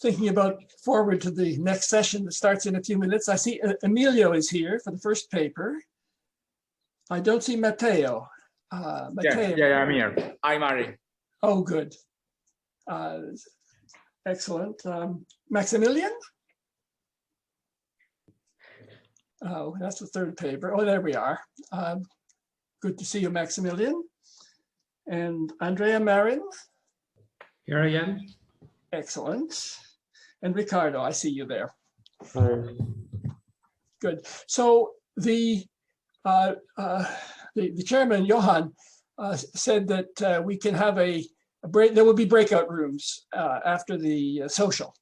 thinking about forward to the next session that starts in a few minutes. I see Emilio is here for the first paper. I don't see Matteo. Matteo. Yeah, I'm here. Hi, Mari. Oh, good. Excellent. Maximilian? Oh, that's the third paper. Oh, there we are. Good to see you, Maximilian. And Andrea Marin? Here I am. Excellent. And Ricardo, I see you there. Hi. Good. So the chairman, Johan, said that we can have a break. There will be breakout rooms after the social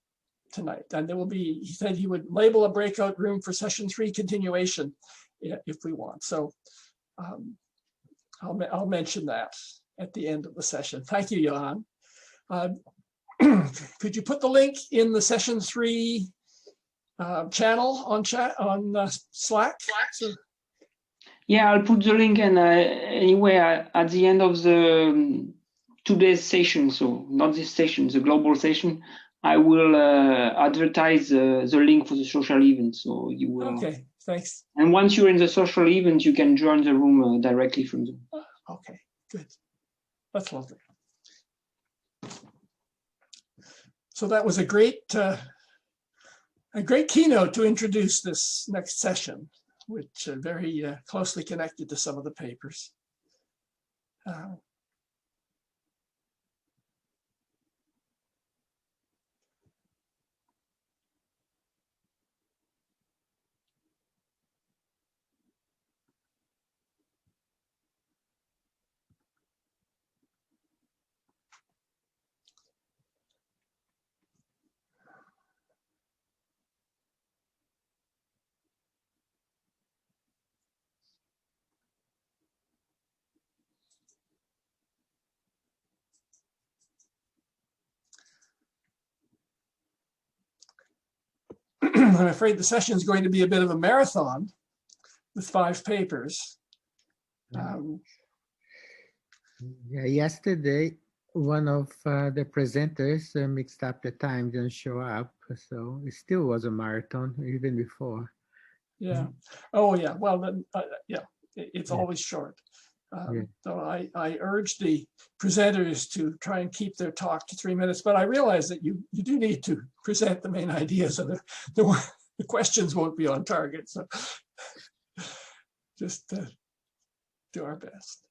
tonight, and there will be. He said he would label a breakout room for session 3 continuation if we want. So I'll mention that at the end of the session. Thank you, Johan. Could you put the link in the session 3 channel on Slack? So, yeah, I'll put the link, and anyway, at the end of the today's session, so not this session, the global session, I will advertise the link for the social event. So you will. Okay, thanks. And once you're in the social event, you can join the room directly from the. Okay, good. That's lovely. So that was a great keynote to introduce this next session, which are very closely connected to some of the papers. I'm afraid the session is going to be a bit of a marathon with 5 papers. Yeah, yesterday, one of the presenters mixed up the time, didn't show up. So it still was a marathon even before. Yeah. Oh, yeah. Well, then, yeah, it's always short. So I urge the presenters to try and keep their talk to 3 minutes, but I realize that you do need to present the main ideas, and the questions won't be on target. So just do our best.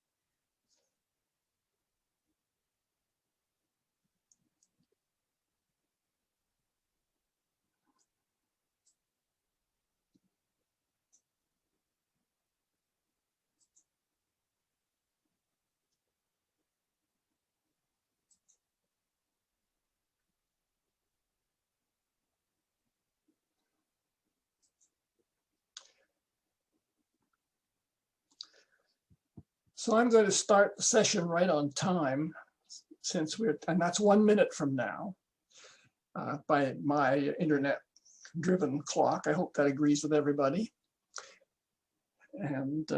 So I'm going to start the session right on time, since and that's 1 minute from now by my internet-driven clock. I hope that agrees with everybody. And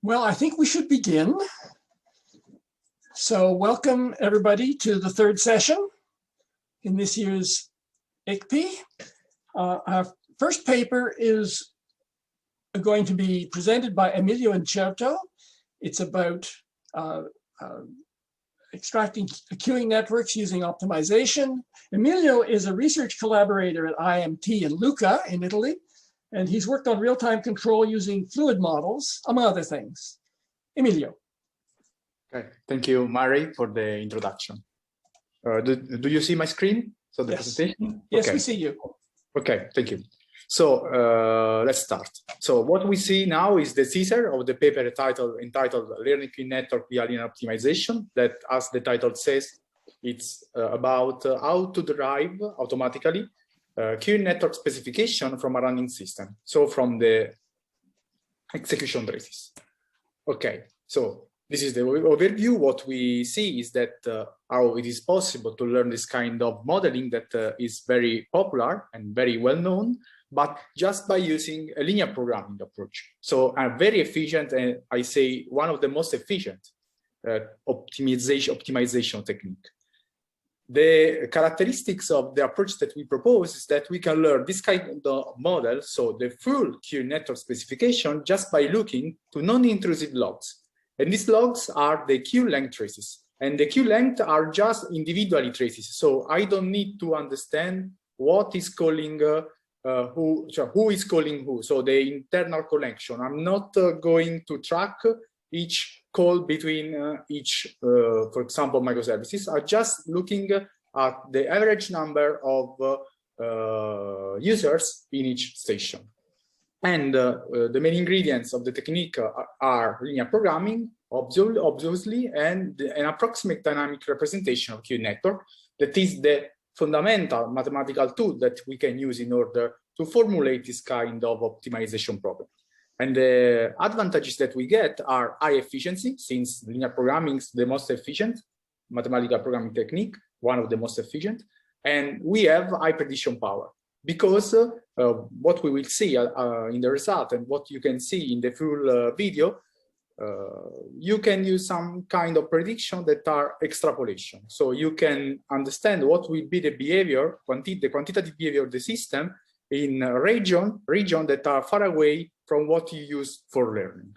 well, I think we should begin. So welcome everybody to the 3rd session in this year's ICPE. Our first paper is going to be presented by Emilio Incerto. It's about extracting queuing networks using optimization. Emilio is a research collaborator at IMT in Lucca in Italy, and he's worked on real-time control using fluid models, among other things. Emilio. Okay, thank you, Mari, for the introduction. Do you see my screen? So the Yes. presentation? Yes, okay. we see you. Okay, thank you. So let's start. So what we see now is the teaser of the paper entitled Learning Queue Network via Linear Optimization, that, as the title says, it's about how to derive automatically queue network specification from a running system. So from the execution traces. Okay, so this is the overview. What we see is that how it is possible to learn this kind of modeling that is very popular and very well known, but just by using a linear programming approach. So a very efficient, and I say one of the most efficient optimization technique. The characteristics of the approach that we propose is that we can learn this kind of model, so the full queue network specification, just by looking to non-intrusive logs. And these logs are the queue length traces. And the queue length are just individually traces. So I don't need to understand what is calling who is calling who. So the internal connection. I'm not going to track each call between for example, microservices. I'm just looking at the average number of users in each station. And the main ingredients of the technique are linear programming, obviously, and an approximate dynamic representation of queue network. That is the fundamental mathematical tool that we can use in order to formulate this kind of optimization problem. And the advantages that we get are high efficiency, since linear programming is the most efficient mathematical programming technique, one of the most efficient, and we have high prediction power. Because what we will see in the result and what you can see in the full video, you can use some kind of prediction that are extrapolation. So you can understand what will be the behavior, the quantitative behavior of the system in a region that are far away from what you use for learning.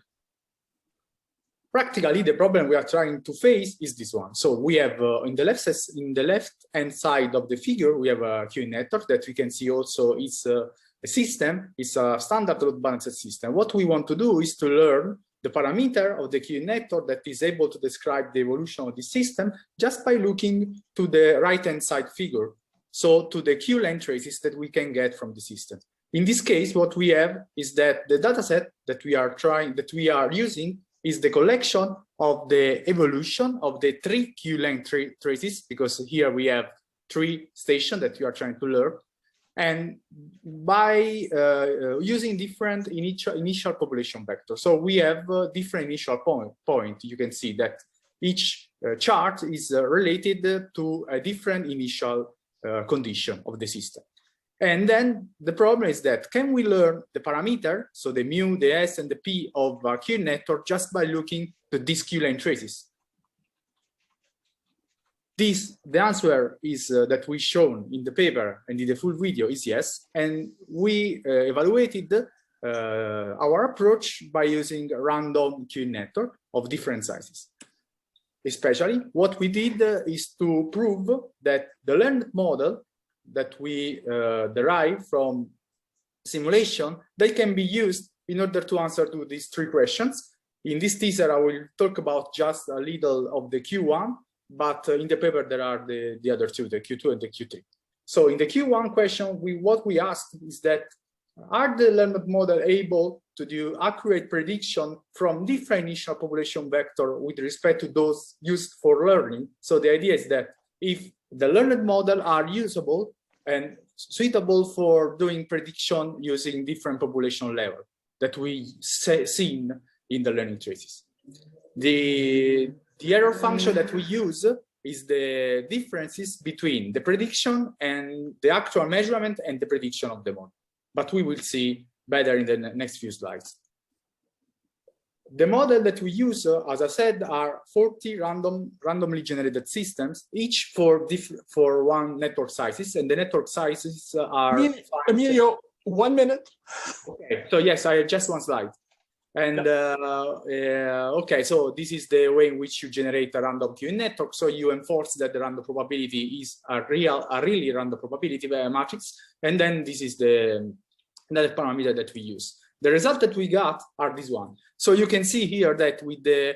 Practically, the problem we are trying to face is this one. So we have in the left-hand side of the figure, we have a queue network that we can see also is a system, it's a standard load balanced system. What we want to do is to learn the parameter of the queue network that is able to describe the evolution of the system just by looking to the right-hand side figure. So to the queue length traces that we can get from the system. In this case, what we have is that the dataset that we are using is the collection of the evolution of the 3 queue length traces, because here we have 3 stations that you are trying to learn, and by using different initial population vectors. So we have different initial point. You can see that each chart is related to a different initial condition of the system. And then the problem is that can we learn the parameter, so the mu, the s, and the p of a queue network just by looking to these queue length traces? The answer is that we shown in the paper and in the full video is yes. And we evaluated our approach by using a random queue network of different sizes. Especially what we did is to prove that the learned model that we derive from simulation, they can be used in order to answer to these 3 questions. In this teaser, I will talk about just a little of the Q1, but in the paper there are the other 2, the Q2 and the Q3. So in the Q1 question, what we asked is that, are the learned model able to do accurate prediction from different initial population vector with respect to those used for learning? So the idea is that if the learned model are usable and suitable for doing prediction using different population level that we seen in the learning traces. The error function that we use is the differences between the prediction and the actual measurement and the prediction of the model. But we will see better in the next few slides. The model that we use, as I said, are 40 randomly generated systems, each for one network sizes, and the network sizes are... Emilio, 1 minute. Okay, so yes, I have just one slide. And okay, so this is the way in which you generate a random queue network. So you enforce that the random probability is a really random probability matrix, and then this is the another parameter that we use. The result that we got are this one. So you can see here that with the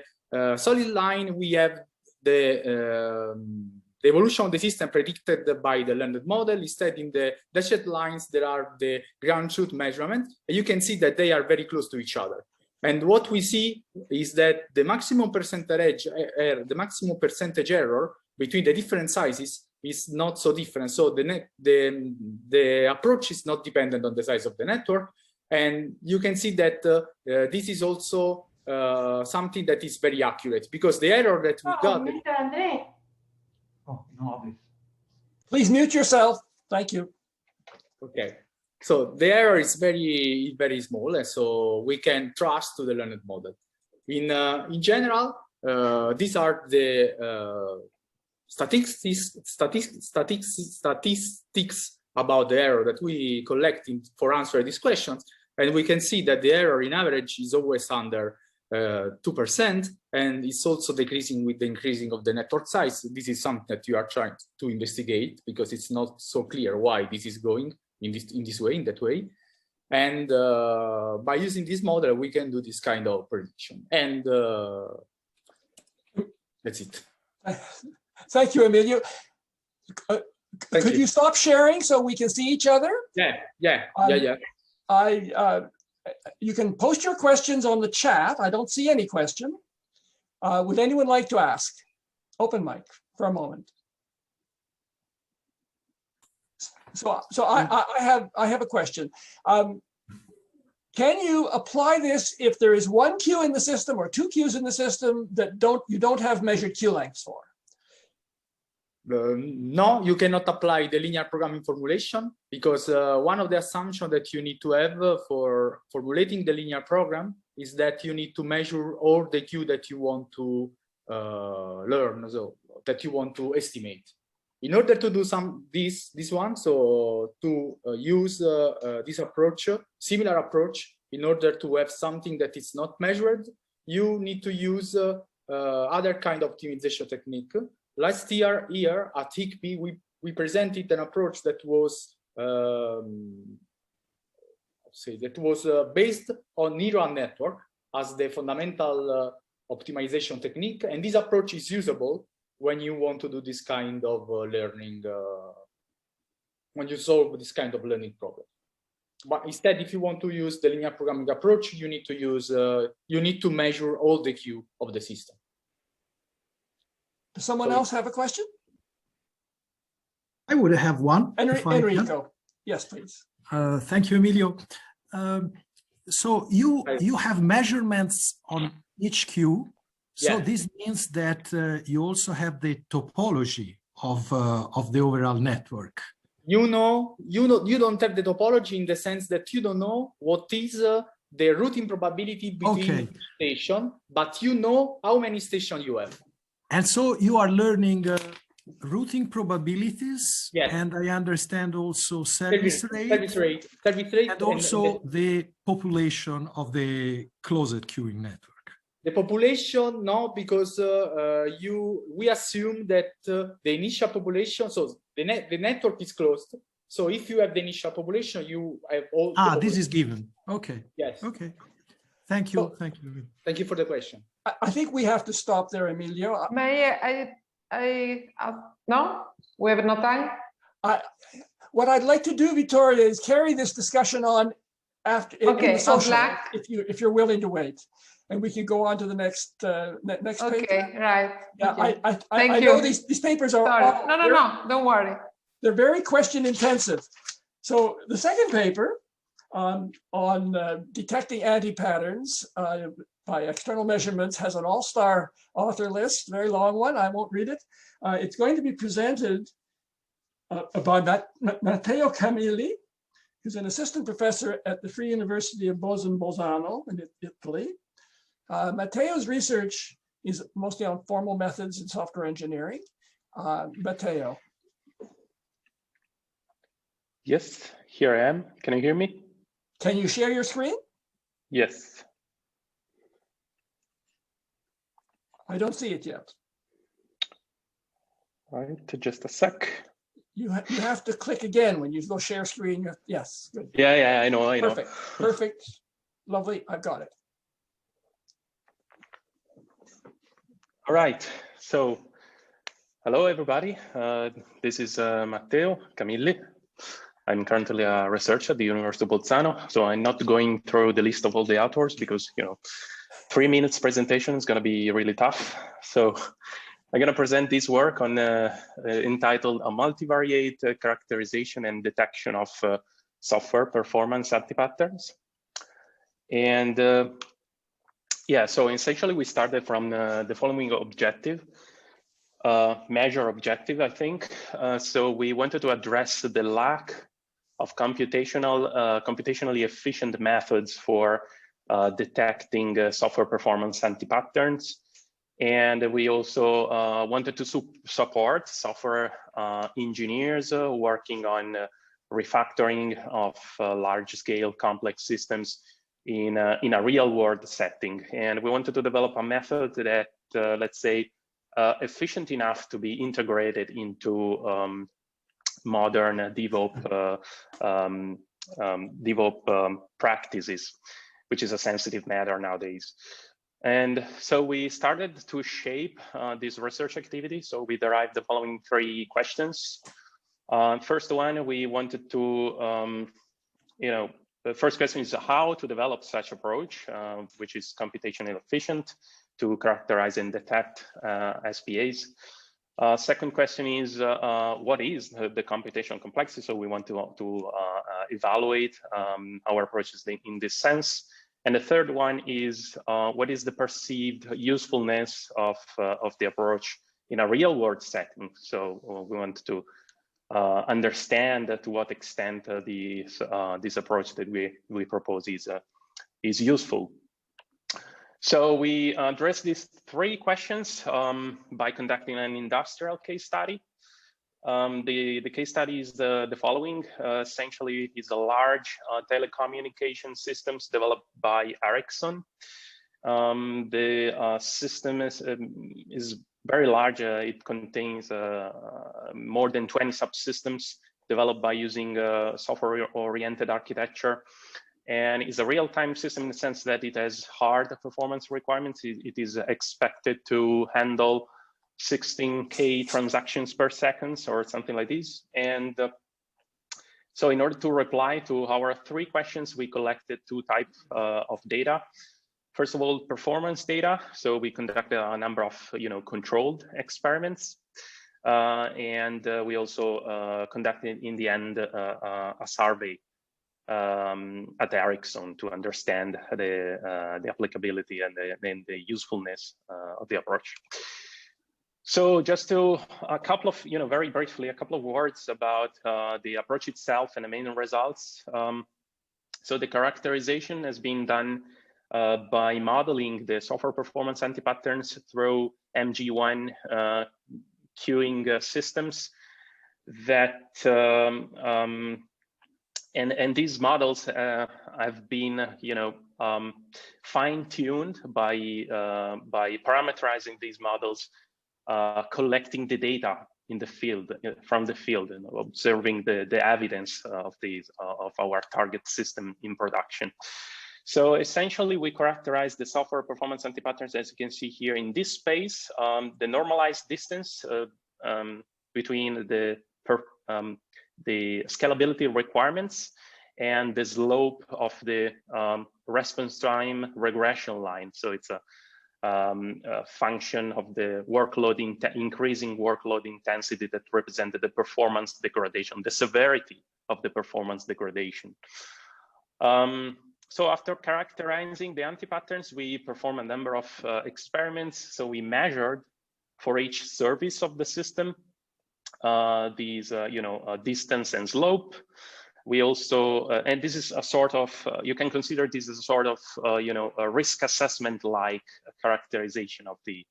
solid line, we have the the evolution of the system predicted by the learned model. Instead, in the dashed lines, there are the ground truth measurements, and you can see that they are very close to each other. And what we see is that the maximum percentage error between the different sizes is not so different. So the approach is not dependent on the size of the network. And you can see that this is also something that is very accurate, because the error that we got. Oh, no. Please mute yourself. Thank you. Okay. So the error is very, very small, and so we can trust to the learned model. In general, these are the statistics about the error that we collect for answering these questions, and we can see that the error in average is always under 2%, and it's also decreasing with the increasing of the network size. This is something that you are trying to investigate, because it's not so clear why this is going in that way. And by using this model, we can do this kind of prediction. And that's it. Thank you, Emilio. Could you stop sharing so we can see each other? Yeah. You can post your questions on the chat. I don't see any question. Would anyone like to ask? Open mic for a moment. So I have a question. Can you apply this if there is one queue in the system or two queues in the system that you don't have measured queue lengths for? No, you cannot apply the linear programming formulation, because one of the assumptions that you need to have for formulating the linear program is that you need to measure all the queue that you want to learn, so that you want to estimate. In order to do this one, so to use this approach, similar approach, in order to have something that is not measured, you need to use other kind of optimization technique. Last year here at ICPE, we presented an approach that was based on neural network as the fundamental optimization technique, and this approach is usable when you want to do this kind of learning, when you solve this kind of learning problem. But instead, if you want to use the linear programming approach, you need to use, you need to measure all the queue of the system. Does someone else have a question? I would have one. Enrico, yes, please. Thank you, Emilio. So you have measurements on each queue. So this means that you also have the topology of the overall network. You don't have the topology in the sense that you don't know what is the routing probability between stations, but you know how many stations you have. And so you are learning routing probabilities, and I understand also service rate, and also the population of the closed queuing network. The population, no, because we assume that the initial population, so the network is closed. So if you have the initial population, you have all. This is given. Okay. Yes. Okay. Thank you. So, thank you. Thank you for the question. I think we have to stop there, Emilio. No, we have no time. What I'd like to do, Vittoria, is carry this discussion on after in the social, if you're willing to wait, and we can go on to the next next page. Okay, right. Yeah, okay. I know these papers are. Sorry. No, don't worry. They're very question intensive. So the second paper on detecting antipatterns by external measurements has an all-star author list, very long one. I won't read it. It's going to be presented by Matteo Camilli, who's an assistant professor at the Free University of Bolzano in Italy. Matteo's research is mostly on formal methods in software engineering. Matteo. Yes, here I am. Can you hear me? Can you share your screen? Yes. I don't see it yet. All right, just a sec. You have to click again when you go share screen. Yes, good. Yeah, I know. Perfect. Lovely, I've got it. All right, so Hello, everybody. This is Matteo Camilli. I'm currently a researcher at the University of Bolzano, so I'm not going through the list of all the authors because, 3 minutes presentation is going to be really tough. So I'm going to present this work on entitled A Multivariate Characterization and Detection of Software Performance Antipatterns. And yeah, so essentially we started from the following objective. Measure objective, I think. So we wanted to address the lack of computationally efficient methods for detecting software performance antipatterns. And we also wanted to support software engineers working on refactoring of large-scale complex systems in a real-world setting. And we wanted to develop a method that, let's say, efficient enough to be integrated into modern DevOps practices, which is a sensitive matter nowadays. And so we started to shape this research activity. So we derived the following 3 questions. First one, we wanted to, the first question is how to develop such approach, which is computationally efficient to characterize and detect SPAs. Second question is what is the computational complexity? So we want to evaluate our approaches in this sense. And the third one is what is the perceived usefulness of the approach in a real world setting? So we want to understand to what extent this approach that we propose is useful. So we address these 3 questions by conducting an industrial case study. The case study is the following. Essentially, it's a large telecommunication systems developed by Ericsson. The system is very large. It contains more than 20 subsystems developed by using software-oriented architecture. And is a real-time system in the sense that it has hard performance requirements. It is expected to handle 16K transactions per second or something like this. And so in order to reply to our 3 questions, we collected 2 types of data. First of all, performance data. So we conducted a number of controlled experiments. And we also conducted in the end a survey at Ericsson to understand the applicability and the usefulness of the approach. So just to a couple of, very briefly, a couple of words about the approach itself and the main results. So the characterization has been done by modeling the software performance antipatterns through MG1 queuing systems that and these models have been, fine-tuned by parameterizing these models, collecting the data in the field, from the field, and observing the evidence of our target system in production. So essentially, we characterize the software performance antipatterns, as you can see here in this space, the normalized distance between the scalability requirements and the slope of the response time regression line. So it's a function of the increasing workload intensity that represented the performance degradation, the severity of the performance degradation. So after characterizing the antipatterns, we performed a number of experiments. So we measured for each service of the system these distance and slope. We also and this is a sort of you can consider this as a sort of a risk assessment like characterization of the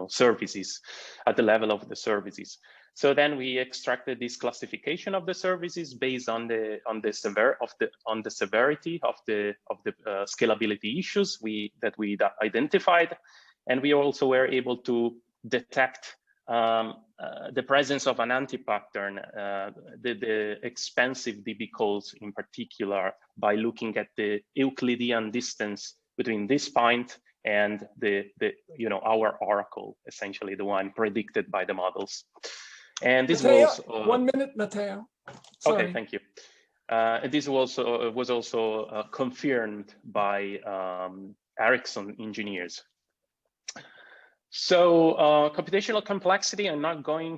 services at the level of the services. So then we extracted this classification of the services based on the severity of the scalability issues that we identified, and we also were able to detect the presence of an antipattern, the expensive DB calls in particular, by looking at the Euclidean distance between this point and our oracle, essentially the one predicted by the models. And this Matteo, was 1 minute, Matteo. Sorry. Okay, thank you. This was also confirmed by Ericsson engineers. So computational complexity, I'm not going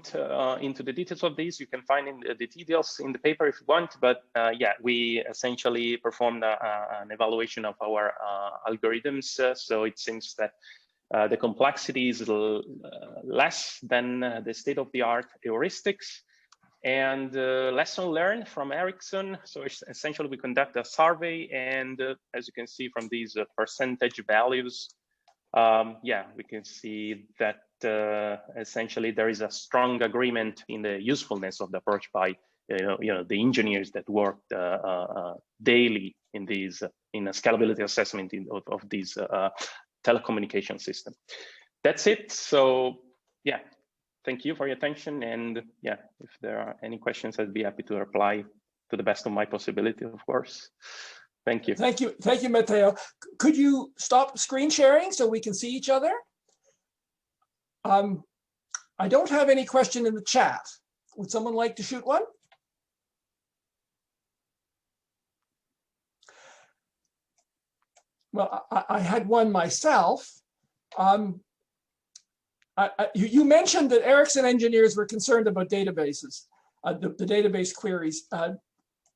into the details of this. You can find the details in the paper if you want, but yeah, we essentially performed an evaluation of our algorithms. So it seems that the complexity is less than the state-of-the-art heuristics. And lesson learned from Ericsson. So essentially we conduct a survey, and as you can see from these percentage values, yeah, we can see that essentially there is a strong agreement in the usefulness of the approach by the engineers that worked daily in these in a scalability assessment of these telecommunication system. That's it. So yeah, thank you for your attention, and yeah, if there are any questions, I'd be happy to reply to the best of my possibility, of course. Thank you. Thank you, Matteo. Could you stop screen sharing so we can see each other? I don't have any question in the chat. Would someone like to shoot one? Well, I had one myself. You mentioned that Ericsson engineers were concerned about databases, the database queries.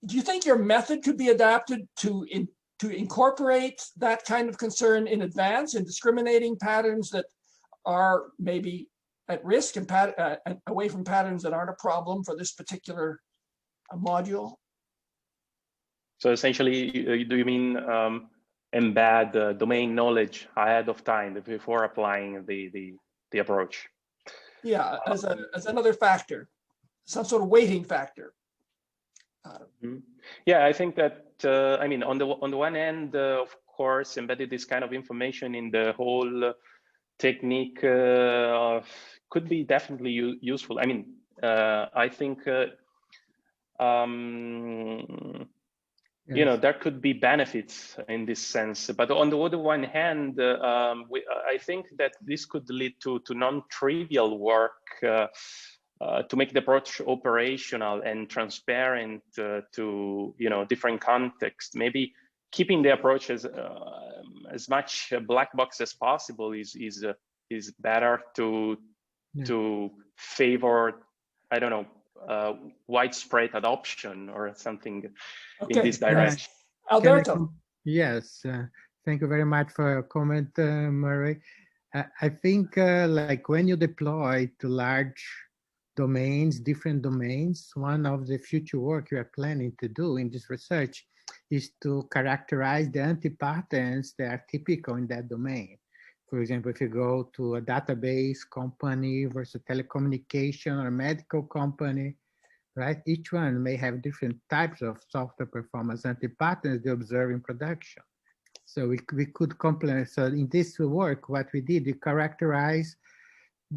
Do you think your method could be adapted to incorporate that kind of concern in advance in discriminating patterns that are maybe at risk and away from patterns that aren't a problem for this particular module? So essentially, do you mean embed domain knowledge ahead of time before applying the approach? Yeah, as another factor, some sort of weighting factor. Yeah, I think that I mean, on the one hand, of course, embedded this kind of information in the whole technique could be definitely useful. I mean, I think you know, there could be benefits in this sense, but on the other one hand, I think that this could lead to non-trivial work to make the approach operational and transparent to different contexts. Maybe keeping the approach as much black box as possible is better to favor, I don't know, widespread adoption or something in this direction. Alberto. Yes, thank you very much for your comment, Murray. I think like when you deploy to large domains, different domains, one of the future work you are planning to do in this research is to characterize the antipatterns that are typical in that domain. For example, if you go to a database company versus telecommunication or medical company, right? Each one may have different types of software performance antipatterns they observe in production. So we could complement. So in this work, what we did, we characterize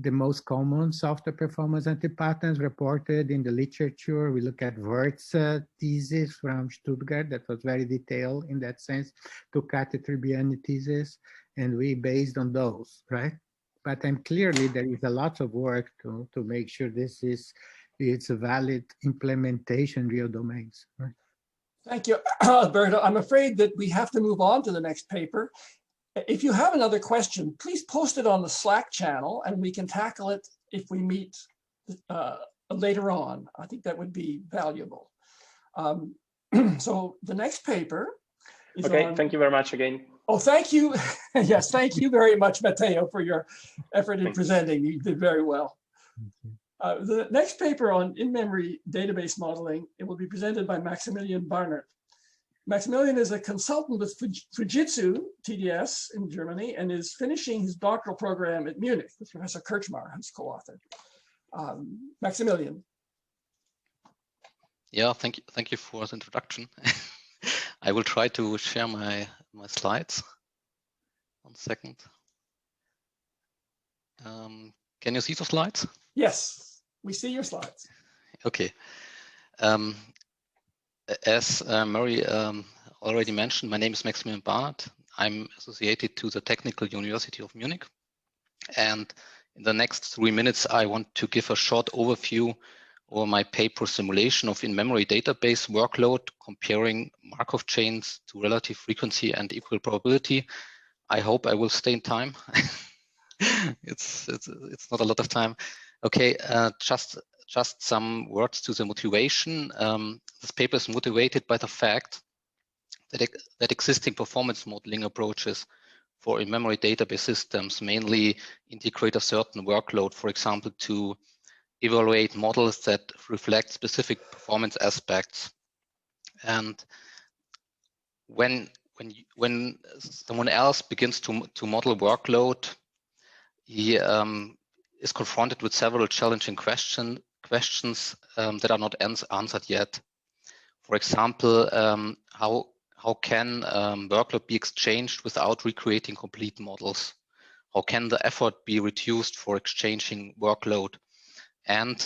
the most common software performance antipatterns reported in the literature. We look at Wirth's thesis from Stuttgart that was very detailed in that sense, Ducati Tribbiani thesis, and we based on those, right? But clearly there is a lot of work to make sure it's a valid implementation in real domains, right? Thank you, Alberto. I'm afraid that we have to move on to the next paper. If you have another question, please post it on the Slack channel and we can tackle it if we meet later on. I think that would be valuable. So the next paper is okay, thank you very much again. Oh, thank you. Yes, thank you very much, Matteo, for your effort in presenting. You did very well. The next paper on in-memory database modeling, it will be presented by Maximilian Barnert. Maximilian is a consultant with Fujitsu TDS in Germany and is finishing his doctoral program at Munich with Professor Kirchmar, who's co-authored. Maximilian. Yeah, thank you for the introduction. I will try to share my slides. 1 second. Can you see the slides? Yes, we see your slides. Okay. As Murray already mentioned, my name is Maximilian Barnert. I'm associated to the Technical University of Munich. And in the next 3 minutes, I want to give a short overview over my paper simulation of in-memory database workload, comparing Markov chains to relative frequency and equal probability. I hope I will stay in time. It's not a lot of time. Okay, just some words to the motivation. This paper is motivated by the fact that existing performance modeling approaches for in-memory database systems mainly integrate a certain workload, for example, to evaluate models that reflect specific performance aspects. And when someone else begins to model workload, he is confronted with several challenging questions that are not answered yet. For example, how can workload be exchanged without recreating complete models? How can the effort be reduced for exchanging workload? And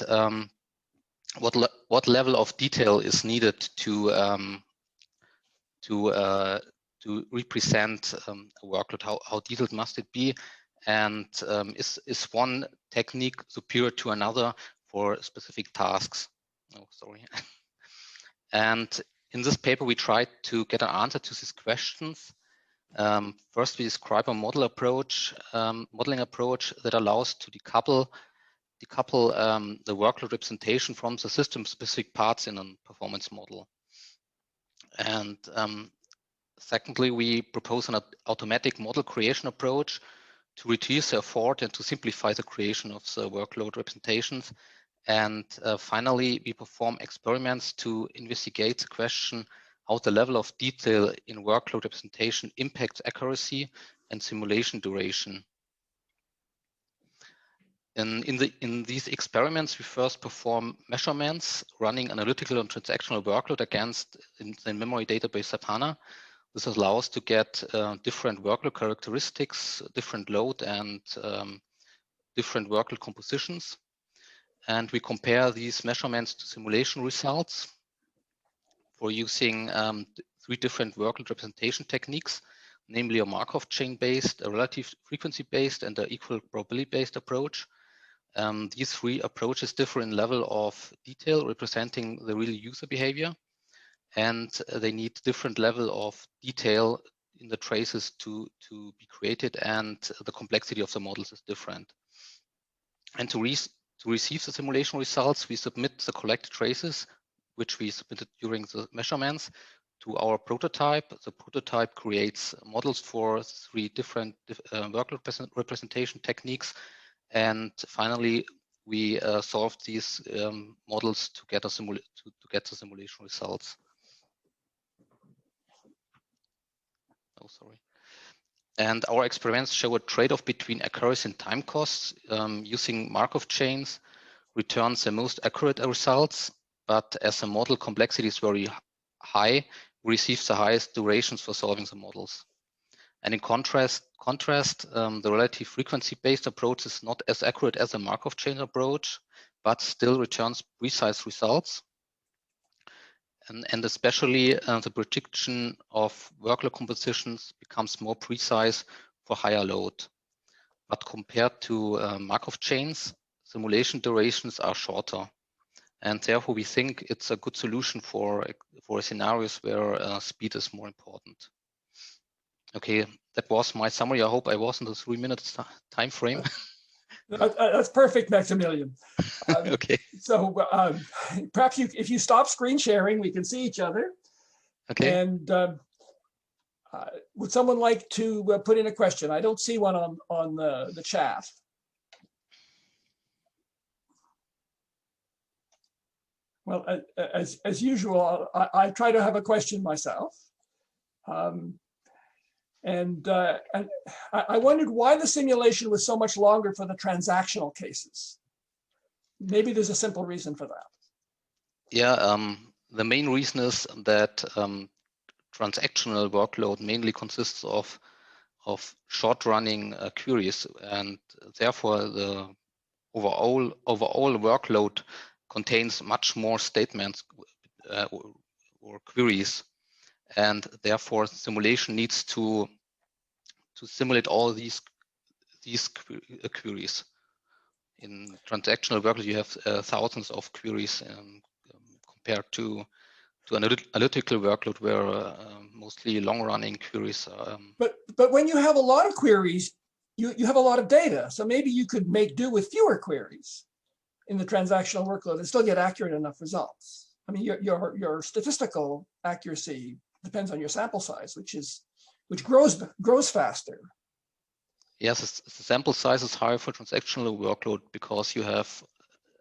what level of detail is needed to represent a workload? How detailed must it be? And is one technique superior to another for specific tasks? Oh, sorry. And in this paper, we tried to get an answer to these questions. First, we describe a modeling approach that allows to decouple the workload representation from the system-specific parts in a performance model. And secondly, we propose an automatic model creation approach to reduce the effort and to simplify the creation of the workload representations. And finally, we perform experiments to investigate the question how the level of detail in workload representation impacts accuracy and simulation duration. In these experiments, we first perform measurements running analytical and transactional workload against the memory database SAP HANA. This allows to get different workload characteristics, different load, and different workload compositions. And we compare these measurements to simulation results for using 3 different workload representation techniques, namely a Markov chain-based, a relative frequency-based, and an equal probability-based approach. These 3 approaches differ in level of detail representing the real user behavior, and they need different level of detail in the traces to be created, and the complexity of the models is different. And to receive the simulation results, we submit the collected traces, which we submitted during the measurements, to our prototype. The prototype creates models for 3 different workload representation techniques. And finally, we solve these models to get the simulation results. Oh, sorry. And our experiments show a trade-off between accuracy and time costs. Using Markov chains returns the most accurate results, but as the model complexity is very high, we receive the highest durations for solving the models. And in contrast, the relative frequency-based approach is not as accurate as a Markov chain approach, but still returns precise results. And especially the prediction of workload compositions becomes more precise for higher load. But compared to Markov chains, simulation durations are shorter. And therefore, we think it's a good solution for scenarios where speed is more important. Okay, that was my summary. I hope I was in the 3 minutes time frame. That's perfect, Maximilian. Okay. So perhaps if you stop screen sharing, we can see each other. Okay. And would someone like to put in a question? I don't see one on the chat. Well, as usual, I try to have a question myself. And I wondered why the simulation was so much longer for the transactional cases. Maybe there's a simple reason for that. Yeah, the main reason is that transactional workload mainly consists of short-running queries, and therefore the overall workload contains much more statements or queries, and therefore simulation needs to to simulate all these queries. In transactional workload, you have thousands of queries compared to an analytical workload where mostly long-running queries are. But when you have a lot of queries, you have a lot of data. So maybe you could make do with fewer queries in the transactional workload and still get accurate enough results. I mean, your statistical accuracy depends on your sample size, which grows faster. Yes, the sample size is higher for transactional workload because you have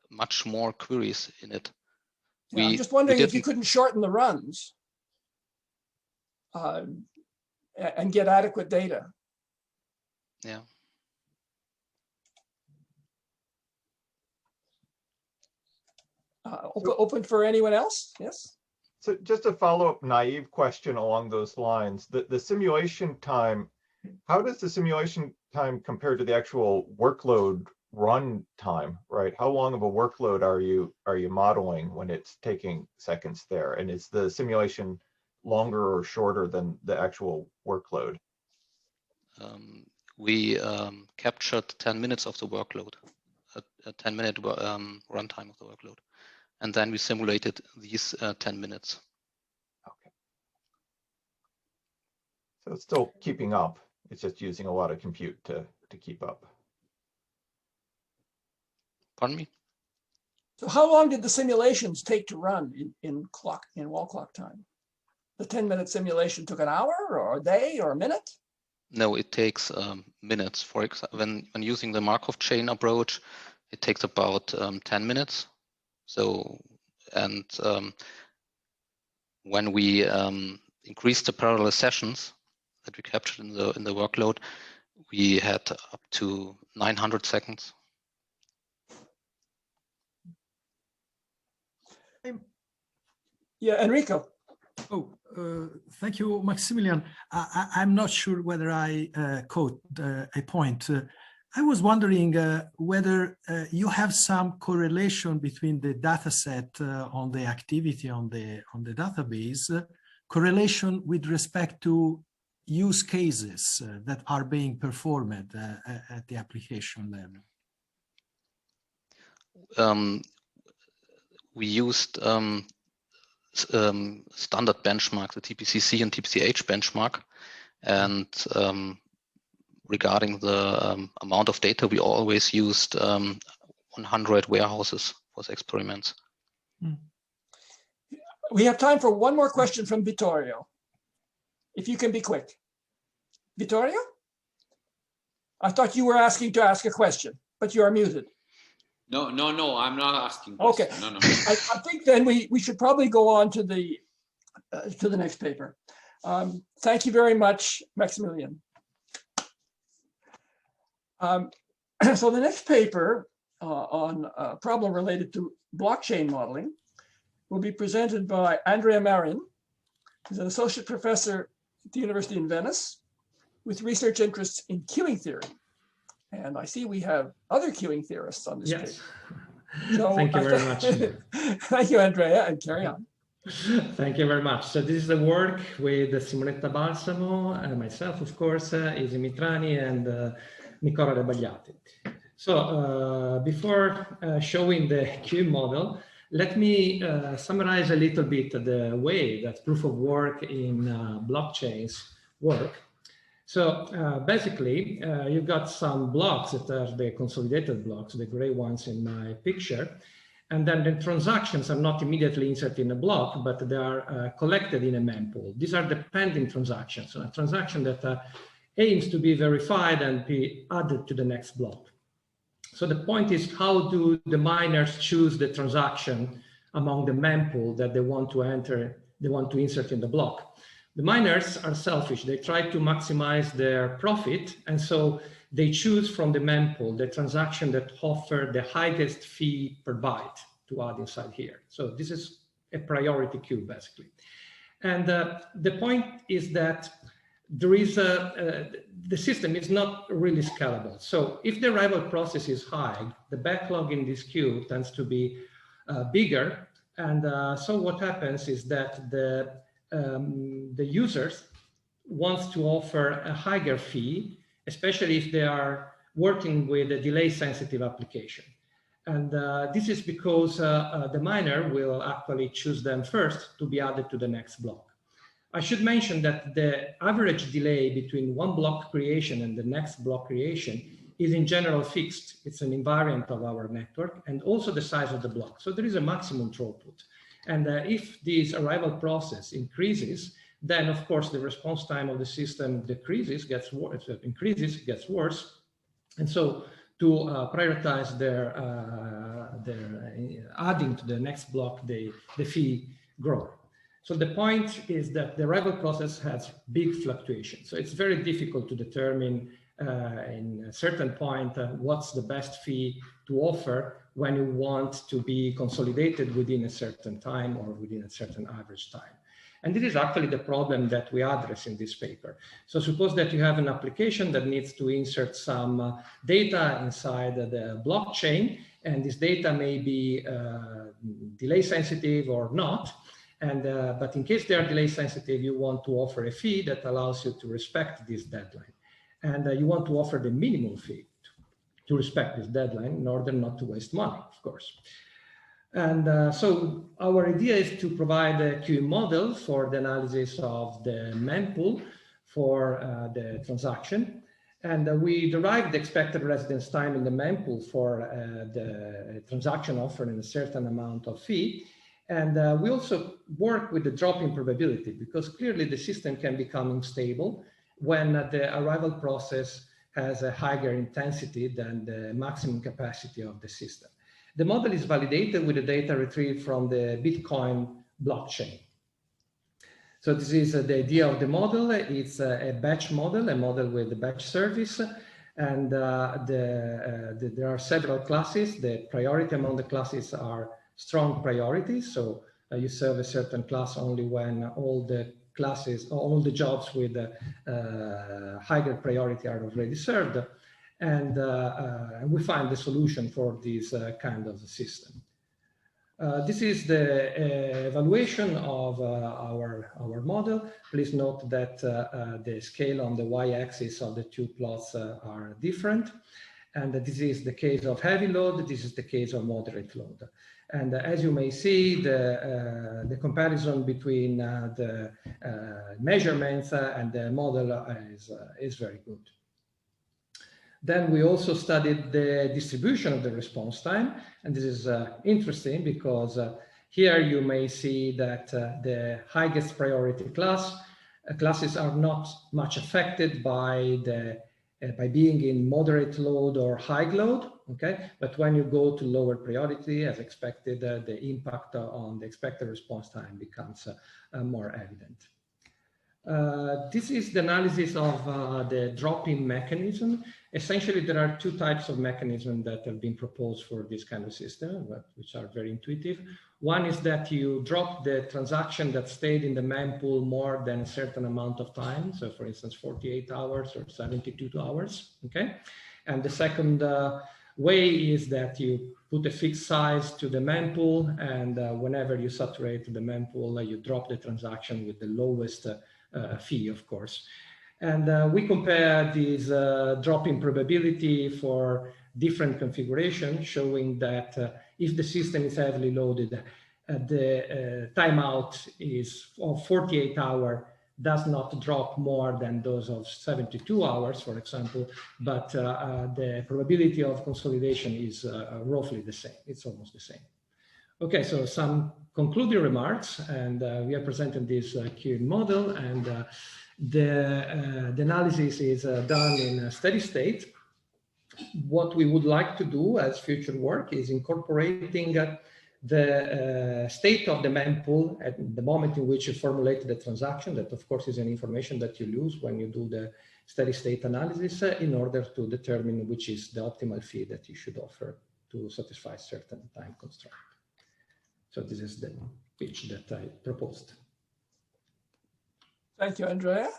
much more queries in it. Yeah, I'm just wondering if you couldn't shorten the runs and get adequate data. Yeah. Open for anyone else? Yes. So just a follow-up naive question along those lines, the simulation time, how does the simulation time compare to the actual workload run time, right? How long of a workload are you modeling when it's taking seconds there? And is the simulation longer or shorter than the actual workload? We captured 10 minutes of the workload, a 10-minute runtime of the workload. And then we simulated these 10 minutes. Okay. So it's still keeping up. It's just using a lot of compute to keep up. Pardon me? So how long did the simulations take to run in wall clock time? The 10-minute simulation took an hour or a day or a minute? No, it takes minutes. For example, when using the Markov chain approach, it takes about 10 minutes. So, and when we increased the parallel sessions that we captured in the workload, we had up to 900 seconds. Yeah, Enrico. Oh, thank you, Maximilian. I'm not sure whether I caught a point. I was wondering whether you have some correlation between the data set on the activity on the database, correlation with respect to use cases that are being performed at the application level. We used standard benchmark, the TPCC and TPCH benchmark, and regarding the amount of data, we always used 100 warehouses for the experiments. We have time for one more question from Vittorio. If you can be quick. Vittorio? I thought you were asking to ask a question, but you are muted. No, I'm not asking. Okay. No. I think then we should probably go on to the next paper. Thank you very much, Maximilian. So the next paper on a problem related to blockchain modeling will be presented by Andrea Marin, who's an associate professor at the University in Venice with research interests in queuing theory. And I see we have other queuing theorists on this paper. So, thank you very much. Thank you, Andrea, and carry on. Thank you very much. So this is the work with Simonetta Balsamo and myself, of course, Isi Mitrani and Nicola Rebagliati. So before showing the queuing model, let me summarize a little bit the way that proof of work in blockchains work. So basically, you've got some blocks that are the consolidated blocks, the gray ones in my picture. And then the transactions are not immediately inserted in a block, but they are collected in a mempool. These are the pending transactions, so a transaction that aims to be verified and be added to the next block. So the point is, how do the miners choose the transaction among the mempool that they want to enter, they want to insert in the block? The miners are selfish. They try to maximize their profit, and so they choose from the mempool the transaction that offer the highest fee per byte to add inside here. So this is a priority queue, basically. And the point is that there is the system is not really scalable. So if the arrival process is high, the backlog in this queue tends to be bigger. And so what happens is that the users wants to offer a higher fee, especially if they are working with a delay-sensitive application. And this is because the miner will actually choose them first to be added to the next block. I should mention that the average delay between one block creation and the next block creation is in general fixed. It's an invariant of our network, and also the size of the block. So there is a maximum throughput. And if this arrival process increases, then of course the response time of the system decreases, gets worse, increases, gets worse. And so to prioritize their adding to the next block, the fee grow. So the point is that the arrival process has big fluctuations. So it's very difficult to determine in a certain point what's the best fee to offer when you want to be consolidated within a certain time or within a certain average time. And this is actually the problem that we address in this paper. So suppose that you have an application that needs to insert some data inside the blockchain, and this data may be delay sensitive or not. And, but in case they are delay sensitive, you want to offer a fee that allows you to respect this deadline. And you want to offer the minimum fee to respect this deadline in order not to waste money, of course. And so our idea is to provide a QE model for the analysis of the mempool for the transaction. And we derived the expected residence time in the mempool for the transaction offering a certain amount of fee. And we also work with the drop-in probability, because clearly the system can become unstable when the arrival process has a higher intensity than the maximum capacity of the system. The model is validated with the data retrieved from the Bitcoin blockchain. So this is the idea of the model. It's a batch model, a model with a batch service. And there are several classes. The priority among the classes are strong priority. So you serve a certain class only when all the classes, all the jobs with higher priority are already served. And we find the solution for this kind of system. This is the evaluation of our model. Please note that the scale on the y-axis of the two plots are different. And this is the case of heavy load. This is the case of moderate load. And as you may see, the comparison between the measurements and the model is very good. Then we also studied the distribution of the response time. And this is interesting because here you may see that the highest priority classes are not much affected by being in moderate load or high load, okay? But when you go to lower priority, as expected, the impact on the expected response time becomes more evident. This is the analysis of the drop-in mechanism. Essentially, there are two types of mechanisms that have been proposed for this kind of system, which are very intuitive. One is that you drop the transaction that stayed in the mempool more than a certain amount of time. So for instance, 48 hours or 72 hours, okay? And the second way is that you put a fixed size to the mempool, and whenever you saturate the mempool, you drop the transaction with the lowest fee, of course. And we compare this drop-in probability for different configurations, showing that if the system is heavily loaded, the timeout is of 48 hours, does not drop more than those of 72 hours, for example, but the probability of consolidation is roughly the same. It's almost the same. Okay, so some concluding remarks, and we are presenting this QE model, and the analysis is done in a steady state. What we would like to do as future work is incorporating the state of the mempool at the moment in which you formulate the transaction. That, of course, is an information that you lose when you do the steady state analysis in order to determine which is the optimal fee that you should offer to satisfy certain time constraint. So this is the pitch that I proposed. Thank you, Andrea.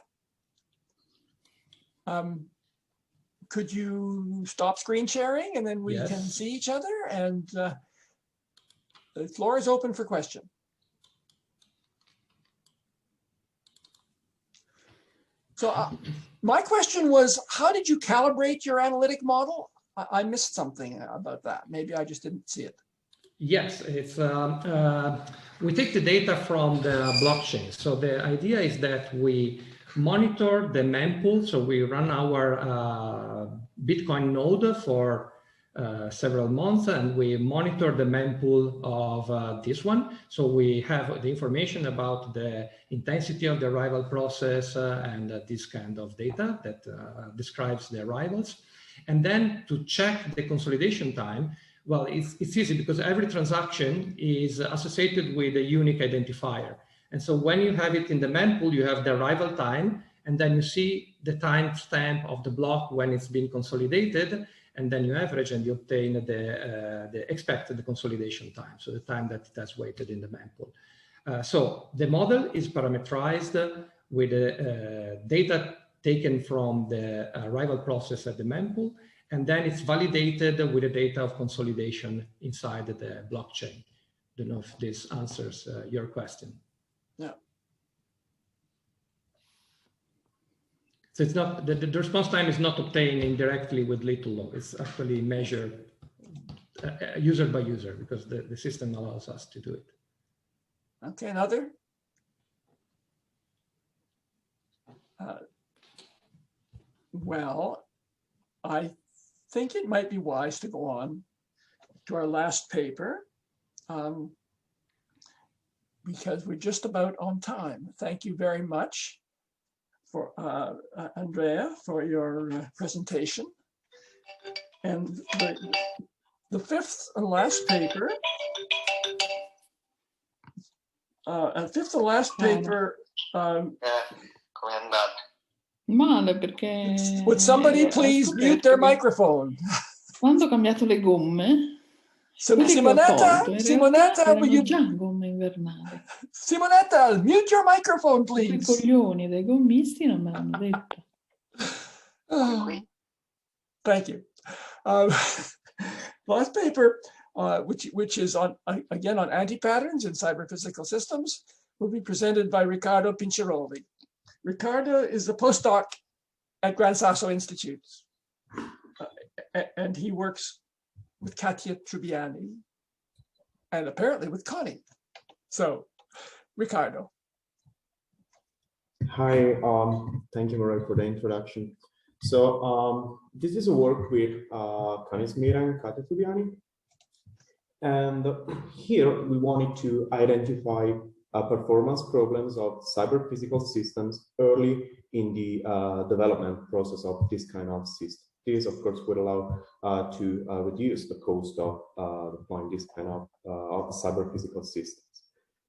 Could you stop screen sharing and then we Yes. can see each other? And the floor is open for question. So my question was, how did you calibrate your analytic model? I missed something about that. Maybe I just didn't see it. Yes, it's we take the data from the blockchain. So the idea is that we monitor the mempool. So we run our Bitcoin node for several months, and we monitor the mempool of this one. So we have the information about the intensity of the arrival process and this kind of data that describes the arrivals. And then to check the consolidation time, well, it's easy because every transaction is associated with a unique identifier. And so when you have it in the mempool, you have the arrival time, and then you see the timestamp of the block when it's been consolidated, and then you average and you obtain the expected consolidation time, so the time that it has waited in the mempool. So the model is parameterized with data taken from the arrival process at the mempool, and then it's validated with the data of consolidation inside the blockchain. Don't know if this answers your question. Yeah. So it's not the response time is not obtained indirectly with little law. It's actually measured user by user because the system allows us to do it. Okay, another. Well, I think it might be wise to go on to our last paper because we're just about on time. Thank you very much for Andrea for your presentation. And the fifth and last paper, Male perché would somebody please mute their microphone? Quando ho cambiato le gomme, Simonetta, will you già gomme invernali. Simonetta, mute your microphone, I please. coglioni dei gommisti non me l'hanno detto. Thank you. Last paper, which is on again on antipatterns in cyber-physical systems, will be presented by Riccardo Pinciroli. Riccardo is a postdoc at Gran Sasso Institute, and he works with Katia Trubiani and apparently with Connie. So, Riccardo. Hi, thank you, Maria, for the introduction. So this is a work with Connie Smith and Katia Trubiani. And here we wanted to identify performance problems of cyber-physical systems early in the development process of this kind of system. This, of course, would allow to reduce the cost of deploying this kind of cyber-physical systems.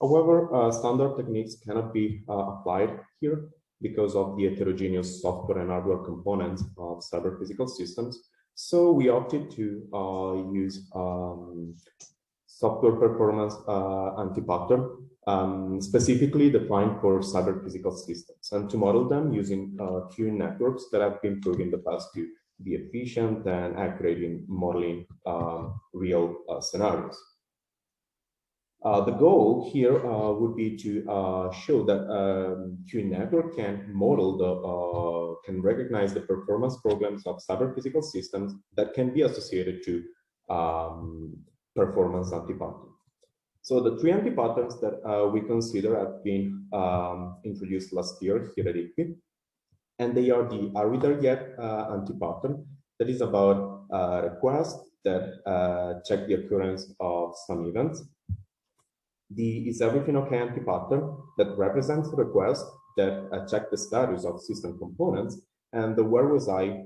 However, standard techniques cannot be applied here because of the heterogeneous software and hardware components of cyber-physical systems. So we opted to use software performance antipattern, specifically defined for cyber-physical systems, and to model them using queuing networks that have been proven in the past to be efficient and accurate in modeling real scenarios. The goal here would be to show that queuing network can model can recognize the performance problems of cyber-physical systems that can be associated to performance antipatterns. So the three antipatterns that we consider have been introduced last year here at ICPE, and they are the are we there yet antipattern that is about requests that check the occurrence of some events. The is everything okay antipattern that represents the request that check the status of system components, and the where was I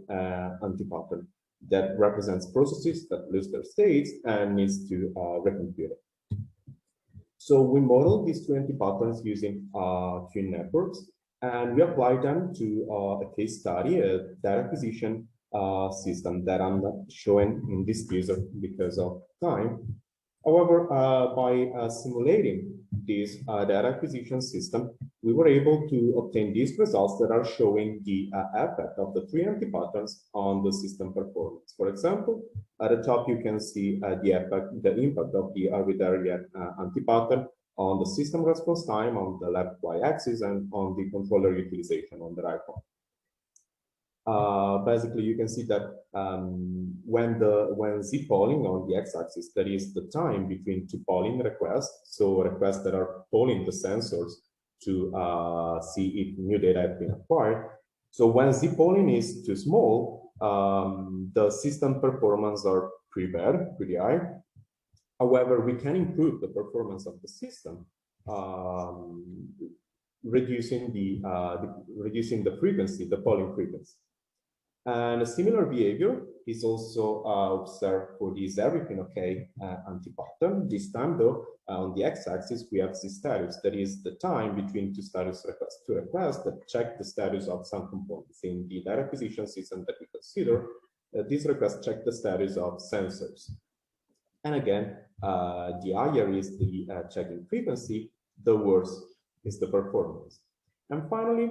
antipattern that represents processes that lose their states and needs to recompute it. So we model these two antipatterns using queuing networks, and we apply them to a case study, a data acquisition system that I'm not showing in this teaser because of time. However, by simulating this data acquisition system, we were able to obtain these results that are showing the effect of the three antipatterns on the system performance. For example, at the top, you can see the impact of the Arbitrary antipattern on the system response time on the left y-axis and on the controller utilization on the right one. Basically, you can see that when Z polling on the x-axis, that is the time between two polling requests, so requests that are polling the sensors to see if new data have been acquired. So when Z polling is too small, the system performance are pretty bad, pretty high. However, we can improve the performance of the system, reducing the frequency, the polling frequency. And a similar behavior is also observed for this everything okay anti-pattern. This time, though, on the x-axis, we have the status, that is the time between two requests that check the status of some components in the data acquisition system that we consider. These requests check the status of sensors. And again, the higher is the checking frequency, the worse is the performance. And finally,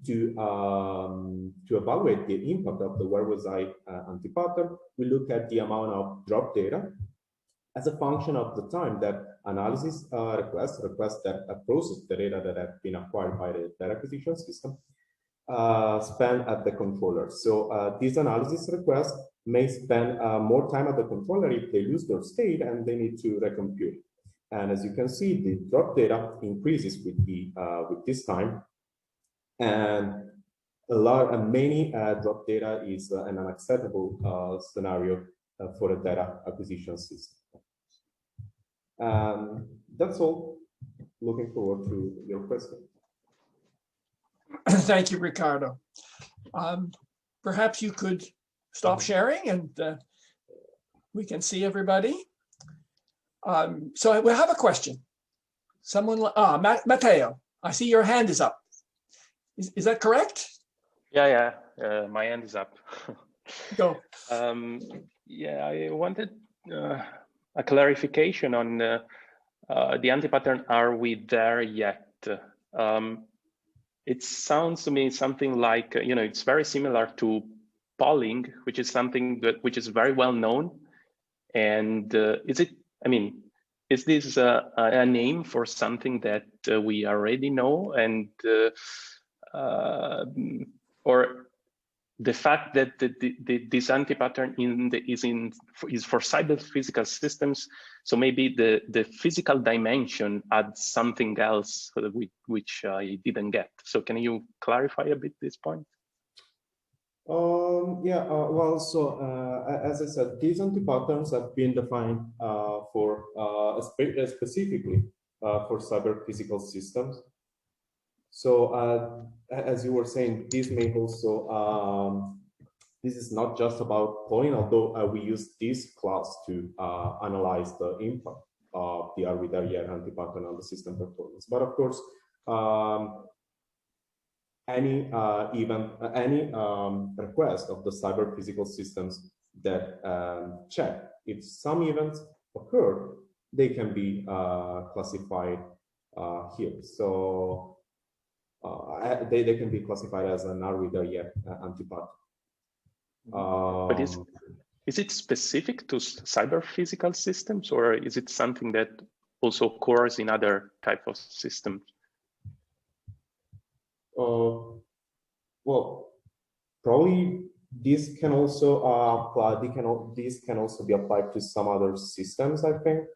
to evaluate the impact of the where was I anti-pattern, we look at the amount of drop data as a function of the time that analysis requests that process the data that have been acquired by the data acquisition system spend at the controller. So these analysis requests may spend more time at the controller if they lose their state and they need to recompute. And as you can see, the drop data increases with this time, and many drop data is an unacceptable scenario for a data acquisition system. That's all. Looking forward to your question. Thank you, Ricardo. Perhaps you could stop sharing and we can see everybody. So we have a question. Someone, Matteo, I see your hand is up. Is that correct? Yeah, my hand is up. Go. Yeah, I wanted a clarification on the anti-pattern. Are we there yet? It sounds to me something like, it's very similar to polling, which is something which is very well known. And is this a name for something that we already know? And or the fact that this anti-pattern is for cyber physical systems, so maybe the physical dimension adds something else which I didn't get. So can you clarify a bit this point? Well, so as I said, these anti-patterns have been defined specifically for cyber physical systems. So as you were saying, this may also, this is not just about polling, although we use this class to analyze the impact of the arbitrary anti-pattern on the system performance. But of course, any request of the cyber physical systems that check if some events occur, they can be classified here. So they can be classified as an arbitrary anti-pattern. But is it specific to cyber physical systems, or is it something that also occurs in other type of systems? Well, probably this can also this can also be applied to some other systems, I think.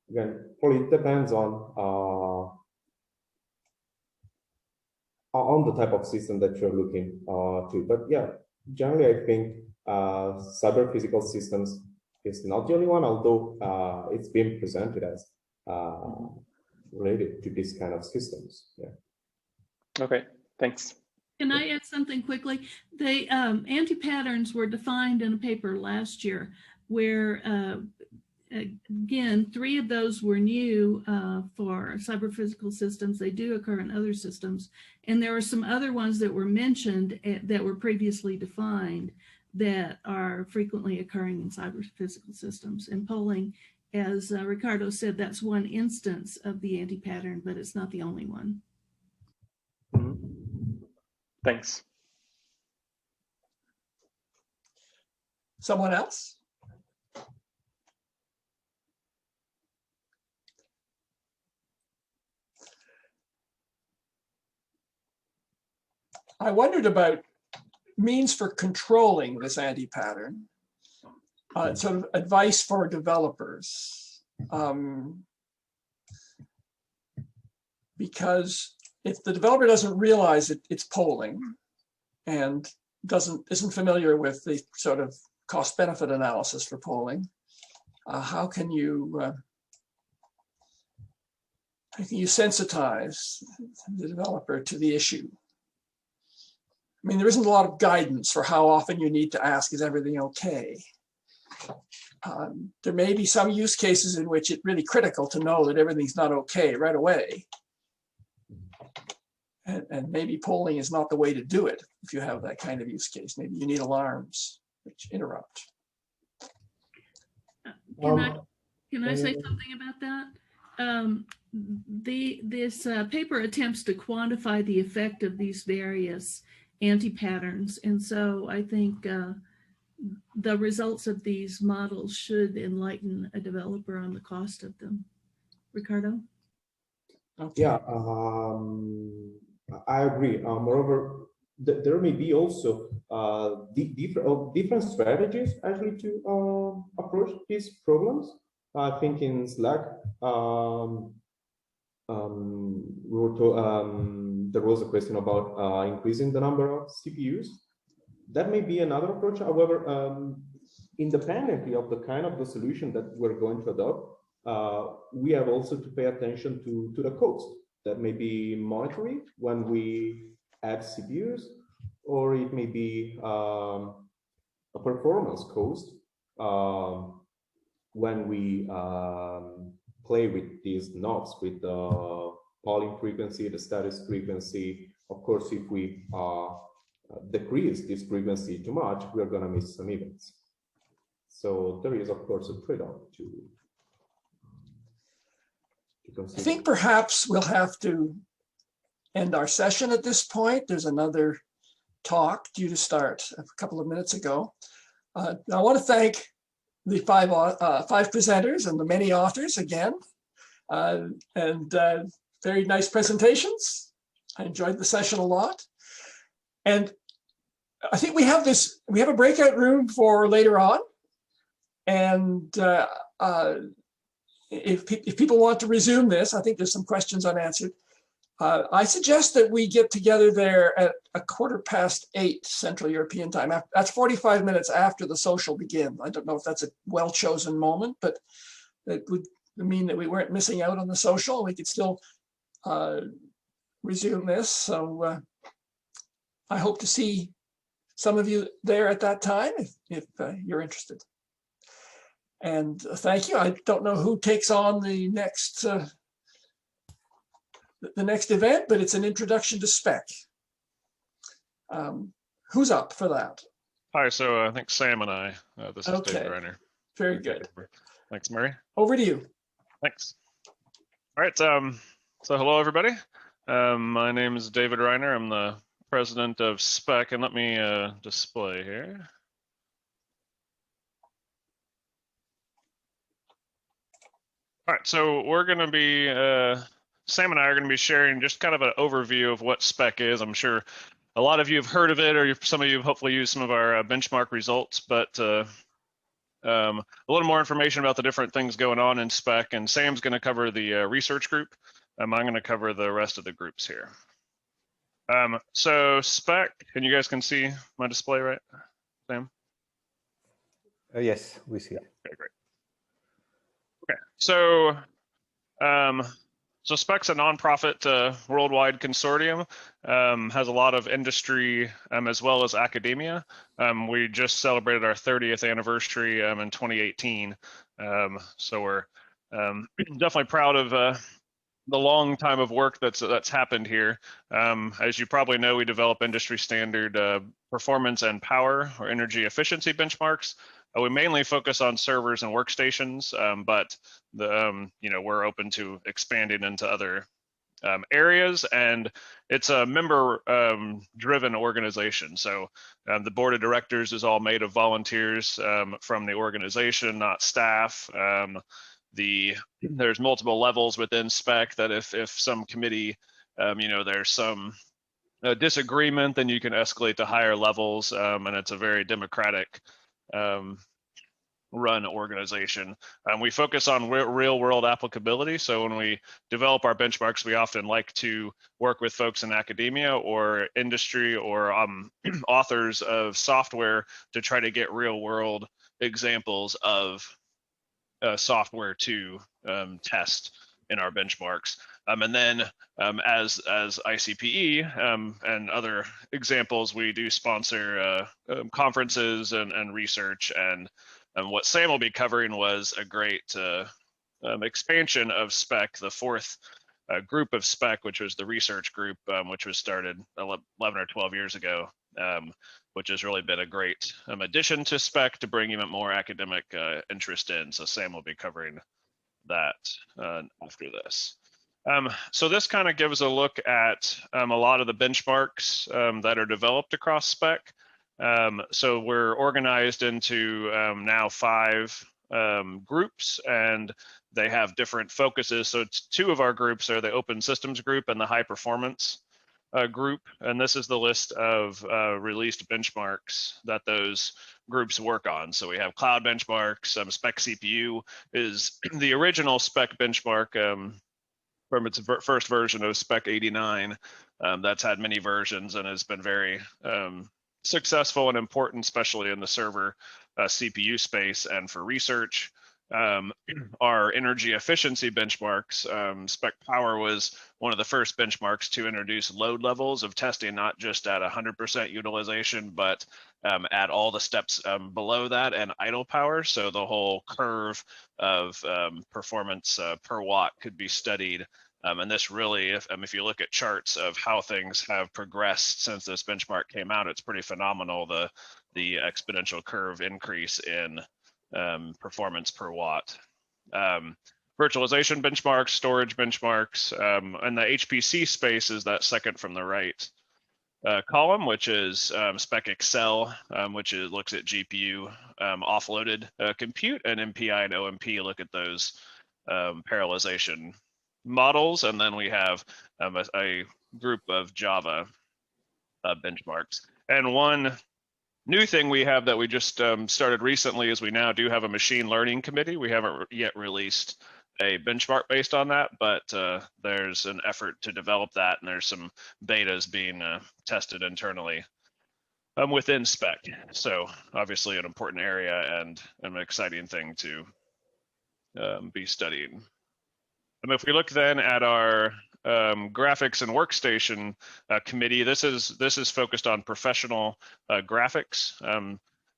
Again, probably it depends on the type of system that you're looking to. But yeah, generally, I think cyber physical systems is not the only one, although it's been presented as related to this kind of systems. Yeah. Okay, thanks. Can I add something quickly? The anti-patterns were defined in a paper last year where, again, 3 of those were new for cyber physical systems. They do occur in other systems. And there are some other ones that were mentioned that were previously defined that are frequently occurring in cyber physical systems. And polling, as Ricardo said, that's one instance of the anti-pattern, but it's not the only one. Thanks. Someone else? I wondered about means for controlling this anti-pattern, sort of advice for developers. Because if the developer doesn't realize it's polling and isn't familiar with the sort of cost-benefit analysis for polling, how can you sensitize the developer to the issue? I mean, there isn't a lot of guidance for how often you need to ask, is everything okay? There may be some use cases in which it's really critical to know that everything's not okay right away. And maybe polling is not the way to do it if you have that kind of use case. Maybe you need alarms which interrupt. Can I say something about that? This paper attempts to quantify the effect of these various anti-patterns. And so I think the results of these models should enlighten a developer on the cost of them. Ricardo? Okay. Yeah, I agree. Moreover, there may be also different strategies actually to approach these problems. I think in Slack, there was a question about increasing the number of CPUs. That may be another approach. However, independently of the kind of the solution that we're going to adopt, we have also to pay attention to the cost that may be monetary when we add CPUs, or it may be a performance cost when we play with these knobs, with the polling frequency, the status frequency. Of course, if we decrease this frequency too much, we're going to miss some events. So there is, of course, a trade-off to consider. I think perhaps we'll have to end our session at this point. There's another talk due to start a couple of minutes ago. I want to thank the five presenters and the many authors again, and very nice presentations. I enjoyed the session a lot. And I think we have a breakout room for later on. And if people want to resume this, I think there's some questions unanswered. I suggest that we get together there at 8:15 Central European time. That's 45 minutes after the social begins. I don't know if that's a well-chosen moment, but it would mean that we weren't missing out on the social. We could still resume this. So I hope to see some of you there at that time if you're interested. And thank you. I don't know who takes on the next event, but it's an introduction to spec. Who's up for that? Hi, so I think Sam and I, this is Okay. David Reiner. Very good. Thanks, Mary. Over to you. Thanks. All right, so hello, everybody. My name is David Reiner. I'm the president of SPEC, and let me display here. All right, so we're going to be, Sam and I are going to be sharing just kind of an overview of what SPEC is. I'm sure a lot of you have heard of it, or some of you have hopefully used some of our benchmark results, but a little more information about the different things going on in SPEC, and Sam's going to cover the research group. I'm going to cover the rest of the groups here. So SPEC, and you guys can see my display, right, Sam? Yes, we see it. Okay, great. Okay, so SPEC's a nonprofit worldwide consortium, has a lot of industry as well as academia. We just celebrated our 30th anniversary in 2018, so we're definitely proud of the long time of work that's happened here. As you probably know, we develop industry standard performance and power or energy efficiency benchmarks. We mainly focus on servers and workstations, but we're open to expanding into other areas, and it's a member-driven organization. So the board of directors is all made of volunteers from the organization, not staff. There's multiple levels within SPEC that if some committee, there's some disagreement, then you can escalate to higher levels, and it's a very democratic run organization. We focus on real world applicability. So when we develop our benchmarks, we often like to work with folks in academia or industry or authors of software to try to get real world examples of software to test in our benchmarks. And then as ICPE and other examples, we do sponsor conferences and research. And what Sam will be covering was a great expansion of SPEC, the fourth group of SPEC, which was the research group, which was started 11 or 12 years ago, which has really been a great addition to SPEC to bring even more academic interest in. So Sam will be covering that after this. So this kind of gives a look at a lot of the benchmarks that are developed across SPEC. So we're organized into now 5 groups, and they have different focuses. So it's 2 of our groups are the open systems group and the high performance group. And this is the list of released benchmarks that those groups work on. So we have cloud benchmarks. SPEC CPU is the original SPEC benchmark from its first version of SPEC 89. That's had many versions and has been very successful and important, especially in the server CPU space and for research. Our energy efficiency benchmarks, SPEC Power was one of the first benchmarks to introduce load levels of testing, not just at 100% utilization, but at all the steps below that and idle power. So the whole curve of performance per watt could be studied. And this really, if you look at charts of how things have progressed since this benchmark came out, it's pretty phenomenal, the exponential curve increase in performance per watt. Virtualization benchmarks, storage benchmarks, and the HPC space is that second from the right column, which is SPEC Excel, which looks at GPU offloaded compute, and MPI and OMP look at those parallelization models. And then we have a group of Java benchmarks. And one new thing we have that we just started recently is we now do have a machine learning committee. We haven't yet released a benchmark based on that, but there's an effort to develop that, and there's some betas being tested internally within SPEC. So obviously an important area and an exciting thing to be studying. If we look then at our graphics and workstation committee, this is focused on professional graphics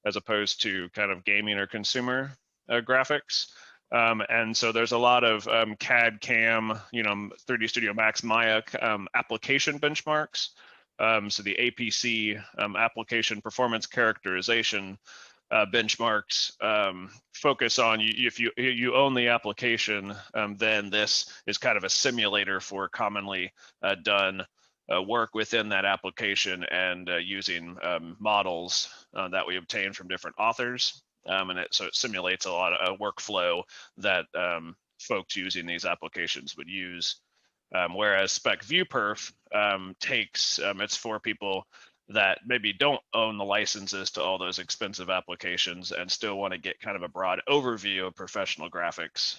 as opposed to kind of gaming or consumer graphics. And so there's a lot of CAD, CAM, 3D Studio Max, Maya application benchmarks. So the APC application performance characterization benchmarks focus on if you own the application, then this is kind of a simulator for commonly done work within that application and using models that we obtain from different authors. So it simulates a lot of workflow that folks using these applications would use. Whereas SPEC ViewPerf takes, it's for people that maybe don't own the licenses to all those expensive applications and still want to get kind of a broad overview of professional graphics.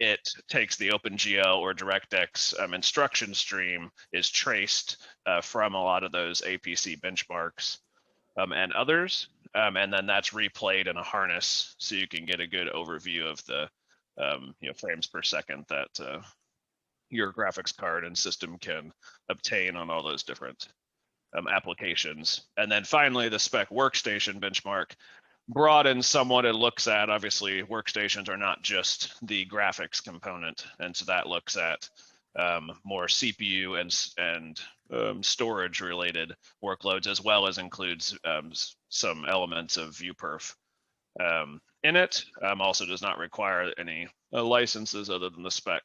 It takes the OpenGL or DirectX instruction stream, is traced from a lot of those APC benchmarks and others. And then that's replayed in a harness so you can get a good overview of the frames per second that your graphics card and system can obtain on all those different applications. And then finally, the SPEC workstation benchmark broadens somewhat. It looks at, obviously, workstations are not just the graphics component. And so that looks at more CPU and storage related workloads, as well as includes some elements of ViewPerf in it. Also does not require any licenses other than the SPEC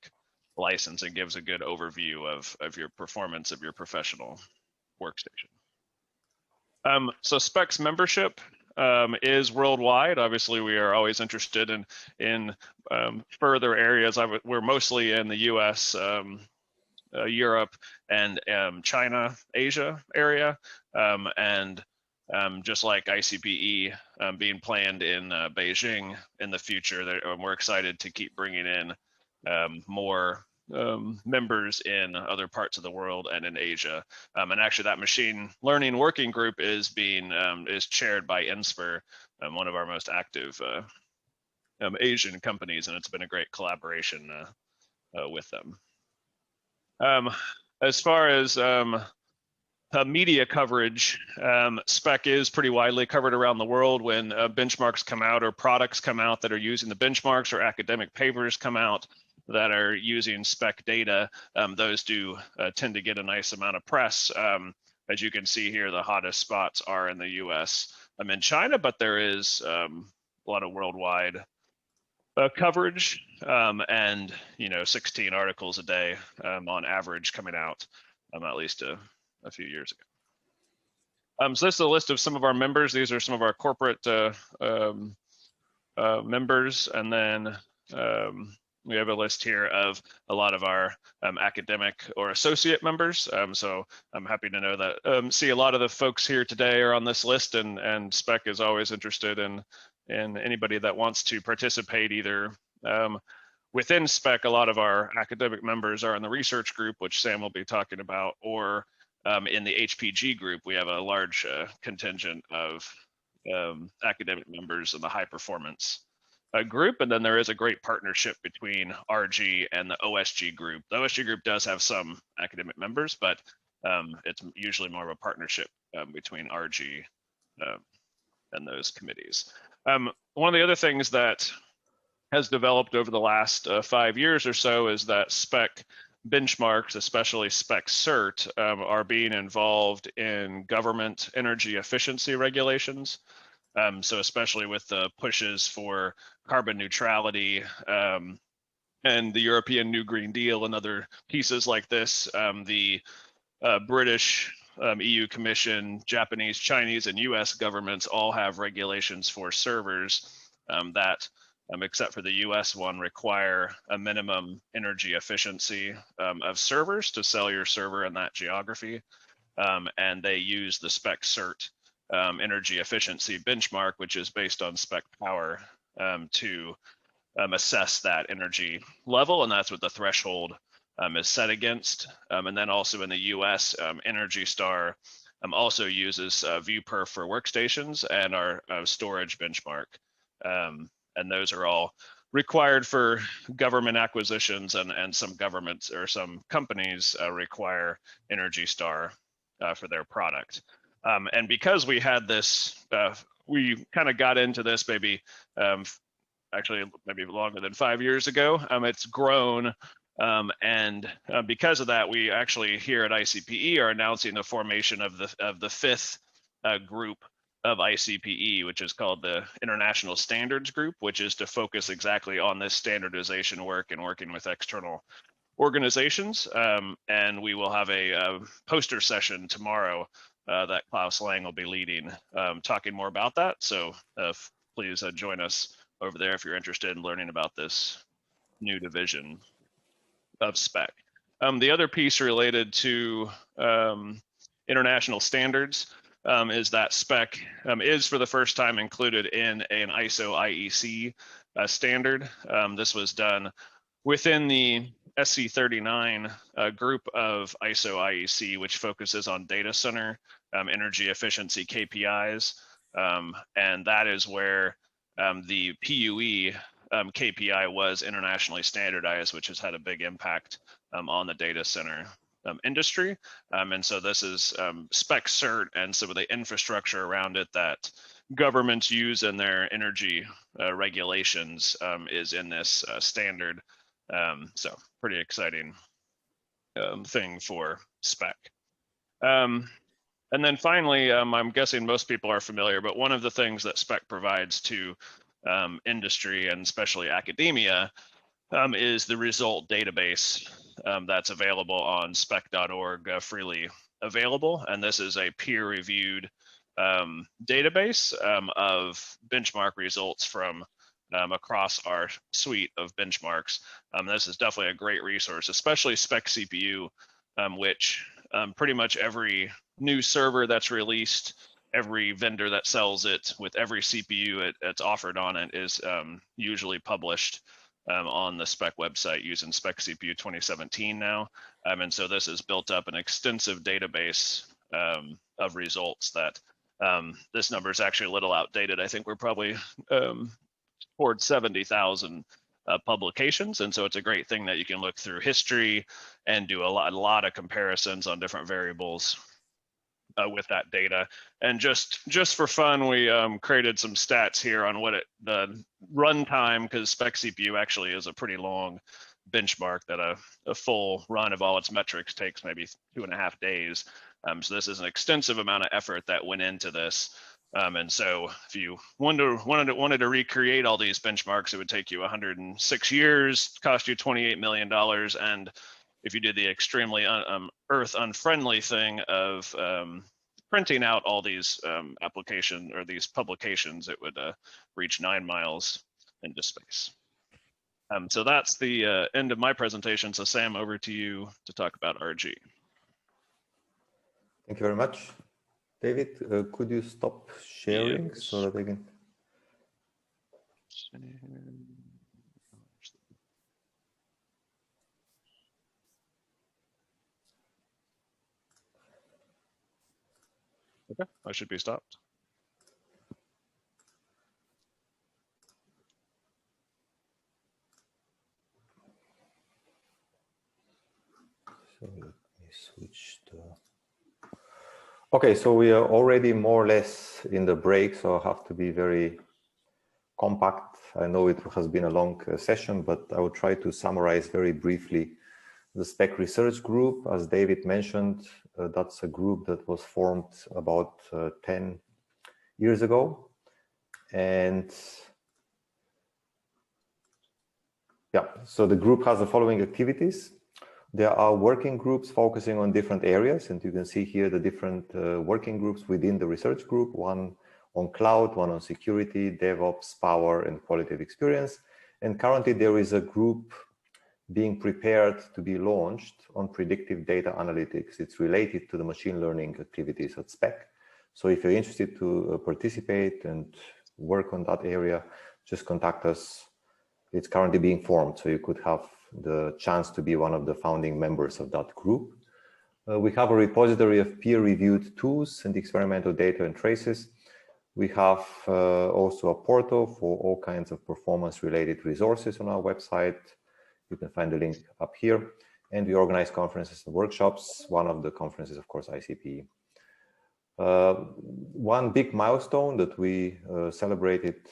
license. It gives a good overview of your performance of your professional workstation. So SPEC's membership is worldwide. Obviously, we are always interested in further areas. We're mostly in the US Europe and China, Asia area, and just like ICPE being planned in Beijing in the future, we're excited to keep bringing in more members in other parts of the world and in Asia. And actually that machine learning working group is chaired by Inspur, one of our most active Asian companies, and it's been a great collaboration with them. As far as media coverage, SPEC is pretty widely covered around the world. When benchmarks come out or products come out that are using the benchmarks, or academic papers come out that are using SPEC data, those do tend to get a nice amount of press. As you can see here, the hottest spots are in the US. I'm in China, but there is a lot of worldwide coverage, and 16 articles a day on average coming out, at least a few years ago. So this is a list of some of our members. These are some of our corporate members, and then we have a list here of a lot of our academic or associate members. So I'm happy to know that see a lot of the folks here today are on this list, and SPEC is always interested in anybody that wants to participate either within SPEC. A lot of our academic members are in the research group, which Sam will be talking about, or in the HPG group. We have a large contingent of academic members in the high performance group, and then there is a great partnership between RG and the OSG group. The OSG group does have some academic members, but it's usually more of a partnership between RG and those committees. One of the other things that has developed over the last 5 years or so is that SPEC benchmarks, especially SPEC CERT, are being involved in government energy efficiency regulations. So especially with the pushes for carbon neutrality and the European New Green Deal and other pieces like this, the British EU Commission, Japanese, Chinese, and US governments all have regulations for servers that, except for the US one, require a minimum energy efficiency of servers to sell your server in that geography. And they use the SPEC CERT energy efficiency benchmark, which is based on SPEC power, to assess that energy level, and that's what the threshold is set against. And then also in the US, Energy Star also uses ViewPerf for workstations and our storage benchmark. And those are all required for government acquisitions, and some governments or some companies require Energy Star for their product. And because we had this, we kind of got into this maybe, actually maybe longer than 5 years ago. It's grown, and because of that, we actually here at ICPE are announcing the formation of the fifth group of ICPE, which is called the International Standards Group, which is to focus exactly on this standardization work and working with external organizations. And we will have a poster session tomorrow that Klaus Lang will be leading, talking more about that. So please join us over there if you're interested in learning about this new division of SPEC. The other piece related to international standards is that SPEC is for the first time included in an ISO IEC standard. This was done within the SC39 group of ISO IEC, which focuses on data center energy efficiency KPIs. And that is where the PUE KPI was internationally standardized, which has had a big impact on the data center industry. And so this is SPEC CERT and some of the infrastructure around it that governments use in their energy regulations is in this standard. So pretty exciting thing for SPEC. And then finally, I'm guessing most people are familiar, but one of the things that SPEC provides to industry and especially academia is the result database that's available on spec.org, freely available. And this is a peer-reviewed database of benchmark results from across our suite of benchmarks. This is definitely a great resource, especially Spec CPU, which pretty much every new server that's released, every vendor that sells it with every CPU it's offered on it is usually published on the Spec website using Spec CPU 2017 now. And so this has built up an extensive database of results that this number is actually a little outdated. I think we're probably towards 70,000 publications. And so it's a great thing that you can look through history and do a lot of comparisons on different variables with that data. And just for fun, we created some stats here on what the runtime, because Spec CPU actually is a pretty long benchmark that a full run of all its metrics takes maybe 2.5 days. So this is an extensive amount of effort that went into this. And so if you wanted to recreate all these benchmarks, it would take you 106 years, cost you $28 million. And if you did the extremely earth unfriendly thing of printing out all these applications or these publications, it would reach 9 miles into space. So that's the end of my presentation. So Sam, over to you to talk about RG. Thank you very much. David, could you stop sharing? Yes. So that I can... Okay, I should be stopped. So let me switch to... Okay, so we are already more or less in the break, so I have to be very compact. I know it has been a long session, but I will try to summarize very briefly the SPEC research group. As David mentioned, that's a group that was formed about 10 years ago. And yeah, so the group has the following activities. There are working groups focusing on different areas, and you can see here the different working groups within the research group, one on cloud, one on security, DevOps, power, and quality of experience. And currently there is a group being prepared to be launched on predictive data analytics. It's related to the machine learning activities at SPEC. So if you're interested to participate and work on that area, just contact us. It's currently being formed, so you could have the chance to be one of the founding members of that group. We have a repository of peer-reviewed tools and experimental data and traces. We have also a portal for all kinds of performance-related resources on our website. You can find the link up here. And we organize conferences and workshops. One of the conferences, of course, ICPE. One big milestone that we celebrated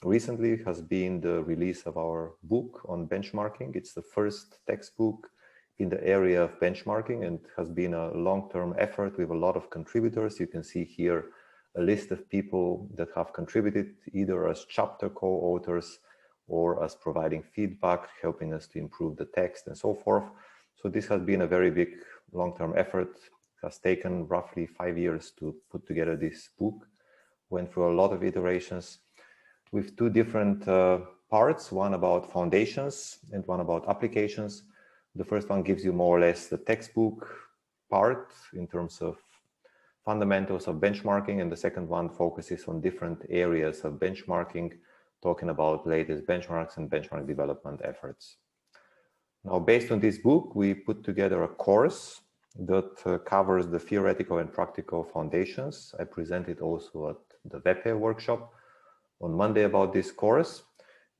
recently has been the release of our book on benchmarking. It's the first textbook in the area of benchmarking and has been a long-term effort with a lot of contributors. You can see here a list of people that have contributed either as chapter co-authors or as providing feedback, helping us to improve the text and so forth. So this has been a very big long-term effort. Has taken roughly 5 years to put together this book. Went through a lot of iterations with two different parts, one about foundations and one about applications. The first one gives you more or less the textbook part in terms of fundamentals of benchmarking, and the second one focuses on different areas of benchmarking, talking about latest benchmarks and benchmark development efforts. Now, based on this book, we put together a course that covers the theoretical and practical foundations. I presented also at the WebPay workshop on Monday about this course.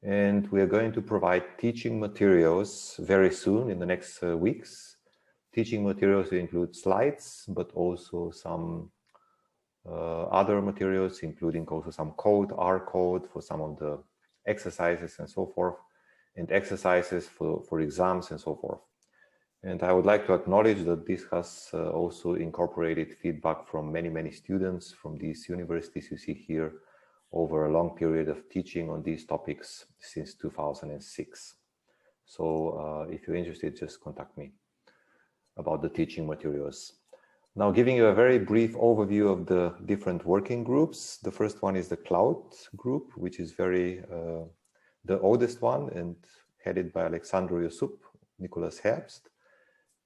And we are going to provide teaching materials very soon in the next weeks. Teaching materials include slides, but also some other materials, including also some code, R code for some of the exercises and so forth, and exercises for exams and so forth. And I would like to acknowledge that this has also incorporated feedback from many, many students from these universities you see here over a long period of teaching on these topics since 2006. So if you're interested, just contact me about the teaching materials. Now, giving you a very brief overview of the different working groups. The first one is the cloud group, which is very the oldest one and headed by Alexandru Iosub, Nicholas Herbst.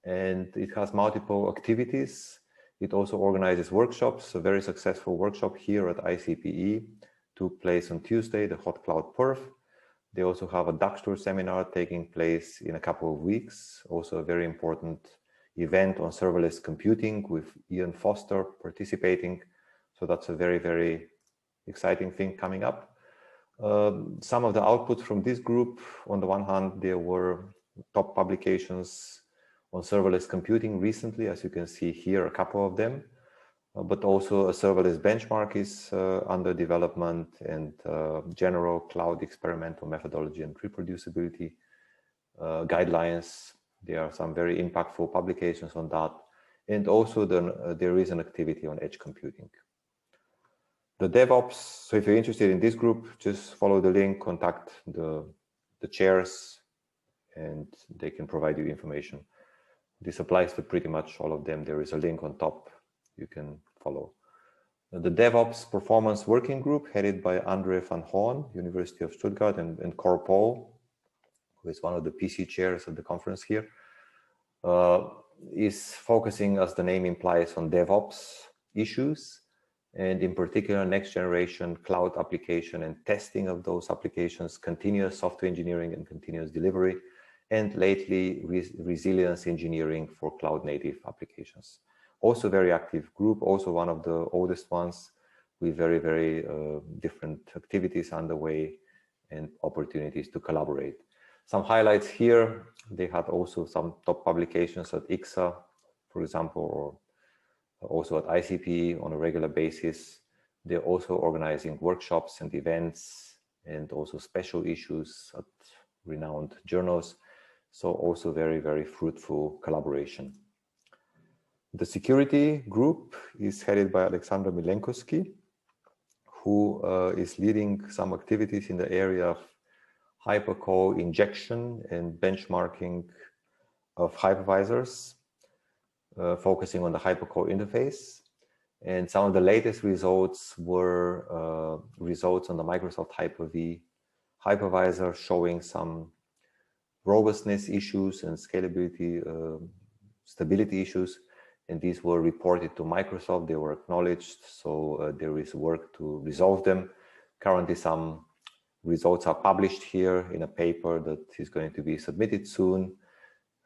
And it has multiple activities. It also organizes workshops. A very successful workshop here at ICPE took place on Tuesday, the Hot Cloud Perf. They also have a Dachstor seminar taking place in a couple of weeks. Also a very important event on serverless computing with Ian Foster participating. So that's a very, very exciting thing coming up. Some of the outputs from this group, on the one hand, there were top publications on serverless computing recently, as you can see here, a couple of them, but also a serverless benchmark is under development, and general cloud experimental methodology and reproducibility guidelines. There are some very impactful publications on that. And also there is an activity on edge computing. The DevOps, so if you're interested in this group, just follow the link, contact the chairs, and they can provide you information. This applies to pretty much all of them. There is a link on top you can follow. The DevOps Performance Working Group, headed by Andre van Hoorn, University of Stuttgart, and Cor Paul, who is one of the PC chairs at the conference here, is focusing, as the name implies, on DevOps issues, and in particular, next generation cloud application and testing of those applications, continuous software engineering and continuous delivery, and lately resilience engineering for cloud native applications. Also very active group, also one of the oldest ones, with very, very different activities underway and opportunities to collaborate. Some highlights here, they had also some top publications at ICSA, for example, or also at ICPE on a regular basis. They're also organizing workshops and events, and also special issues at renowned journals. So also very, very fruitful collaboration. The security group is headed by Alexander Milenkowski, who is leading some activities in the area of hypercode injection and benchmarking of hypervisors, focusing on the hypercode interface. And some of the latest results were results on the Microsoft Hyper-V hypervisor, showing some robustness issues and scalability, stability issues. And these were reported to Microsoft, they were acknowledged. So there is work to resolve them. Currently, some results are published here in a paper that is going to be submitted soon.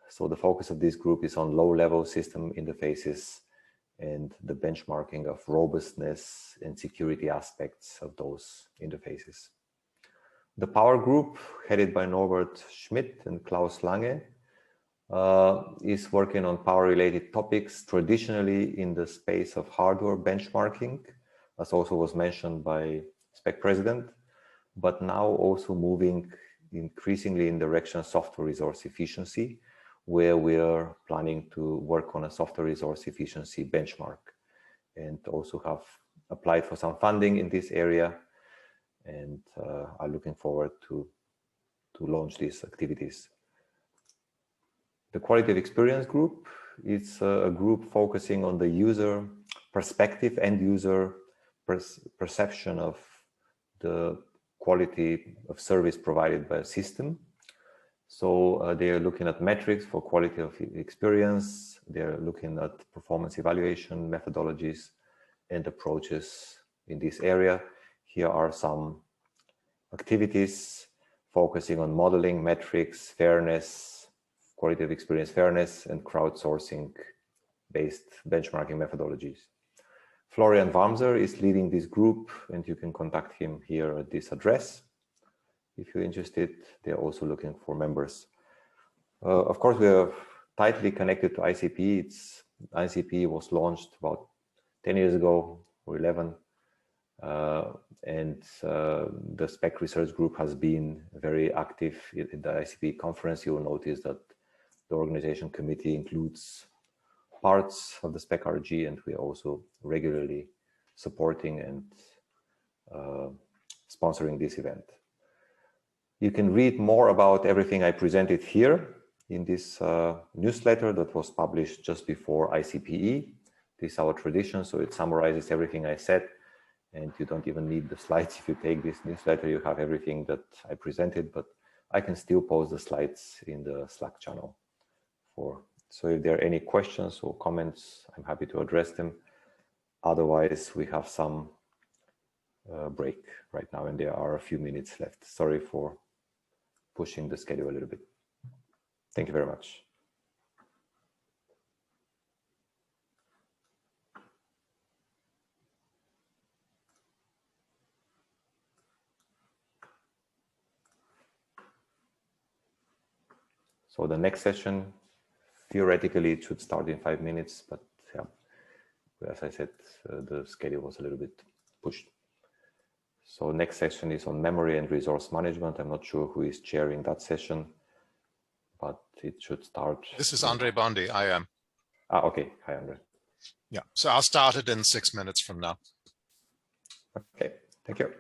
So the focus of this group is on low-level system interfaces and the benchmarking of robustness and security aspects of those interfaces. The Power Group, headed by Norbert Schmidt and Klaus Lange, is working on power-related topics, traditionally in the space of hardware benchmarking, as also was mentioned by Spec President, but now also moving increasingly in the direction of software resource efficiency, where we are planning to work on a software resource efficiency benchmark, and also have applied for some funding in this area, and are looking forward to launch these activities. The Quality of Experience Group is a group focusing on the user perspective and user perception of the quality of service provided by a system. So they are looking at metrics for quality of experience. They're looking at performance evaluation methodologies and approaches in this area. Here are some activities focusing on modeling, metrics, fairness, quality of experience fairness, and crowdsourcing-based benchmarking methodologies. Florian Warmser is leading this group, and you can contact him here at this address. If you're interested, they're also looking for members. Of course, we are tightly connected to ICPE. ICPE was launched about 10 years ago or 11. And the Spec Research Group has been very active in the ICPE conference. You will notice that the organization committee includes parts of the Spec RG, and we are also regularly supporting and sponsoring this event. You can read more about everything I presented here in this newsletter that was published just before ICPE. This is our tradition, so it summarizes everything I said. and you don't even need the slides. If you take this newsletter, you have everything that I presented, but I can still post the slides in the Slack channel. So if there are any questions or comments, I'm happy to address them. Otherwise, we have some break right now, and there are a few minutes left. Sorry for pushing the schedule a little bit. Thank you very much. So the next session, theoretically, it should start in 5 minutes, but yeah, as I said, the schedule was a little bit pushed. So next session is on memory and resource management. I'm not sure who is chairing that session, but it should start. This is Andre Bondi. I am. Ah, okay. Hi, Andre. Yeah. So I'll start it in 6 minutes from now. Okay. Thank you.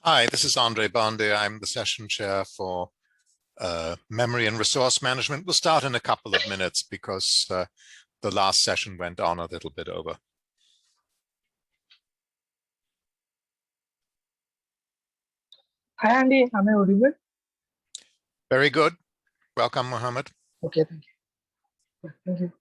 Hi, this is Andre Bondi. I'm the session chair for memory and resource management. We'll start in a couple of minutes because the last session went on a little bit over. Hi, Andy. Am I audible? Very good. Welcome, Mohammed. Okay, thank you. Thank you.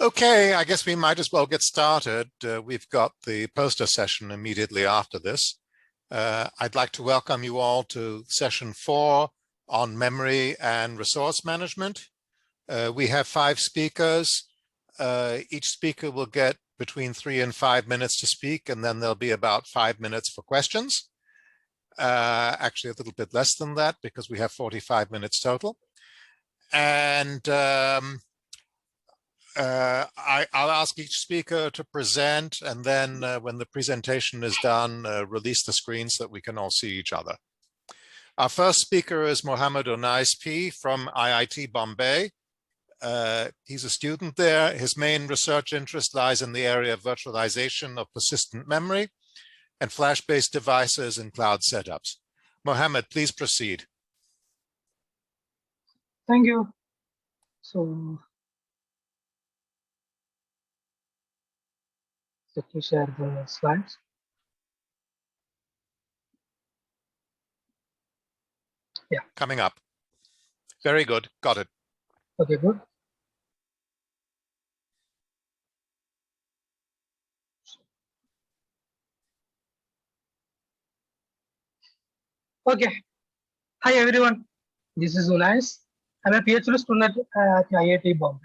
Okay, I guess we might as well get started. We've got the poster session immediately after this. I'd like to welcome you all to session 4 on memory and resource management. We have 5 speakers. Each speaker will get between 3 and 5 minutes to speak, and then there'll be about 5 minutes for questions. Actually, a little bit less than that because we have 45 minutes total. And I'll ask each speaker to present, and then when the presentation is done, release the screen so that we can all see each other. Our first speaker is Mohammed Onais P. from IIT Bombay. He's a student there. His main research interest lies in the area of virtualization of persistent memory and flash-based devices and cloud setups. Mohammed, please proceed. Thank you. So, let me share the slides. Yeah. Coming up. Very good. Got it. Okay, good. Okay. Hi, everyone. This is Unais. I'm a PhD student at IIT Bombay.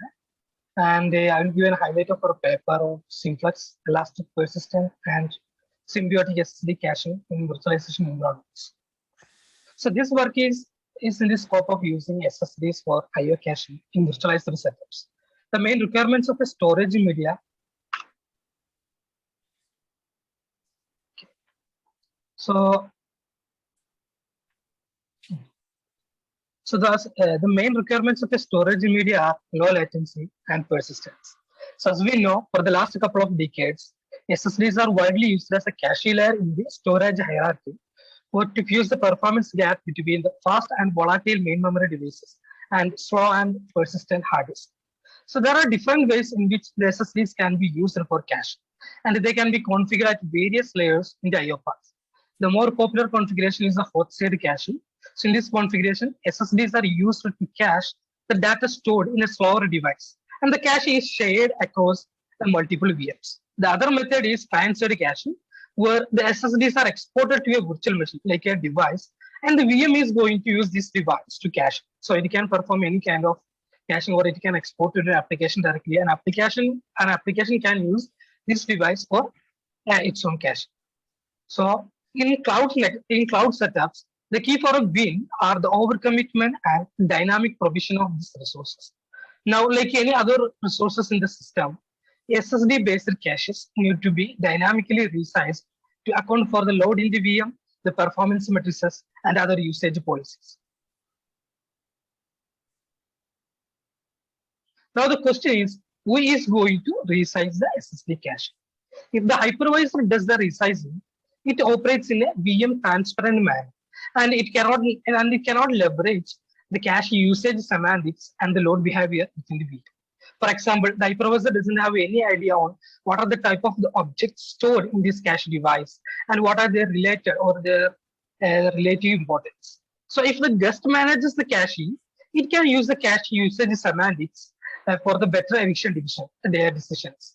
And I will give a highlight of our paper of simplex, elastic persistent, and symbiotic SSD caching in virtualization environments. So this work is in the scope of using SSDs for I/O caching in virtualized setups. The main requirements of a storage media. So the main requirements of a storage media are low latency and persistence. So as we know, for the last couple of decades, SSDs are widely used as a cache layer in the storage hierarchy, or to fuse the performance gap between the fast and volatile main memory devices and slow and persistent hard disk. So there are different ways in which the SSDs can be used for cache, and they can be configured at various layers in the I/O paths. The more popular configuration is the hot side caching. So in this configuration, SSDs are used to cache the data stored in a slower device, and the cache is shared across the multiple VMs. The other method is client-side caching, where the SSDs are exported to a virtual machine, like a device, and the VM is going to use this device to cache. So it can perform any kind of caching, or it can export to the application directly. An application can use this device for its own cache. So in cloud setups, the key for a win are the overcommitment and dynamic provision of these resources. Now, like any other resources in the system, SSD-based caches need to be dynamically resized to account for the load in the VM, the performance matrices, and other usage policies. Now the question is, who is going to resize the SSD cache? If the hypervisor does the resizing, it operates in a VM transparent manner, and it cannot leverage the cache usage semantics and the load behavior within the VM. For example, the hypervisor doesn't have any idea on what are the type of the objects stored in this cache device and what are their related or their relative importance. So if the guest manages the cache, it can use the cache usage semantics for the better efficient decisions.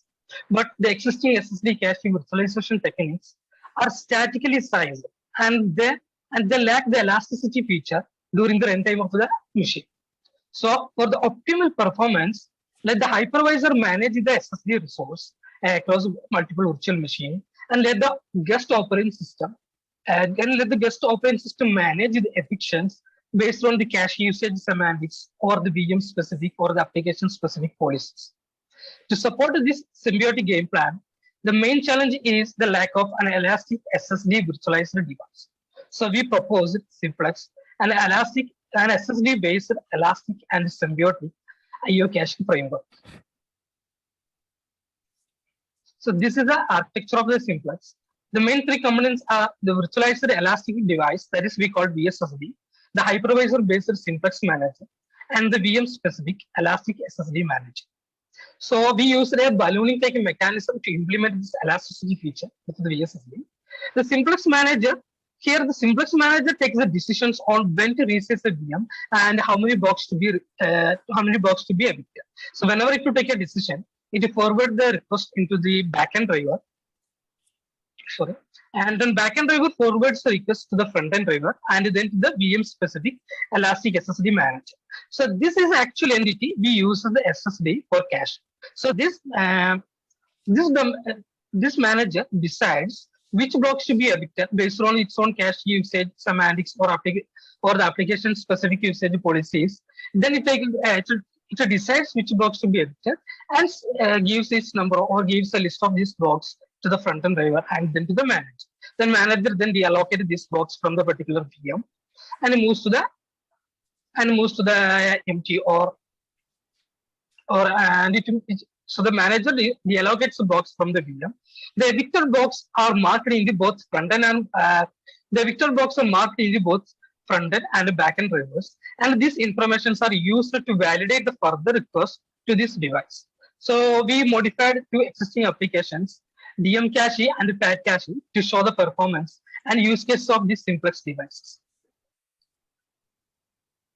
But the existing SSD caching virtualization techniques are statically sized, and they lack the elasticity feature during the runtime of the machine. So for the optimal performance, let the hypervisor manage the SSD resource across multiple virtual machines, and let the guest operating system manage the efficiency based on the cache usage semantics or the VM specific or the application specific policies. To support this symbiotic game plan, the main challenge is the lack of an elastic SSD virtualized device. So we proposed simplex, an SSD-based elastic and symbiotic I/O caching framework. So this is the architecture of the simplex. The main 3 components are the virtualized elastic device, that is we call VSSD, the hypervisor-based simplex manager, and the VM-specific elastic SSD manager. So we used a ballooning taking mechanism to implement this elasticity feature with the VSSD. The simplex manager, here the simplex manager takes the decisions on when to resize the VM and how many blocks to be evicted. So whenever if you take a decision, it forward the request into the backend driver. Sorry. And then backend driver forwards the request to the front-end driver and then to the VM specific Elastic SSD manager. So this is actual entity we use as the SSD for cache. So this manager decides which blocks should be evicted based on its own cache usage, semantics, or the application specific usage policies. Then it decides which blocks should be evicted and gives its number or gives a list of these blocks to the front-end driver and then to the manager. The manager then deallocated these blocks from the particular VM and moves to the empty so the manager deallocates the blocks from the VM. The evicted blocks are marked in the both front-end and the evicted blocks are marked in the both front-end and back-end drivers, and these informations are used to validate the further request to this device. So we modified two existing applications, DM cache and pad cache, to show the performance and use case of these simplex devices.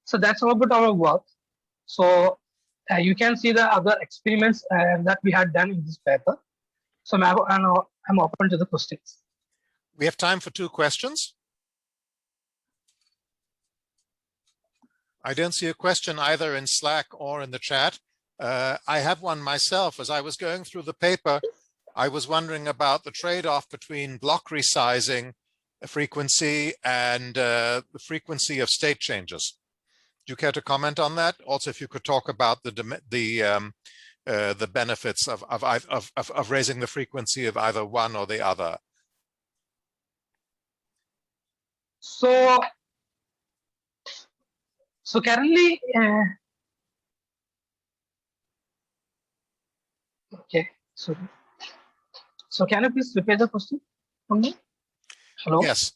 So that's all about our work. So you can see the other experiments that we had done in this paper. So I'm open to the questions. We have time for 2 questions. I don't see a question either in Slack or in the chat. I have one myself. As I was going through the paper, I was wondering about the trade-off between block resizing frequency and the frequency of state changes. Do you care to comment on that? Also, if you could talk about the benefits of raising the frequency of either one or the other. So currently, okay. So can you please repeat the question for me? Hello? Yes.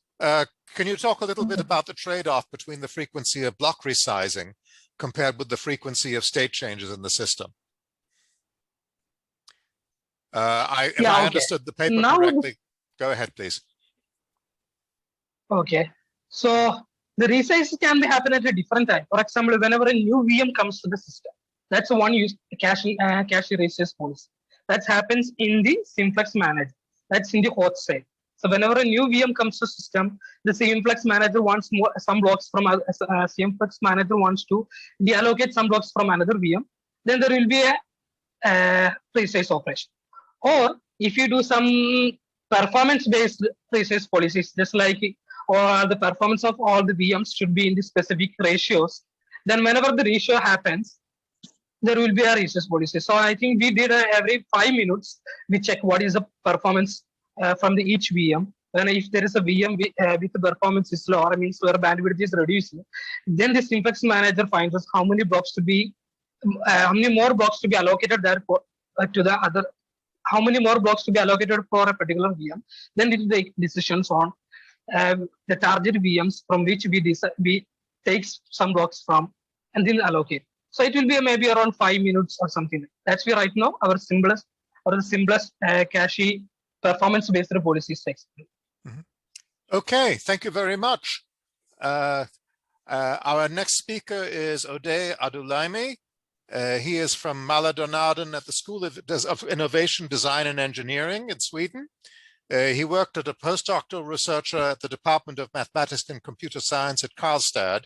Can you talk a little bit about the trade-off between the frequency of block resizing compared with the frequency of state changes in the system? If I understood the paper correctly, go ahead, please. Okay. So the resize can be happen at a different time. For example, whenever a new VM comes to the system, that's the one used cache resize policy. That happens in the simplex manager. That's in the host side. So whenever a new VM comes to system, the simplex manager wants some blocks from simplex manager wants to deallocate some blocks from another VM. Then there will be a resize operation. Or if you do some performance-based resize policies, just like or the performance of all the VMs should be in the specific ratios, then whenever the ratio happens, there will be a resize policy. So I think we did every 5 minutes, we check what is the performance from each VM. And if there is a VM with the performance is low, means where bandwidth is reducing, then the simplex manager finds us how many blocks to be, how many more blocks to be allocated there for to the other, how many more blocks to be allocated for a particular VM. Then it take decisions on the target VMs from which we take some blocks from and then allocate. So it will be maybe around 5 minutes or something. That's where right now our simplest cache performance-based policies takes. Okay, thank you very much. Our next speaker is Ode Adulaimi. He is from Mälardalen at the School of Innovation, Design and Engineering in Sweden. He worked as a postdoctoral researcher at the Department of Mathematics and Computer Science at Karlstad,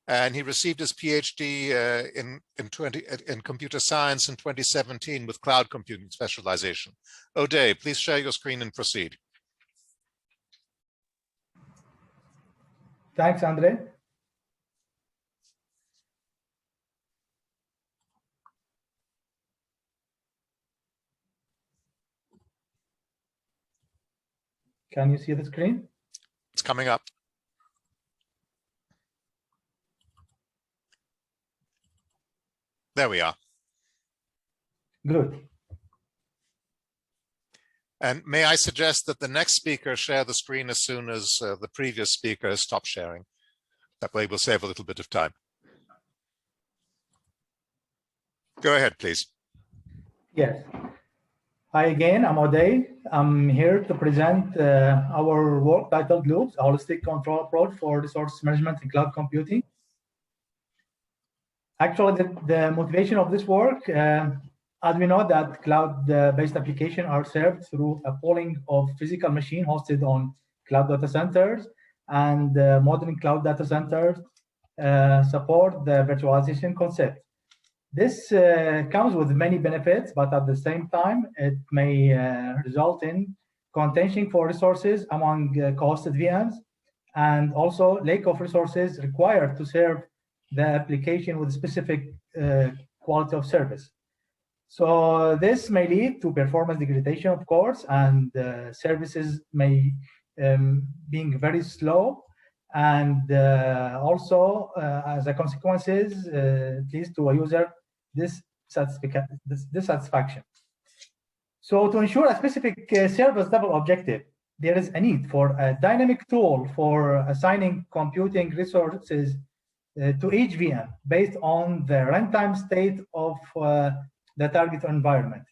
and he received his PhD in computer science in 2017 with cloud computing specialization. Ode, please share your screen and proceed. Thanks, Andre. Can you see the screen? It's coming up. There we are. Good. And may I suggest that the next speaker share the screen as soon as the previous speaker stops sharing. That way we'll save a little bit of time. Go ahead, please. Yes. Hi again, I'm Ode. I'm here to present our work titled Loops, a holistic control approach for resource management in cloud computing. Actually, the motivation of this work, As we know that cloud-based applications are served through a pooling of physical machine hosted on cloud data centers, and modern cloud data centers support the virtualization concept. This comes with many benefits, but at the same time, it may result in contention for resources among hosted VMs, and also lack of resources required to serve the application with specific quality of service. So this may lead to performance degradation, of course, and services may being very slow, and also as a consequences, it leads to a user dissatisfaction. So to ensure a specific service level objective, there is a need for a dynamic tool for assigning computing resources to each VM based on the runtime state of the target environment.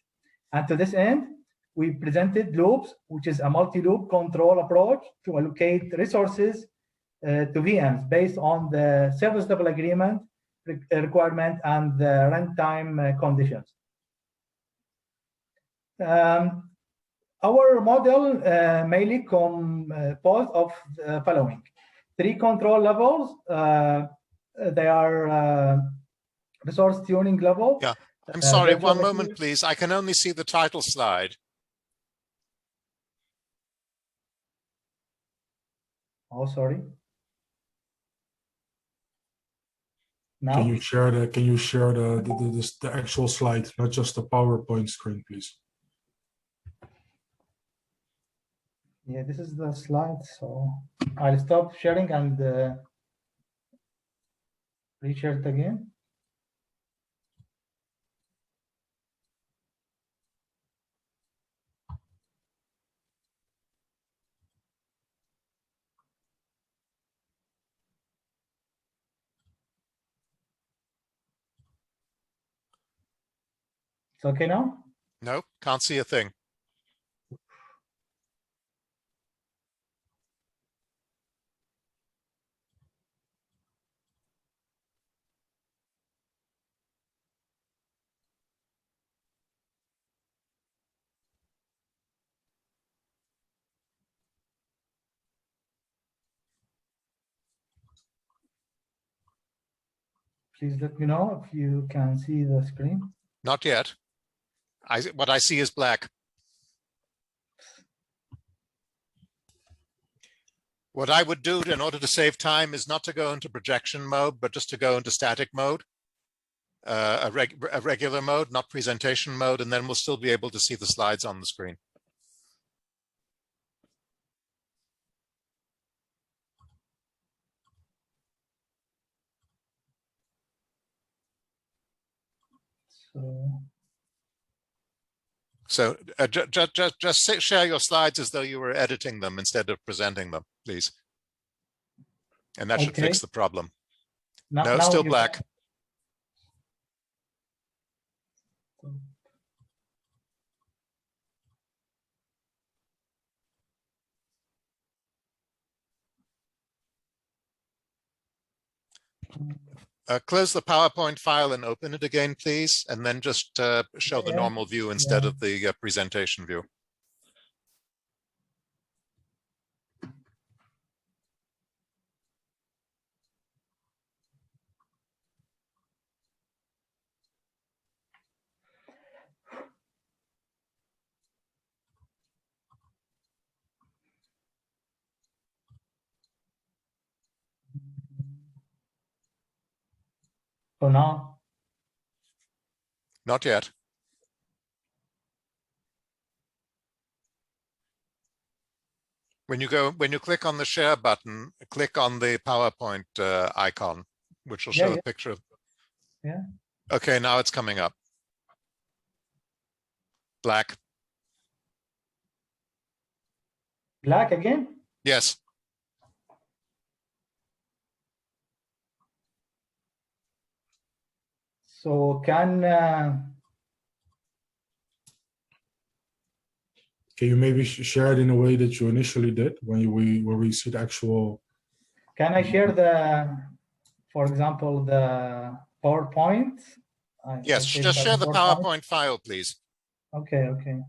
And to this end, we presented loops, which is a multi-loop control approach to allocate resources to VMs based on the service level agreement requirement and the runtime conditions. Our model mainly composed of the following: 3 control levels. They are resource tuning level. Yeah, I'm sorry, one moment, please. I can only see the title slide. Oh, sorry. Now? Can you share the actual slide, not just the PowerPoint screen, please? Yeah, this is the slide. So I'll stop sharing and reshare it again. It's okay now? No, can't see a thing. Please let me know if you can see the screen. Not yet. What I see is black. What I would do in order to save time is not to go into projection mode, but just to go into static mode, a regular mode, not presentation mode, and then we'll still be able to see the slides on the screen. So just share your slides as though you were editing them instead of presenting them, please. And that should fix the problem. No, still black. Close the PowerPoint file and open it again, please, and then just show the normal view instead of the presentation view. For now? Not yet. When you click on the share button, click on the PowerPoint icon, which will show a picture of. Yeah. Okay, now it's coming up. Black. Black again? Yes. So can you maybe share it in a way that you initially did when we see the actual? Can I share the, for example, the PowerPoint Yes, just share the PowerPoint file, please. Okay, okay.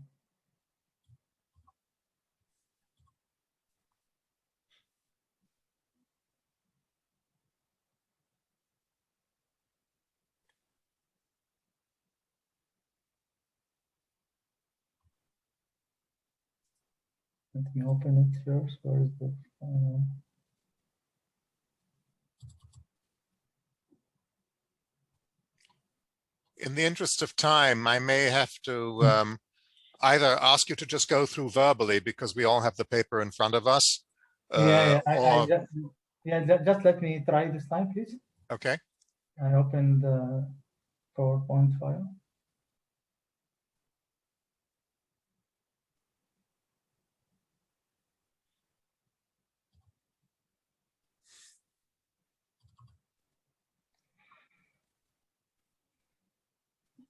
Let me open it first. Where is the In the interest of time, I may have to either ask you to just go through verbally because we all have the paper in front of us. Just let me try this time, please. Okay. I opened the PowerPoint file.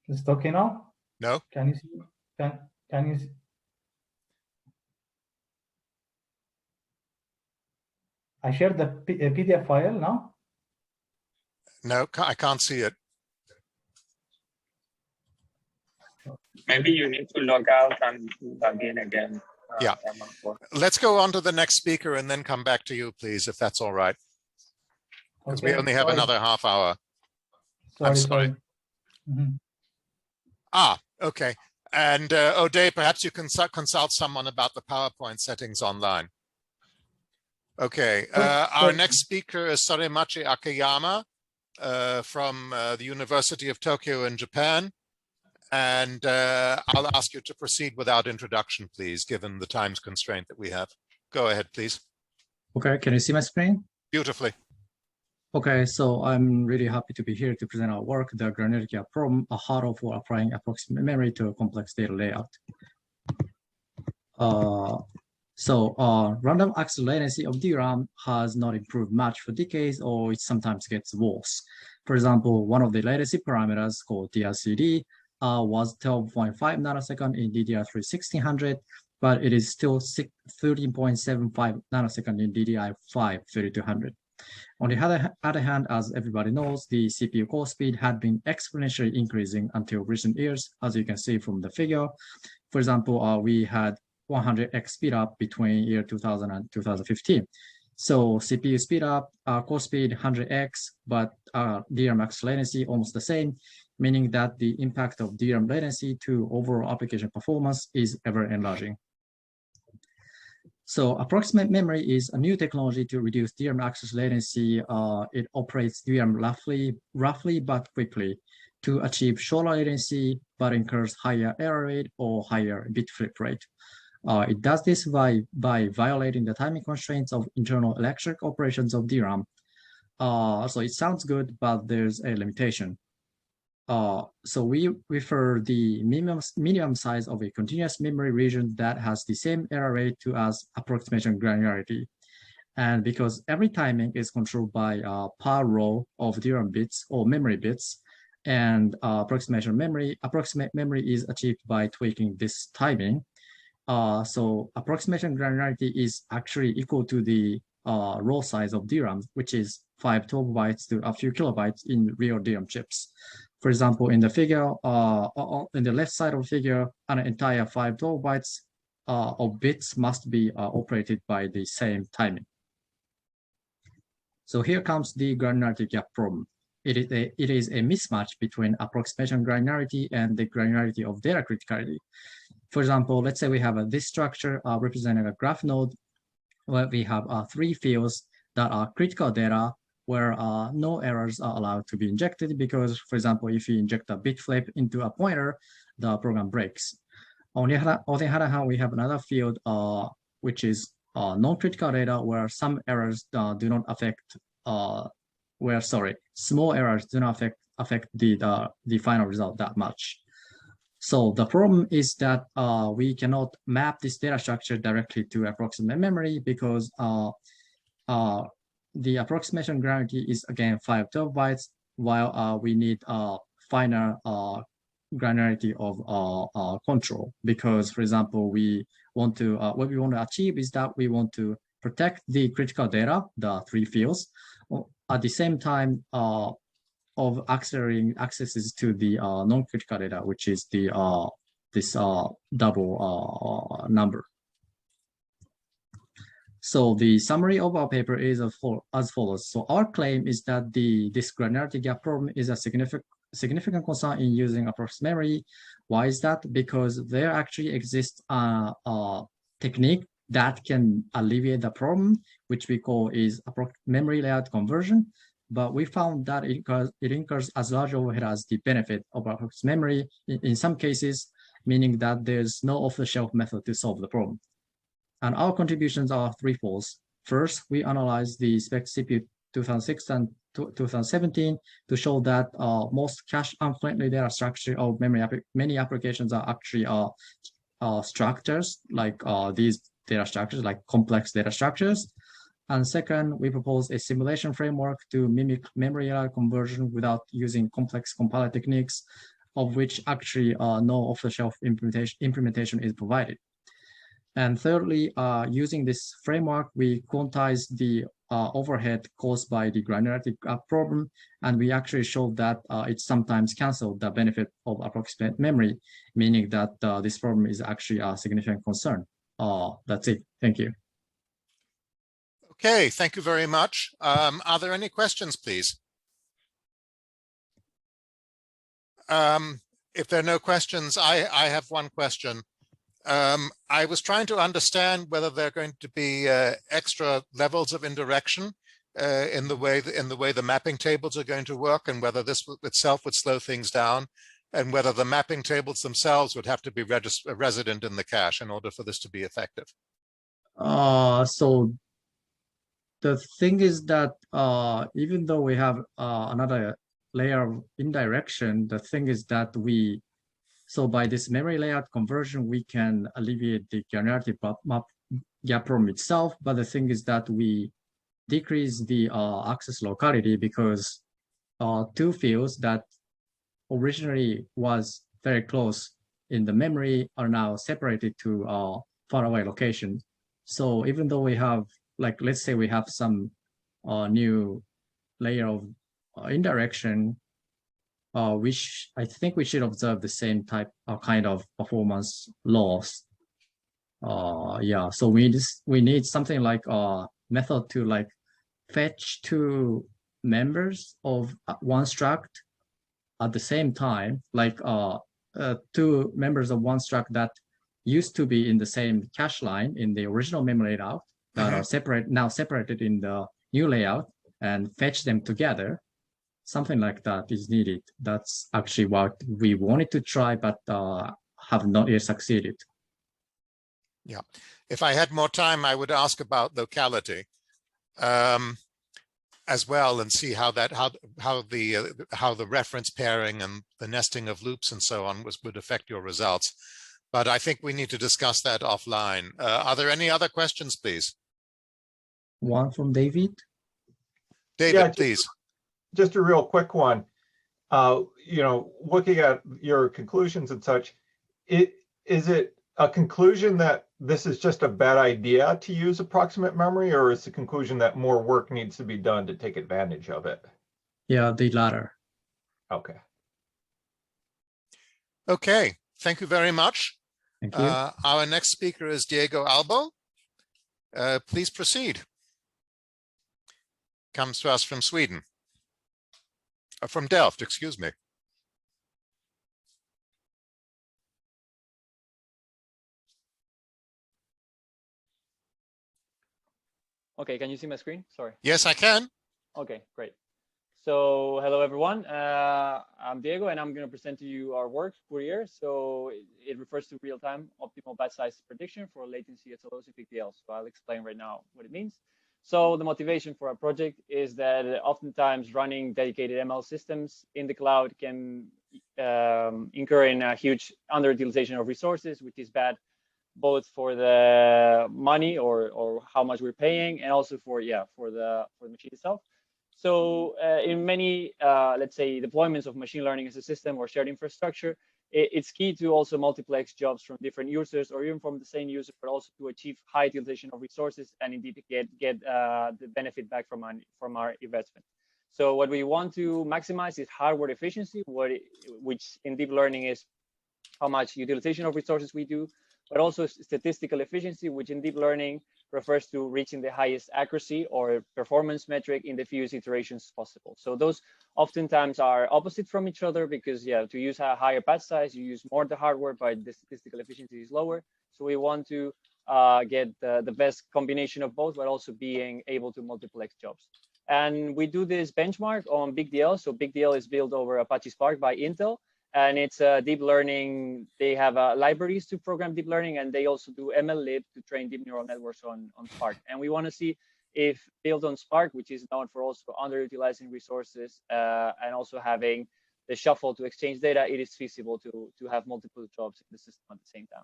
Is it okay now? No. Can you see? Can you see? I shared the PDF file now. No, I can't see it. Maybe you need to log out and log in again. Yeah. Let's go on to the next speaker and then come back to you, please, if that's all right. Because we only have another half hour. I'm sorry. Ah, okay. And O'Day, perhaps you can consult someone about the PowerPoint settings online. Okay. Our next speaker is Sorimachi Akiyama from the University of Tokyo in Japan. And I'll ask you to proceed without introduction, please, given the time's constraint that we have. Go ahead, please. Okay, can you see my screen? Beautifully. Okay, so I'm really happy to be here to present our work, the granularity gap problem, a hurdle for applying approximate memory to a complex data layout. Random access latency of DRAM has not improved much for decades, or it sometimes gets worse. For example, one of the latency parameters called DRCD was 12.5 nanosecond in DDR3 1600, but it is still 13.75 nanosecond in DDR5 3200. On the other hand, as everybody knows, the CPU core speed had been exponentially increasing until recent years, as you can see from the figure. For example, we had 100x speed up between year 2000 and 2015. So CPU speed up, core speed 100x, but DRAM access latency almost the same, meaning that the impact of DRAM latency to overall application performance is ever enlarging. So approximate memory is a new technology to reduce DRAM access latency. It operates DRAM roughly but quickly to achieve shorter latency, but incurs higher error rate or higher bit flip rate. It does this by violating the timing constraints of internal electric operations of DRAM. So it sounds good, but there's a limitation. So we refer the minimum size of a continuous memory region that has the same error rate to as approximation granularity. And because every timing is controlled by per row of DRAM bits or memory bits, and approximate memory is achieved by tweaking this timing. So approximation granularity is actually equal to the row size of DRAM, which is 512 bytes to a few kilobytes in real DRAM chips. For example, in the figure, in the left side of the figure, an entire 512 bytes of bits must be operated by the same timing. So here comes the granularity gap problem. It is a mismatch between approximation granularity and the granularity of data criticality. For example, let's say we have this structure representing a graph node where we have 3 fields that are critical data where no errors are allowed to be injected because, for example, if you inject a bit flip into a pointer, the program breaks. On the other hand, we have another field which is non-critical data where some errors do not affect, small errors do not affect the final result that much. So the problem is that we cannot map this data structure directly to approximate memory because the approximation granularity is again 512 bytes, while we need finer granularity of control. Because, for example, we want to what we want to achieve is that we want to protect the critical data, the 3 fields. At the same time, of accelerating accesses to the non-critical data, which is the this double number. So the summary of our paper is as follows. So our claim is that this granularity gap problem is a significant concern in using approximate memory. Why is that? Because there actually exists a technique that can alleviate the problem, which we call is memory layout conversion. But we found that it incurs as large overhead as the benefit of approximate memory in some cases, meaning that there's no off-the-shelf method to solve the problem. And our contributions are threefold. First, we analyzed the SPEC CPU 2006 and 2017 to show that most cache-unfriendly data structure of many applications are actually structures like these data structures, like complex data structures. And second, we propose a simulation framework to mimic memory layout conversion without using complex compiler techniques, of which actually no off-the-shelf implementation is provided. And thirdly, using this framework, we quantize the overhead caused by the granularity problem, and we actually showed that it sometimes canceled the benefit of approximate memory, meaning that this problem is actually a significant concern. That's it. Thank you. Okay, thank you very much. Are there any questions, please? If there are no questions, I have one question. I was trying to understand whether there are going to be extra levels of indirection in the way the mapping tables are going to work, and whether this itself would slow things down, and whether the mapping tables themselves would have to be resident in the cache in order for this to be effective. So the thing is that even though we have another layer of indirection, the thing is that so by this memory layout conversion, we can alleviate the granularity gap problem itself. But the thing is that we decrease the access locality because two fields that originally was very close in the memory are now separated to faraway locations. So even though we have, like, let's say we have some new layer of indirection, which I think we should observe the same type of kind of performance loss. Yeah, so we need something like a method to like fetch two members of one struct at the same time, like two members of one struct that used to be in the same cache line in the original memory layout that are now separated in the new layout, and fetch them together. Something like that is needed. That's actually what we wanted to try, but have not yet succeeded. Yeah, if I had more time, I would ask about locality as well, and see how the reference pairing and the nesting of loops and so on would affect your results. But I think we need to discuss that offline. Are there any other questions, please? One from David. David, yeah, please. Just a real quick one. You know, looking at your conclusions and such, is it a conclusion that this is just a bad idea to use approximate memory, or is the conclusion that more work needs to be done to take advantage of it? Yeah, the latter. Okay. Okay, thank you very much. Thank you. Our next speaker is Diego Albo. Please proceed. Comes to us from Sweden. From Delft, excuse me. Okay, can you see my screen? Sorry. Yes, I can. Okay, great. So hello, everyone. I'm Diego, and I'm going to present to you our work, Fourier. So it refers to real-time optimal batch size prediction for latency SLOs and PPLs. So I'll explain right now what it means. So the motivation for our project is that oftentimes running dedicated ML systems in the cloud can incur in a huge underutilization of resources, which is bad both for the money or how much we're paying, and also for the machine itself. So in many, let's say, deployments of machine learning as a system or shared infrastructure, it's key to also multiplex jobs from different users or even from the same user, but also to achieve high utilization of resources and indeed get the benefit back from our investment. So what we want to maximize is hardware efficiency, which in deep learning is how much utilization of resources we do, but also statistical efficiency, which in deep learning refers to reaching the highest accuracy or performance metric in the fewest iterations possible. So those oftentimes are opposite from each other because, yeah, to use a higher batch size, you use more the hardware, but the statistical efficiency is lower. So we want to get the best combination of both, but also being able to multiplex jobs. And we do this benchmark on BigDL. So BigDL is built over Apache Spark by Intel. And it's deep learning. They have libraries to program deep learning, and they also do MLlib to train deep neural networks on Spark. And we want to see if built on Spark, which is known for also underutilizing resources and also having the shuffle to exchange data, it is feasible to have multiple jobs in the system at the same time.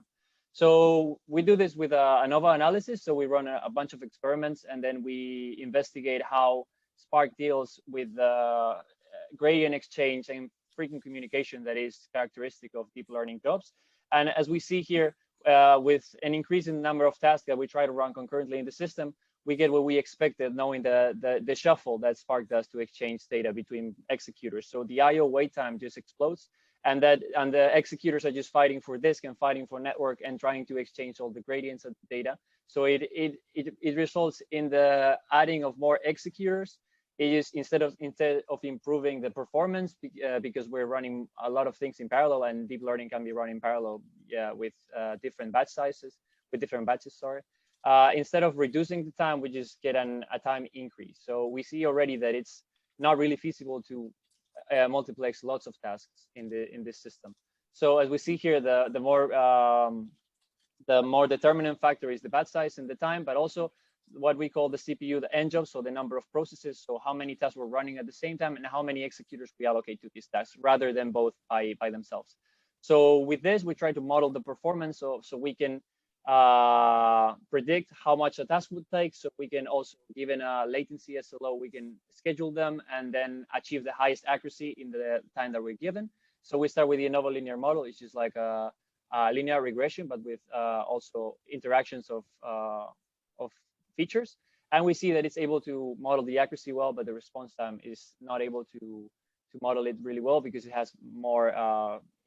So we do this with ANOVA analysis. So we run a bunch of experiments, and then we investigate how Spark deals with gradient exchange and frequent communication that is characteristic of deep learning jobs. And as we see here, with an increase in the number of tasks that we try to run concurrently in the system, we get what we expected, knowing the shuffle that Spark does to exchange data between executors. So the I/O wait time just explodes, and the executors are just fighting for disk and fighting for network and trying to exchange all the gradients of the data. So it results in the adding of more executors. It is instead of improving the performance, because we're running a lot of things in parallel, and deep learning can be run in parallel, with different batch sizes, with different batches. Sorry. Instead of reducing the time, we just get a time increase. So we see already that it's not really feasible to multiplex lots of tasks in this system. So as we see here, the more determinant factor is the batch size and the time, but also what we call the CPU, the end job, so the number of processes, so how many tasks we're running at the same time and how many executors we allocate to these tasks, rather than both by themselves. So with this, we try to model the performance so we can predict how much a task would take. So we can also, given a latency SLO, we can schedule them and then achieve the highest accuracy in the time that we're given. So we start with the ANOVA linear model, which is like a linear regression, but with also interactions of features. And we see that it's able to model the accuracy well, but the response time is not able to model it really well because it has more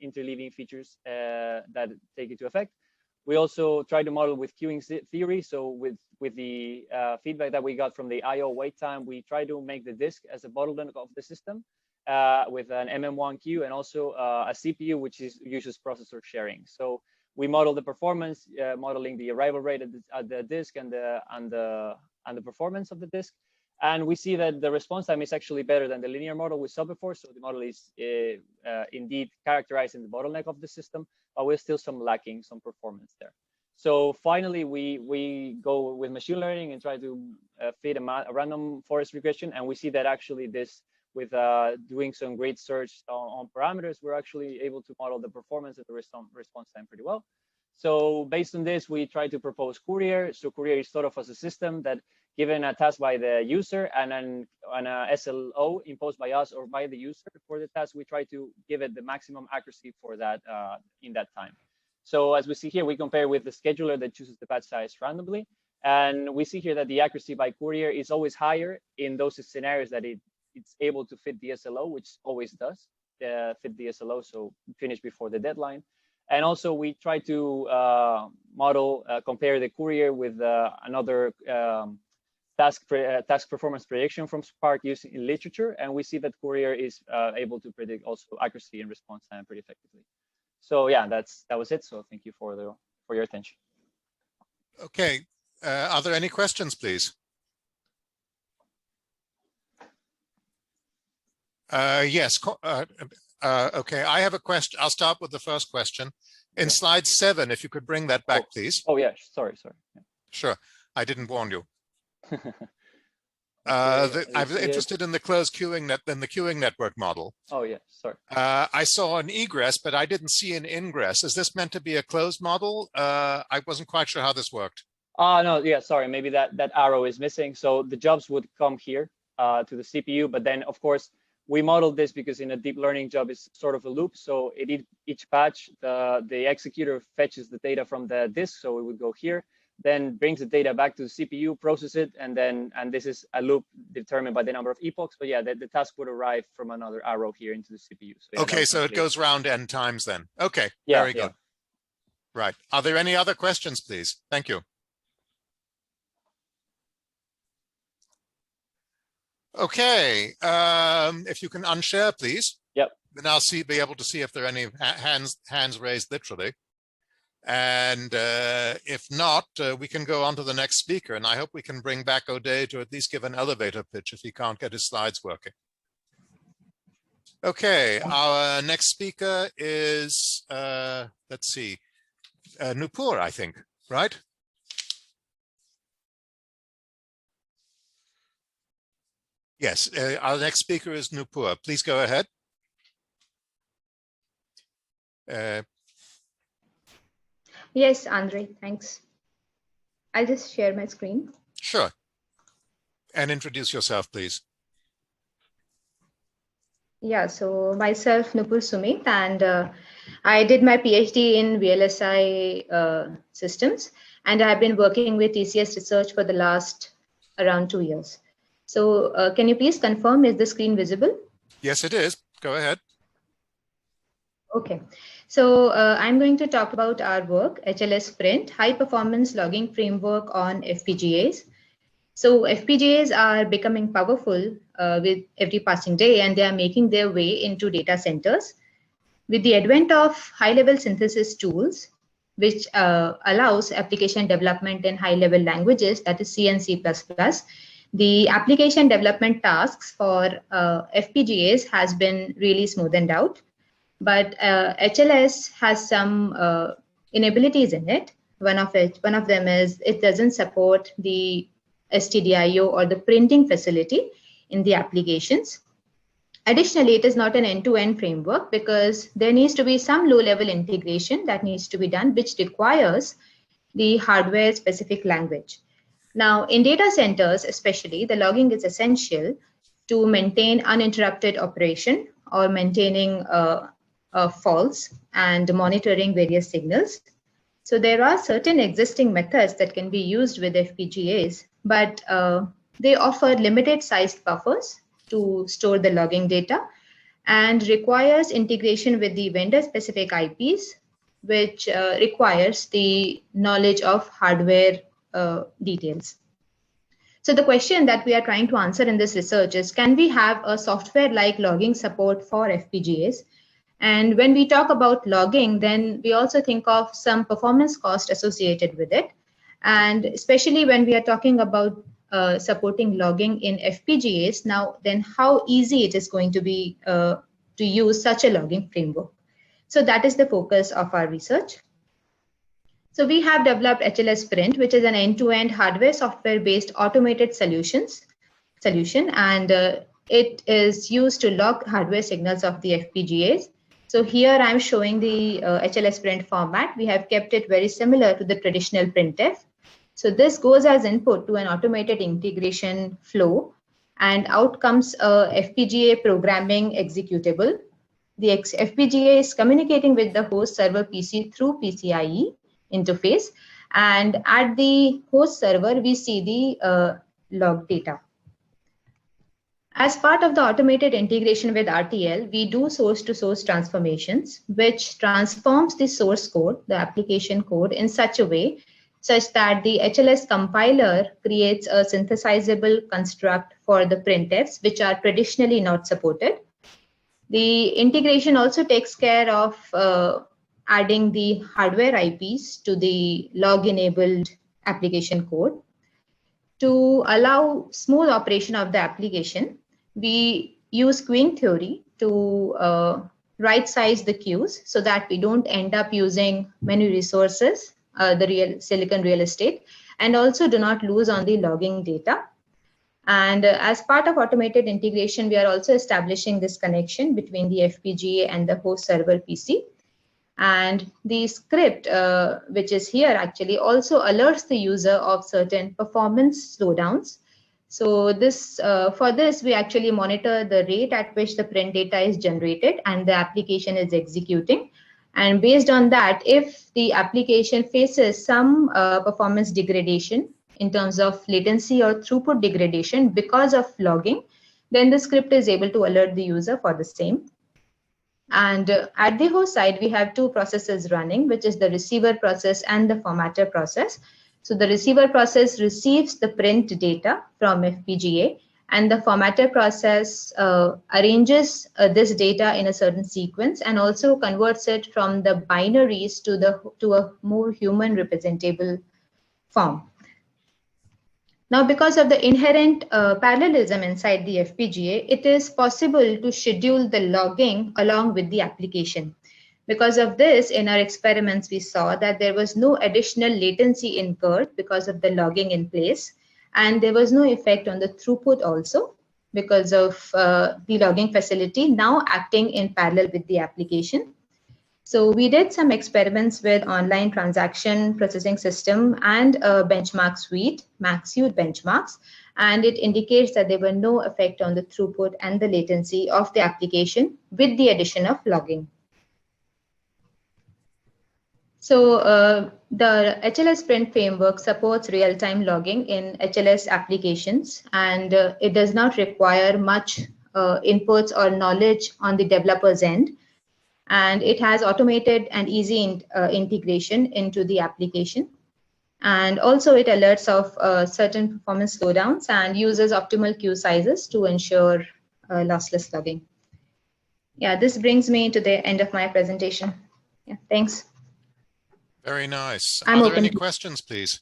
interleaving features that take into effect. We also try to model with queuing theory. So with the feedback that we got from the I/O wait time, we try to make the disk as a bottleneck of the system with an MM1 queue and also a CPU which uses processor sharing. So we model the performance, modeling the arrival rate at the disk and the performance of the disk. And we see that the response time is actually better than the linear model we saw before. So the model is indeed characterizing the bottleneck of the system, but we're still lacking some performance there. So finally, we go with machine learning and try to fit a random forest regression. And we see that actually with doing some great search on parameters, we're actually able to model the performance and the response time pretty well. So based on this, we try to propose Courier. So Courier is thought of as a system that, given a task by the user and a SLO imposed by us or by the user for the task, we try to give it the maximum accuracy for that in that time. So as we see here, we compare with the scheduler that chooses the batch size randomly. And we see here that the accuracy by Courier is always higher in those scenarios that it's able to fit the SLO, which always does fit the SLO, so finish before the deadline. And also we try to compare the Courier with another task performance prediction from Spark used in literature, and we see that Courier is able to predict also accuracy and response time pretty effectively. So yeah, that was it. So thank you for your attention. Okay, are there any questions, please? Yes. Okay, I have a question. I'll start with the first question. In slide 7, if you could bring that back, please. Oh yeah, sorry. Yeah. Sure, I didn't warn you. I'm interested in the closed queuing network model. Oh yeah, sorry. I saw an egress, but I didn't see an ingress. Is this meant to be a closed model? I wasn't quite sure how this worked. No, yeah, sorry. Maybe that arrow is missing. So the jobs would come here to the CPU, but then of course we modeled this because in a deep learning job is sort of a loop. So each batch, the executor fetches the data from the disk, so it would go here. then brings the data back to the CPU, process it, and this is a loop determined by the number of epochs. But yeah, the task would arrive from another arrow here into the CPU. So yeah, okay, so it goes round n times then. Okay, yeah, very good. Right. Are there any other questions, please? Thank you. Okay, if you can unshare, please. Yep. Then I'll be able to see if there are any hands raised literally. And if not, we can go on to the next speaker. And I hope we can bring back O'Day to at least give an elevator pitch if he can't get his slides working. Okay, our next speaker is, let's see, Nupur, I think, right? Yes, our next speaker is Nupur. Please go ahead. Yes, Andre, thanks. I'll just share my screen. Sure. And introduce yourself, please. Yeah, so myself, Nupur Sumit, and I did my PhD in VLSI systems, and I've been working with TCS research for the last around 2 years. So can you please confirm, is the screen visible? Yes, it is. Go ahead. Okay, so I'm going to talk about our work, HLS Sprint, High Performance Logging Framework on FPGAs. So FPGAs are becoming powerful with every passing day, and they are making their way into data centers. With the advent of high-level synthesis tools, which allows application development in high-level languages, that is C and C++, the application development tasks for FPGAs has been really smoothened out. But HLS has some inabilities in it. One of them is it doesn't support the STDIO or the printing facility in the applications. Additionally, it is not an end-to-end framework because there needs to be some low-level integration that needs to be done, which requires the hardware-specific language. Now, in data centers, especially, the logging is essential to maintain uninterrupted operation or maintaining faults and monitoring various signals. So there are certain existing methods that can be used with FPGAs, but they offer limited sized buffers to store the logging data and requires integration with the vendor specific IPs, which requires the knowledge of hardware details. So the question that we are trying to answer in this research is, can we have a software-like logging support for FPGAs? And when we talk about logging, then we also think of some performance cost associated with it. And especially when we are talking about supporting logging in FPGAs, now then how easy it is going to be to use such a logging framework. So that is the focus of our research. So we have developed HLS Sprint, which is an end-to-end hardware software-based automated solution, and it is used to log hardware signals of the FPGAs. So here I'm showing the HLS Sprint format. We have kept it very similar to the traditional printf. So this goes as input to an automated integration flow, and out comes a FPGA programming executable. The FPGA is communicating with the host server PC through PCIe interface, and at the host server we see the log data. As part of the automated integration with RTL, we do source-to-source transformations, which transforms the source code, the application code, in such a way such that the HLS compiler creates a synthesizable construct for the printfs, which are traditionally not supported. The integration also takes care of adding the hardware IPs to the log-enabled application code. To allow smooth operation of the application, we use queuing theory to right-size the queues so that we don't end up using many resources, the silicon real estate, and also do not lose on the logging data. And as part of automated integration, we are also establishing this connection between the FPGA and the host server PC. And the script, which is here, actually also alerts the user of certain performance slowdowns. So this, for this, we actually monitor the rate at which the print data is generated and the application is executing. And based on that, if the application faces some performance degradation in terms of latency or throughput degradation because of logging, then the script is able to alert the user for the same. And at the host side, we have two processes running, which is the receiver process and the formatter process. So the receiver process receives the print data from FPGA, and the formatter process arranges this data in a certain sequence and also converts it from the binaries to a more human representable form. Now, because of the inherent parallelism inside the FPGA, it is possible to schedule the logging along with the application. Because of this, in our experiments, we saw that there was no additional latency incurred because of the logging in place. And there was no effect on the throughput also because of the logging facility now acting in parallel with the application. So we did some experiments with online transaction processing system and a benchmark suite, MaxUde benchmarks, and it indicates that there were no effect on the throughput and the latency of the application with the addition of logging. So the HLS Sprint framework supports real-time logging in HLS applications, and it does not require much inputs or knowledge on the developer's end. And it has automated and easy integration into the application. And also it alerts of certain performance slowdowns and uses optimal queue sizes to ensure lossless logging. Yeah, this brings me to the end of my presentation. Yeah, thanks. Very nice. I'm Are there open any to- questions, please?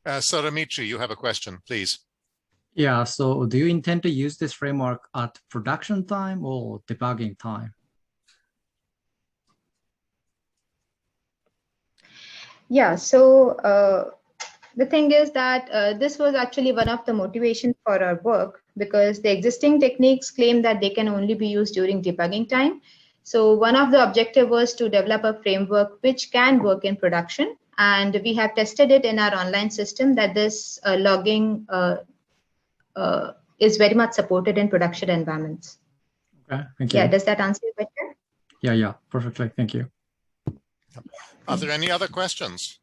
Sotomitri, you have a question, please. Yeah, so do you intend to use this framework at production time or debugging time? Yeah, so the thing is that this was actually one of the motivations for our work, because the existing techniques claim that they can only be used during debugging time. So one of the objectives was to develop a framework which can work in production. And we have tested it in our online system that this logging is very much supported in production environments. Okay, thank you. Yeah, does that answer your question? Yeah, perfectly. Thank you. Are there any other questions?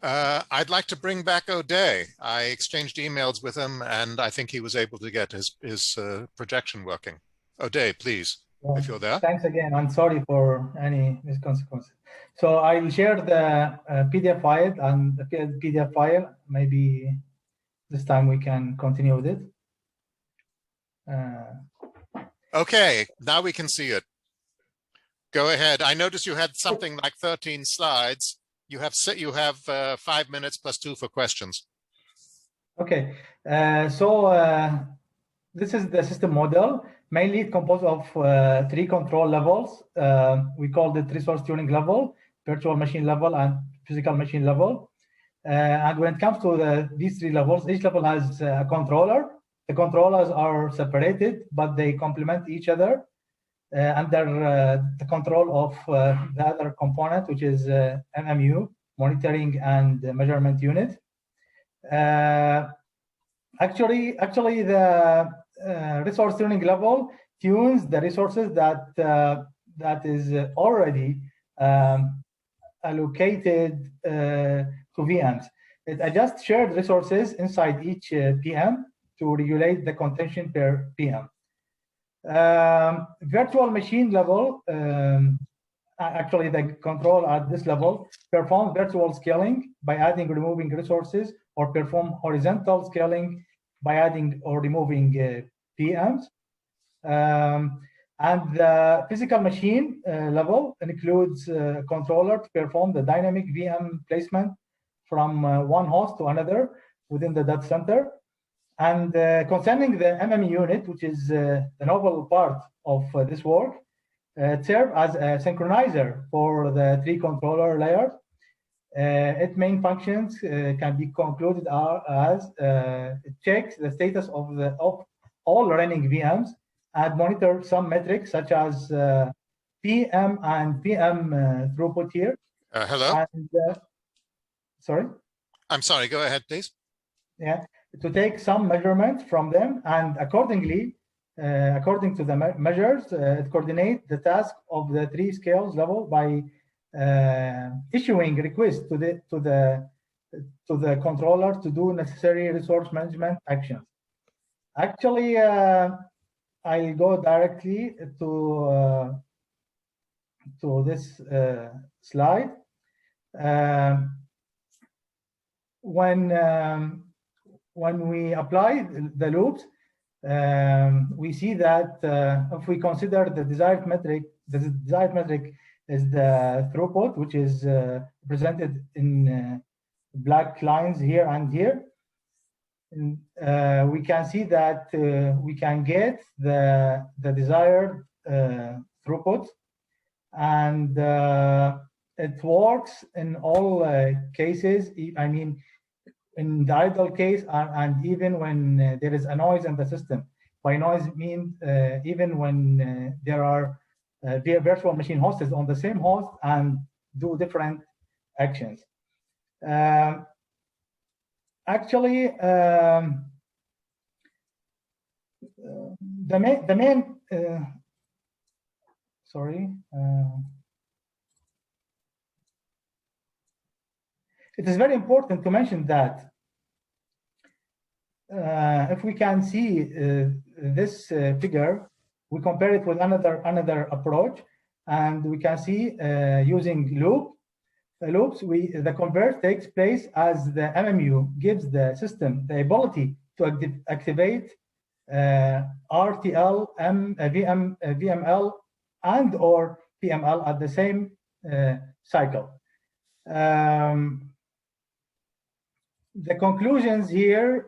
I'd like to bring back O'Day. I exchanged emails with him, and I think he was able to get his projection working. O'Day, please, if you're there. Thanks again. I'm sorry for any misconsequences. So I'll share the PDF file and the PDF file. Maybe this time we can continue with it. Okay, now we can see it. Go ahead. I noticed you had something like 13 slides. You have 5 minutes plus 2 for questions. Okay, so this is the system model. Mainly composed of 3 control levels. We call it resource tuning level, virtual machine level, and physical machine level. And when it comes to these 3 levels, each level has a controller. The controllers are separated, but they complement each other under the control of the other component, which is MMU, monitoring and measurement unit. Actually, the resource tuning level tunes the resources that is already allocated to VMs. It adjusts shared resources inside each PM to regulate the contention per PM. Virtual machine level, actually the control at this level, perform virtual scaling by adding or removing resources, or perform horizontal scaling by adding or removing PMs. And the physical machine level includes a controller to perform the dynamic VM placement from one host to another within the data center. And concerning the MM unit, which is the novel part of this work, it serves as a synchronizer for the 3 controller layers. Its main functions can be concluded as it checks the status of all running VMs and monitor some metrics such as PM and PM throughput here. Hello? And, sorry? I'm sorry, go ahead, please. Yeah, to take some measurements from them and accordingly according to the measures, it coordinates the task of the 3 scales level by issuing requests to the controller to do necessary resource management actions. Actually, I'll go directly to this slide. When we apply the loops, we see that if we consider the desired metric is the throughput, which is presented in black lines here and here. We can see that we can get the desired throughput, and it works in all cases. I mean, in the idle case, and even when there is a noise in the system. By noise, it means even when there are virtual machine hosts on the same host and do different actions. Actually, the main sorry. It is very important to mention that if we can see this figure, we compare it with another approach, and we can see using loops, the convert takes place as the MMU gives the system the ability to activate RTL, VML, and or PML at the same cycle. The conclusions here,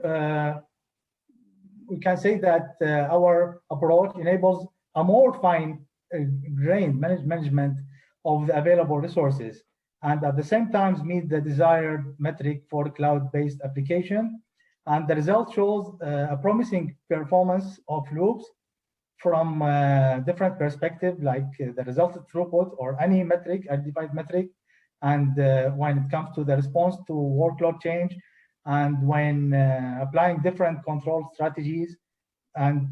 we can say that our approach enables a more fine-grained management of the available resources, and at the same time meet the desired metric for cloud-based application. And the result shows a promising performance of loops from different perspectives, like the resulted throughput or any metric, identified metric, and when it comes to the response to workload change, and when applying different control strategies, and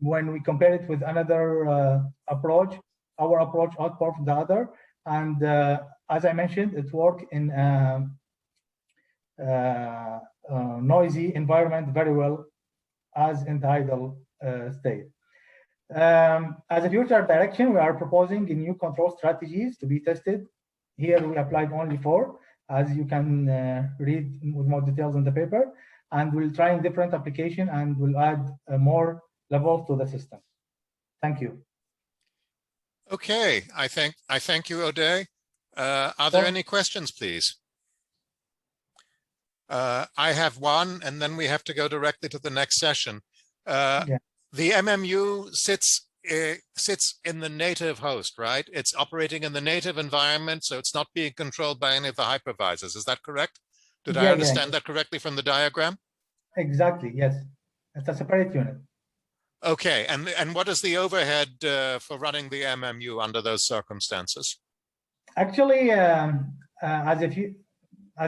when we compare it with another approach, our approach outperforms the other. And as I mentioned, it works in a noisy environment very well as in the idle state. As a future direction, we are proposing new control strategies to be tested. Here we applied only 4, as you can read with more details in the paper, and we'll try in different application and we'll add more levels to the system. Thank you. Okay, I thank you, O'Day. Are there any questions, please? I have one, and then we have to go directly to the next session. The MMU sits in the native host, right? It's operating in the native environment, so it's not being controlled by any of the hypervisors. Is that correct? Did I understand that correctly from the diagram? Exactly, yes. It's a separate unit. Okay, and what is the overhead for running the MMU under those circumstances? Actually, as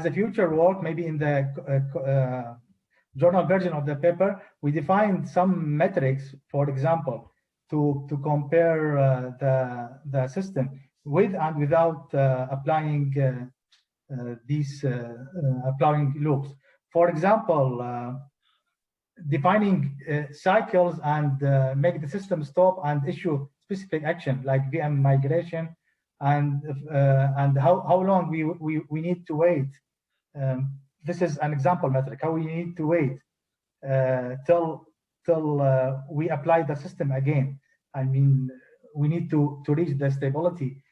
a future work, maybe in the journal version of the paper, we defined some metrics, for example, to compare the system with and without applying applying loops. For example, defining cycles and make the system stop and issue specific action like VM migration, and how long we need to wait. This is an example metric, how we need to wait till we apply the system again. I mean, we need to reach the stability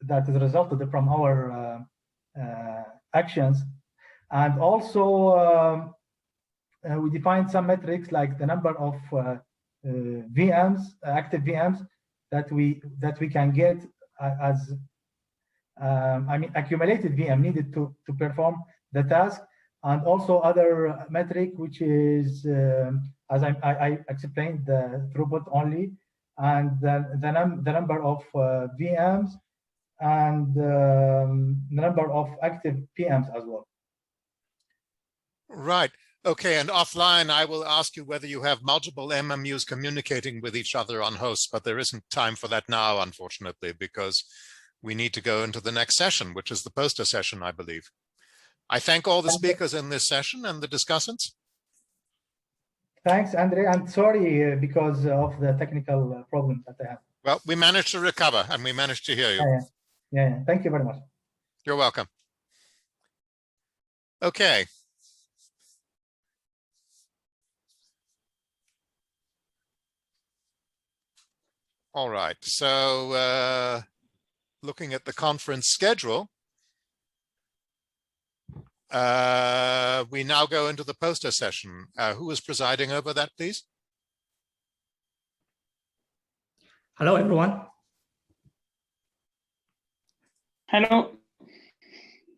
that is resulted from our actions. And also we defined some metrics like the number of VMs, active VMs that we can get as I mean accumulated VM needed to perform the task, and also other metric which is as I explained, the throughput only, and the number of VMs and the number of active PMs as well. Right. Okay, and offline, I will ask you whether you have multiple MMUs communicating with each other on hosts, but there isn't time for that now, unfortunately, because we need to go into the next session, which is the poster session, I believe. I thank all the speakers in this session and the discussants. Thanks, Andre. I'm sorry because of the technical problems that I have. Well, we managed to recover and we managed to hear you. Yeah. Thank you very much. You're welcome. Okay. All right. So looking at the conference schedule, we now go into the poster session. Who is presiding over that, please? Hello, everyone. Hello.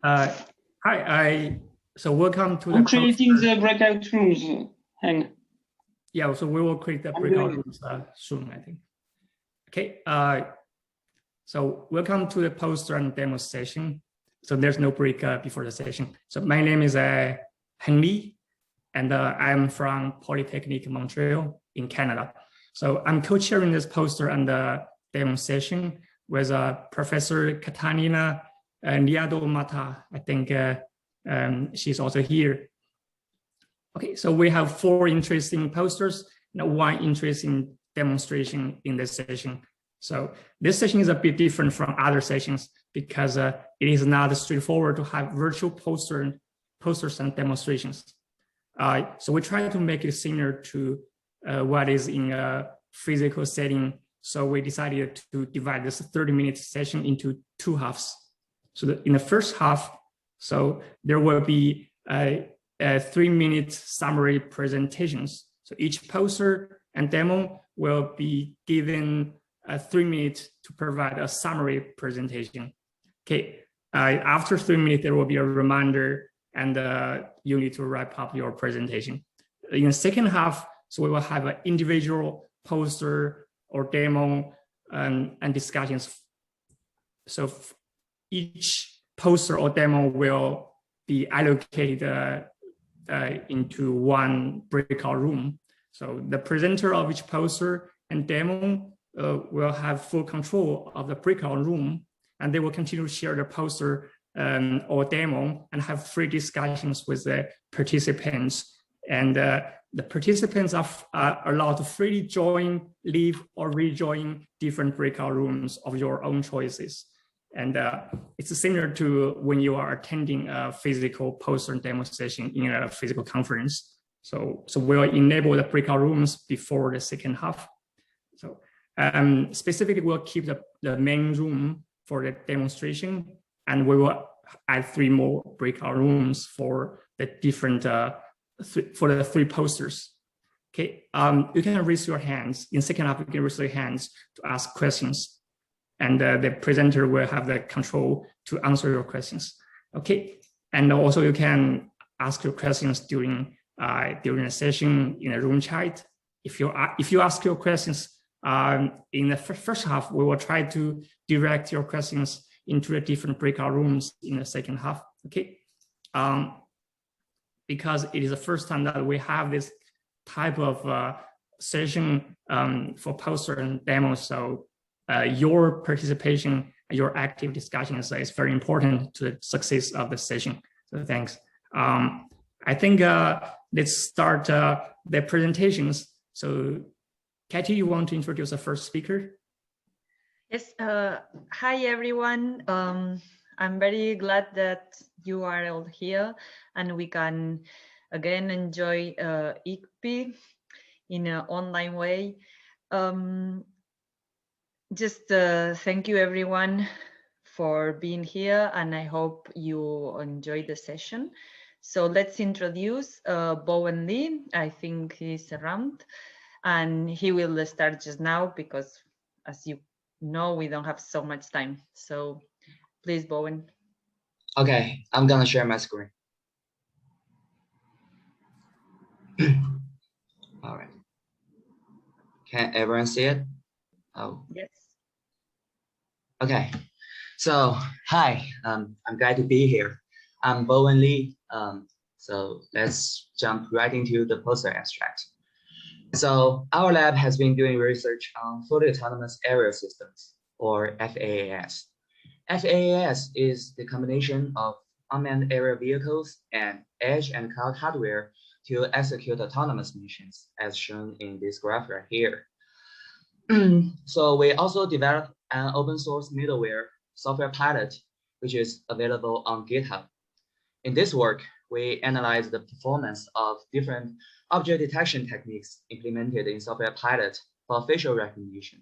Hi. So welcome to I'm the creating the breakout rooms. Yeah, so we will create the breakout rooms soon, I think. Okay. So welcome to the poster and demo session. So there's no break before the session. So my name is Heng Li, and I'm from Polytechnic Montreal in Canada. So I'm co-chairing this poster and demo session with Professor Katarina Niado-Mata. I think she's also here. Okay, so we have 4 interesting posters and 1 interesting demonstration in this session. So this session is a bit different from other sessions because it is not straightforward to have virtual posters and demonstrations. So we try to make it similar to what is in a physical setting. So we decided to divide this 30-minute session into 2 halves. So in the first half, so there will be 3-minute summary presentations. So each poster and demo will be given 3 minutes to provide a summary presentation. Okay, after 3 minutes, there will be a reminder and you need to wrap up your presentation. In the second half, so we will have an individual poster or demo and discussions. So each poster or demo will be allocated into 1 breakout room. So the presenter of each poster and demo will have full control of the breakout room, and they will continue to share the poster or demo and have free discussions with the participants. And the participants are allowed to freely join, leave, or rejoin different breakout rooms of your own choices. And it's similar to when you are attending a physical poster and demo session in a physical conference. So we'll enable the breakout rooms before the second half. So specifically, we'll keep the main room for the demonstration, and we will add 3 more breakout rooms for the different for the 3 posters. Okay, you can raise your hands. In second half, you can raise your hands to ask questions, and the presenter will have the control to answer your questions. Okay, and also you can ask your questions during a session in a room chat. If you ask your questions in the first half, we will try to direct your questions into the different breakout rooms in the second half. Okay, because it is the first time that we have this type of session for poster and demos. So your participation, your active discussion is very important to the success of the session. So thanks. I think let's start the presentations. So Katie, you want to introduce the first speaker? Yes, hi everyone. I'm very glad that you are all here and we can again enjoy ICPE in an online way. Just thank you everyone for being here, and I hope you enjoy the session. So let's introduce Bowen Lee. I think he's around, and he will start just now because, as you know, we don't have so much time. So please, Bowen. Okay, I'm gonna share my screen. All right. Can everyone see it? Oh. Yes. Okay. So, hi, I'm glad to be here. I'm Bowen Lee. So let's jump right into the poster abstract. So our lab has been doing research on fully autonomous aerial systems, or FAAS. FAAS is the combination of unmanned aerial vehicles and edge and cloud hardware to execute autonomous missions, as shown in this graph right here. So we also developed an open source middleware software pilot, which is available on GitHub. In this work, we analyzed the performance of different object detection techniques implemented in software pilot for facial recognition.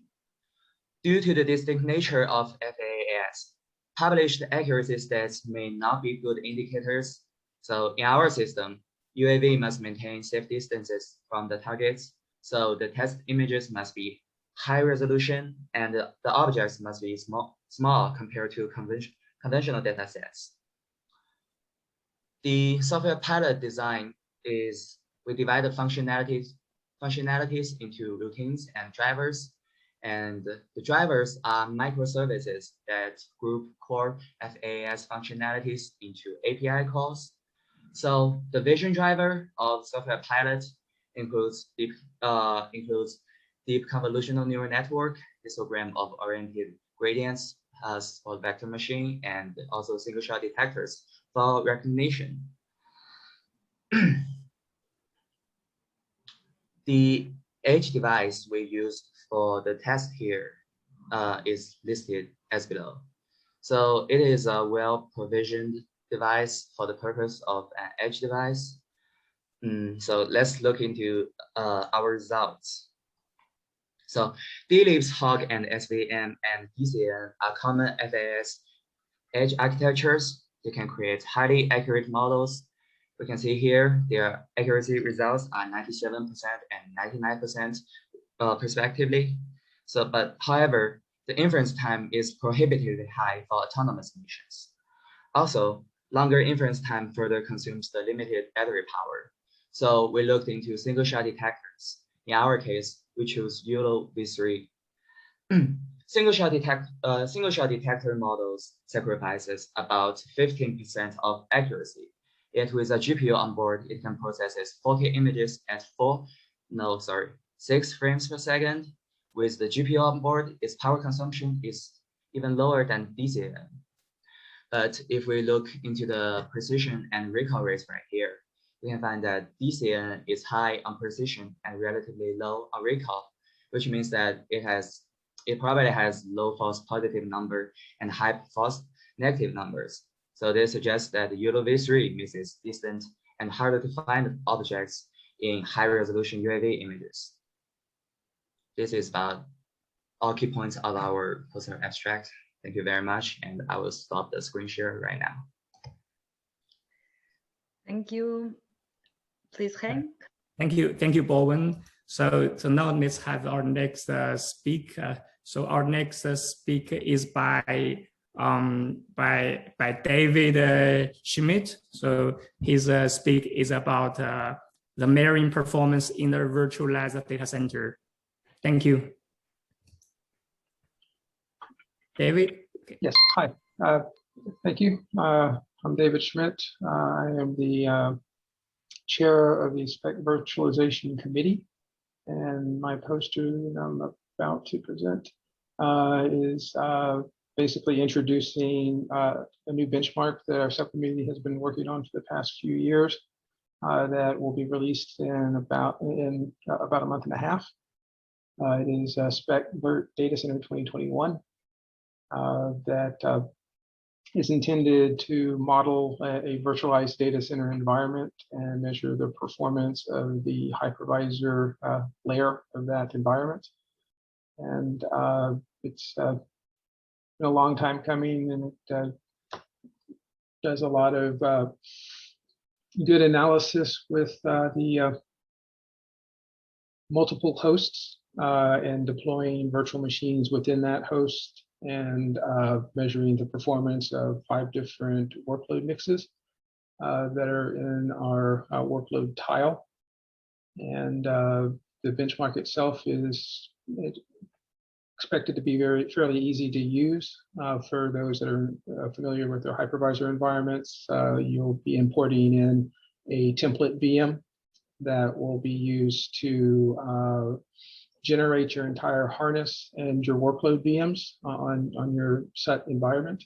Due to the distinct nature of FAAS, published accuracy stats may not be good indicators. So in our system, UAV must maintain safe distances from the targets. So the test images must be high resolution and the objects must be small compared to conventional data sets. The software pilot design is we divide the functionalities into routines and drivers. And the drivers are microservices that group core FAAS functionalities into API calls. So the vision driver of software pilot includes deep convolutional neural network, histogram of oriented gradients for vector machine, and also single shot detectors for recognition. The edge device we use for the test here is listed as below. So it is a well-provisioned device for the purpose of an edge device. So let's look into our results. So DLibs, HOG, and SVM and DCN are common FAAS edge architectures. They can create highly accurate models. We can see here their accuracy results are 97% and 99% respectively. So, but however, the inference time is prohibitively high for autonomous missions. Also, longer inference time further consumes the limited battery power. So we looked into single shot detectors. In our case, we choose YOLO V3. Single shot detector models sacrifices about 15% of accuracy. Yet with a GPU on board, it can process 40 images at 6 frames per second. With the GPU on board, its power consumption is even lower than DCN. But if we look into the precision and recall rates right here, we can find that DCN is high on precision and relatively low on recall, which means that it probably has low false positive number and high false negative numbers. So this suggests that the YOLO V3 misses distant and harder to find objects in high resolution UAV images. This is about all key points of our poster abstract. Thank you very much, and I will stop the screen share right now. Thank you. Please, Hank. Thank you, Bowen. So now let's have our next speaker. So our next speaker is by David Schmidt. So his speak is about the measuring performance in the virtualized data center. Thank you. David? Okay. Yes, hi. Thank you. I'm David Schmidt. I am the chair of the SPEC Virtualization Committee, and my poster that I'm about to present is basically introducing a new benchmark that our subcommittee has been working on for the past few years that will be released in about a month and a half. It is SPEC Virt Data Center 2021 that is intended to model a virtualized data center environment and measure the performance of the hypervisor layer of that environment. And it's been a long time coming, and it does a lot of good analysis with the multiple hosts and deploying virtual machines within that host, and measuring the performance of 5 different workload mixes that are in our workload tile. And the benchmark itself is expected to be fairly easy to use for those that are familiar with their hypervisor environments. You'll be importing in a template VM that will be used to generate your entire harness and your workload VMs on your set environment.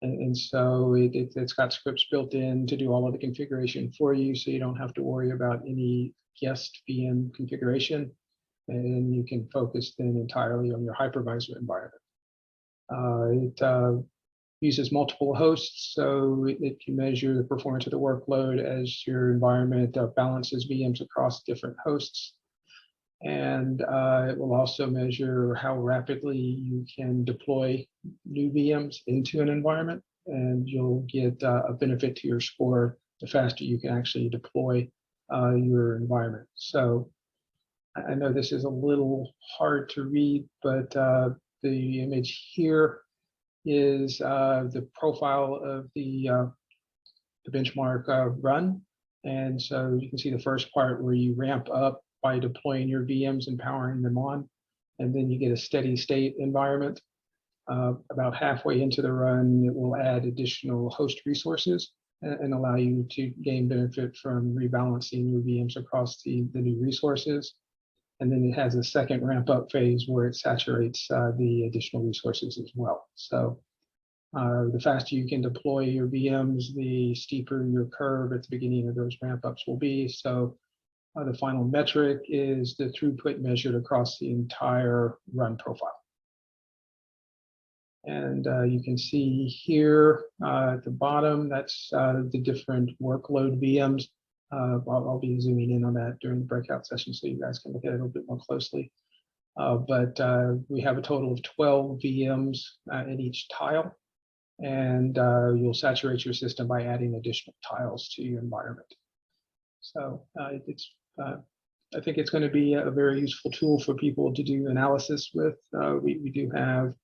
And so it's got scripts built in to do all of the configuration for you, so you don't have to worry about any guest VM configuration, and you can focus then entirely on your hypervisor environment. It uses multiple hosts, so it can measure the performance of the workload as your environment balances VMs across different hosts. And it will also measure how rapidly you can deploy new VMs into an environment, and you'll get a benefit to your score the faster you can actually deploy your environment. So I know this is a little hard to read, but the image here is the profile of the benchmark run. And so you can see the first part where you ramp up by deploying your VMs and powering them on, and then you get a steady state environment. About halfway into the run, it will add additional host resources and allow you to gain benefit from rebalancing your VMs across the new resources. And then it has a second ramp up phase where it saturates the additional resources as well. So the faster you can deploy your VMs, the steeper your curve at the beginning of those ramp ups will be. So the final metric is the throughput measured across the entire run profile. And you can see here at the bottom, that's the different workload VMs. I'll be zooming in on that during the breakout session so you guys can look at it a little bit more closely. But we have a total of 12 VMs in each tile, and you'll saturate your system by adding additional tiles to your environment. So I think it's going to be a very useful tool for people to do analysis with. We do have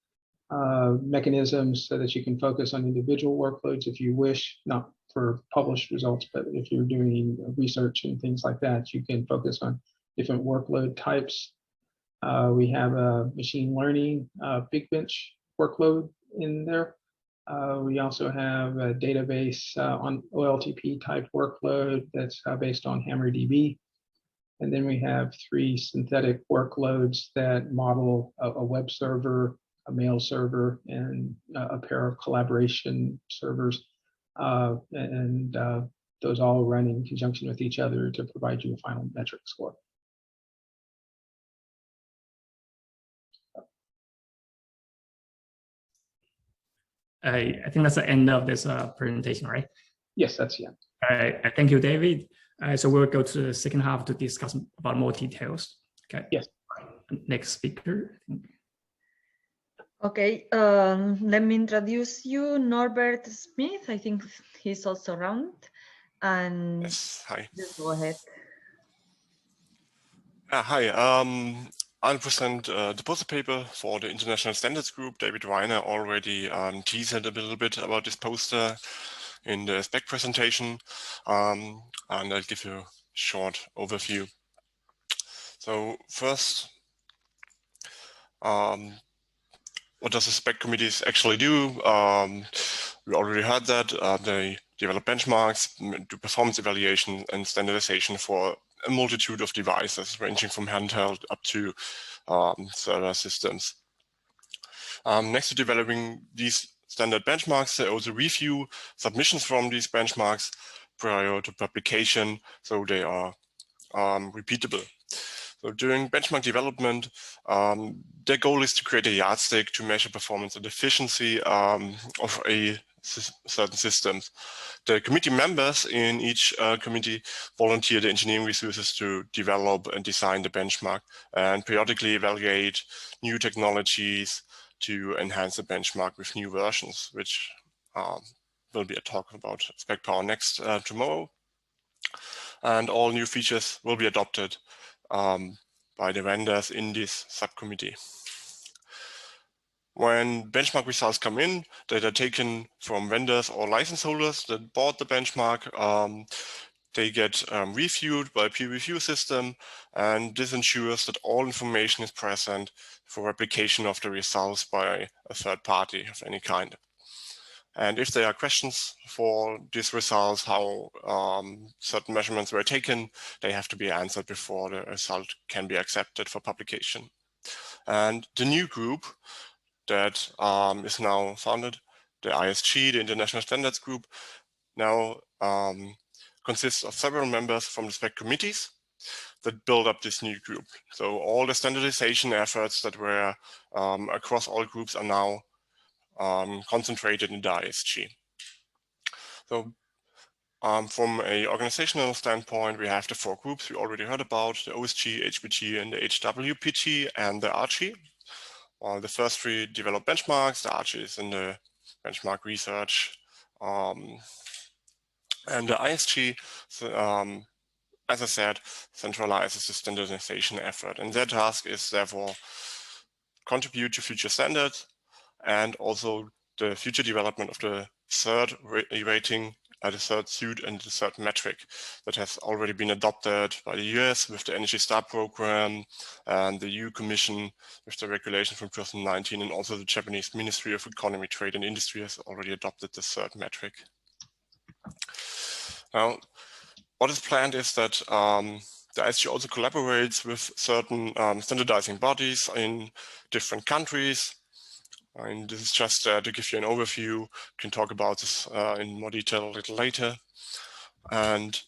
mechanisms so that you can focus on individual workloads if you wish, not for published results, but if you're doing research and things like that, you can focus on different workload types. We have a machine learning big bench workload in there. We also have a database on OLTP type workload that's based on HammerDB. And then we have 3 synthetic workloads that model a web server, a mail server, and a pair of collaboration servers. And those all run in conjunction with each other to provide you a final metric score. I think that's the end of this presentation, right? Yes, that's the end. All right, thank you, David. So we'll go to the second half to discuss about more details. Okay. Yes. Next speaker. Okay, let me introduce you, Norbert Smith. I think he's also around. And yes, hi. Just go ahead. Hi, I'll present the poster paper for the International Standards Group. David Weiner already teased a little bit about this poster in the spec presentation, and I'll give you a short overview. So first, what does the spec committees actually do? We already heard that they develop benchmarks, do performance evaluation and standardization for a multitude of devices ranging from handheld up to server systems. Next to developing these standard benchmarks, they also review submissions from these benchmarks prior to publication, so they are repeatable. So during benchmark development, their goal is to create a yardstick to measure performance and efficiency of a certain systems. The committee members in each committee volunteer the engineering resources to develop and design the benchmark and periodically evaluate new technologies to enhance the benchmark with new versions, which will be a talk about Spec Power Next tomorrow. And all new features will be adopted by the vendors in this subcommittee. When benchmark results come in, that are taken from vendors or license holders that bought the benchmark, they get reviewed by a peer review system, and this ensures that all information is present for replication of the results by a third party of any kind. And if there are questions for these results, how certain measurements were taken, they have to be answered before the result can be accepted for publication. And the new group that is now founded, the ISG, the International Standards Group, now consists of several members from the SPEC committees that build up this new group. So all the standardization efforts that were across all groups are now concentrated in the ISG. So from an organizational standpoint, we have the 4 groups we already heard about, the OSG, HPG, and the HWPG, and the ARCHI. The first 3 develop benchmarks, the ARCHI is in the benchmark research, and the ISG, as I said, centralizes the standardization effort. And their task is therefore contribute to future standards and also the future development of the third rating, the third suit and the third metric that has already been adopted by the US with the Energy Star program and the EU Commission with the regulation from 2019, and also the Japanese Ministry of Economy, Trade and Industry has already adopted the third metric. Now, what is planned is that the ISG also collaborates with certain standardizing bodies in different countries. And this is just to give you an overview. We can talk about this in more detail a little later. And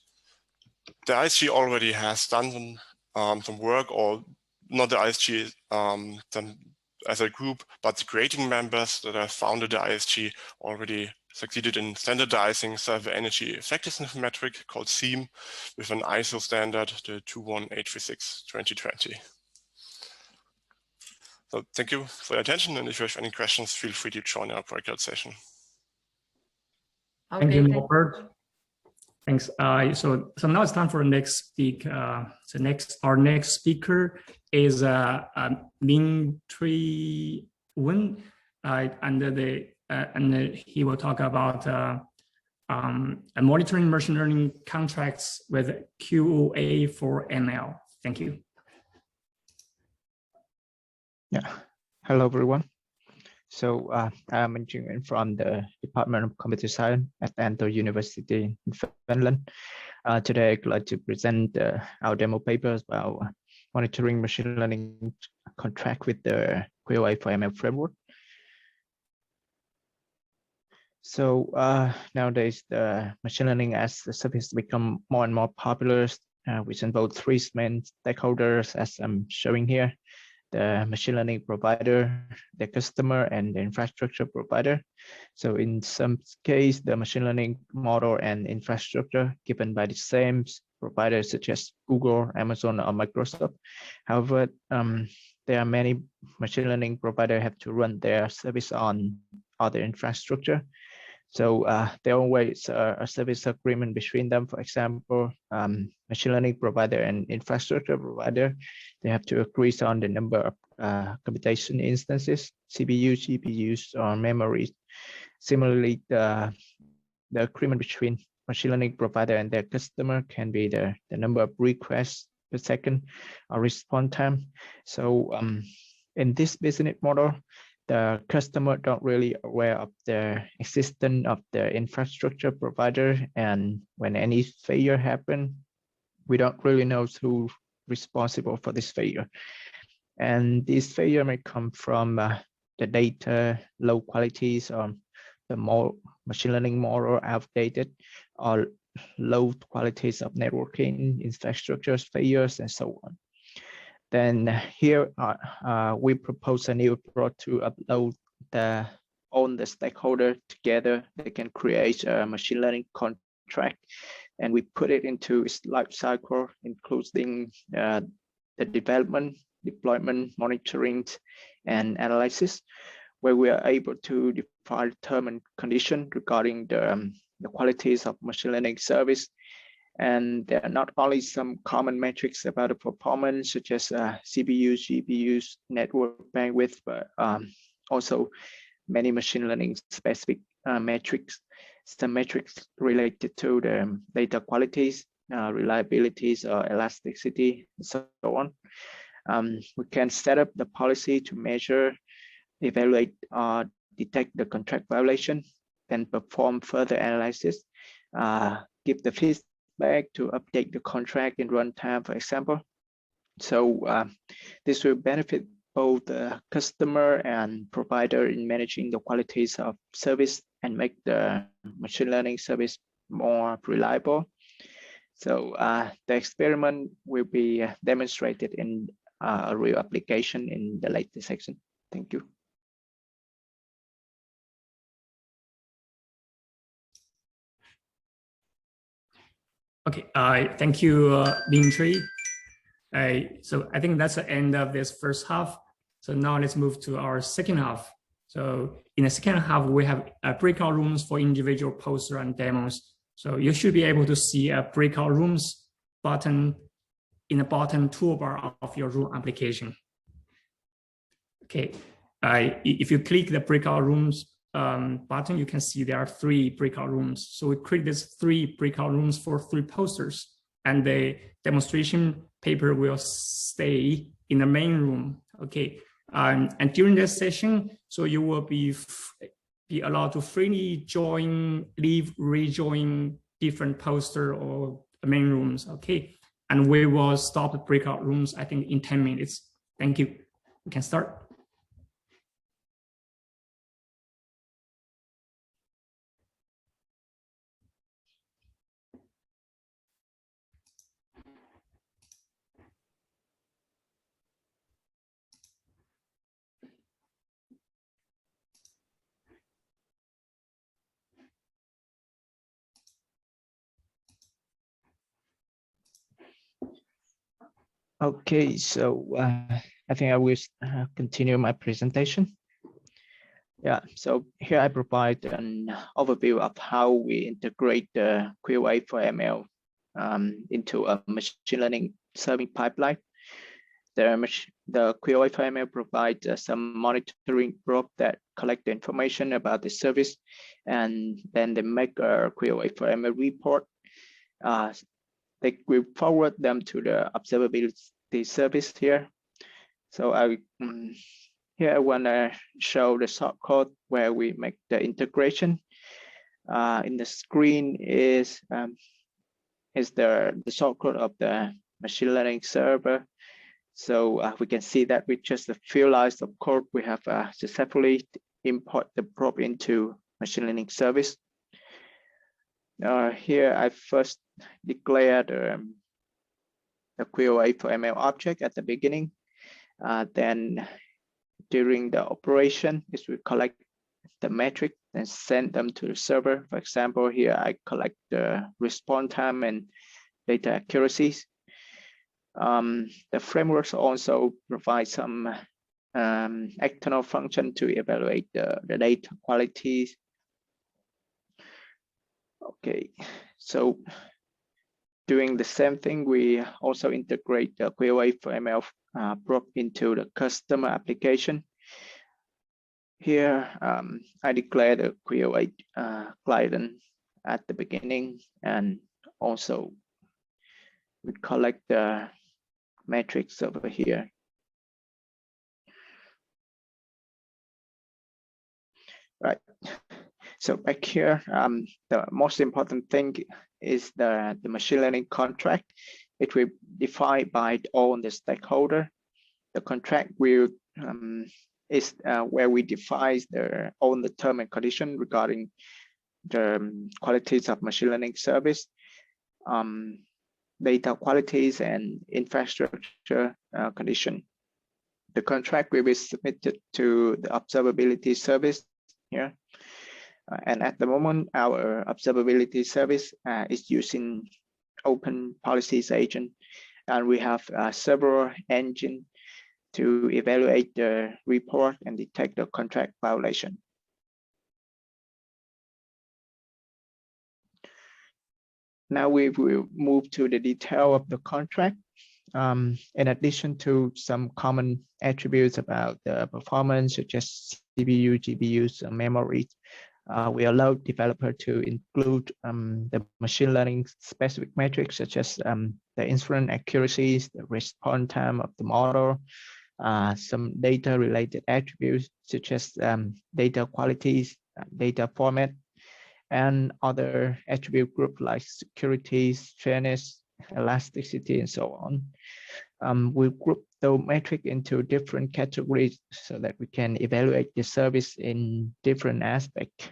the ISG already has done some work, or not the ISG as a group, but the grading members that have founded the ISG already succeeded in standardizing server energy effectiveness metric called SEAM with an ISO standard, the 21836-2020. So thank you for your attention, and if you have any questions, feel free to join our breakout session. Okay, thank you, Robert. Thanks. So now it's time for the next speak. Our next speaker is Min Tri Wen, and he will talk about monitoring machine learning contracts with QoA for ML. Thank you. Yeah, hello everyone. So I'm Min Tri Wen from the Department of Computer Science at Aalto University in Finland. Today I'd like to present our demo papers about monitoring machine learning contract with the QoA for ML framework. So nowadays the machine learning as a service become more and more popular, which involve 3 main stakeholders, as I'm showing here: the machine learning provider, the customer, and the infrastructure provider. So in some case, the machine learning model and infrastructure given by the same providers such as Google, Amazon, or Microsoft. However, there are many machine learning providers have to run their service on other infrastructure. So there always a service agreement between them. For example, machine learning provider and infrastructure provider, they have to agree on the number of computation instances, CPUs, GPUs, or memories. Similarly, the agreement between machine learning provider and their customer can be the number of requests per second or response time. So in this business model, the customer don't really aware of the existence of the infrastructure provider, and when any failure happen, we don't really know who's responsible for this failure. And this failure may come from the data low qualities, or the machine learning model outdated, or low qualities of networking infrastructure failures, and so on. Then here we propose a new approach to upload all the stakeholders together. They can create a machine learning contract, and we put it into its life cycle, including the development, deployment, monitoring, and analysis, where we are able to define term and condition regarding the qualities of machine learning service. And there are not only some common metrics about the performance, such as CPUs, GPUs, network bandwidth, but also many machine learning specific metrics. Some metrics related to the data qualities, reliabilities, or elasticity, and so on. We can set up the policy to measure, evaluate, detect the contract violation. then perform further analysis, give the feedback to update the contract in runtime, for example. So this will benefit both the customer and provider in managing the qualities of service and make the machine learning service more reliable. So the experiment will be demonstrated in a real application in the later section. Thank you. Okay, thank you, Bing Tree. So I think that's the end of this first half. So now let's move to our second half. So in the second half, we have breakout rooms for individual poster and demos. So you should be able to see a breakout rooms button in the bottom toolbar of your room application. Okay, if you click the breakout rooms button, you can see there are 3 breakout rooms. So we create these 3 breakout rooms for 3 posters, and the demonstration paper will stay in the main room. Okay, and during this session, so you will be allowed to freely join, leave, rejoin different poster or main rooms. Okay, and we will stop the breakout rooms, I think, in 10 minutes. Thank you. We can start. Okay, so I think I will continue my presentation. Yeah, so here I provide an overview of how we integrate the QA for ML into a machine learning serving pipeline. The QA for ML provides some monitoring probe that collect the information about the service, and then they make a QA for ML report. They will forward them to the observability service here. So here I want to show the shortcode where we make the integration. In the screen is the shortcode of the machine learning server. So we can see that with just a few lines of code, we have successfully import the probe into machine learning service. Here I first declared the QA for ML object at the beginning. Then during the operation, it will collect the metric and send them to the server. For example, here I collect the response time and data accuracies. The frameworks also provide some external function to evaluate the data qualities. Okay, so doing the same thing, we also integrate the QA for ML probe into the customer application. Here, I declare the QA client at the beginning, and also we collect the metrics over here. Right. So back here, the most important thing is the machine learning contract. It will be defined by all the stakeholder. The contract will is where we define all the term and condition regarding the qualities of machine learning service, data qualities, and infrastructure condition. The contract will be submitted to the observability service here. And at the moment, our observability service is using open policies agent, and we have several engines to evaluate the report and detect the contract violation. Now we will move to the detail of the contract. In addition to some common attributes about the performance, such as CPU, GPUs, and memory, we allow developer to include the machine learning specific metrics, such as the inference accuracies, the response time of the model, some data related attributes, such as data qualities, data format, and other attribute group like security, fairness, elasticity, and so on. We group the metric into different categories so that we can evaluate the service in different aspects.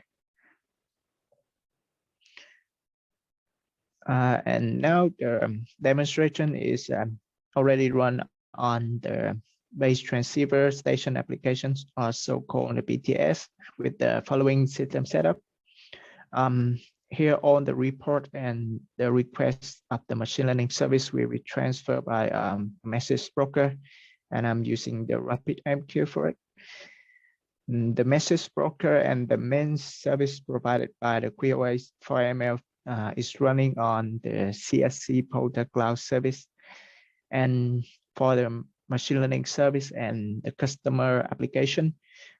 And now the demonstration is already run on the base transceiver station applications, or so-called BTS, with the following system setup. Here on the report and the request of the machine learning service will be transferred by a message broker, and I'm using the RapidMQ for it. The message broker and the main service provided by the QoS 4ML is running on the CSC Polder Cloud service. And for the machine learning service and the customer application,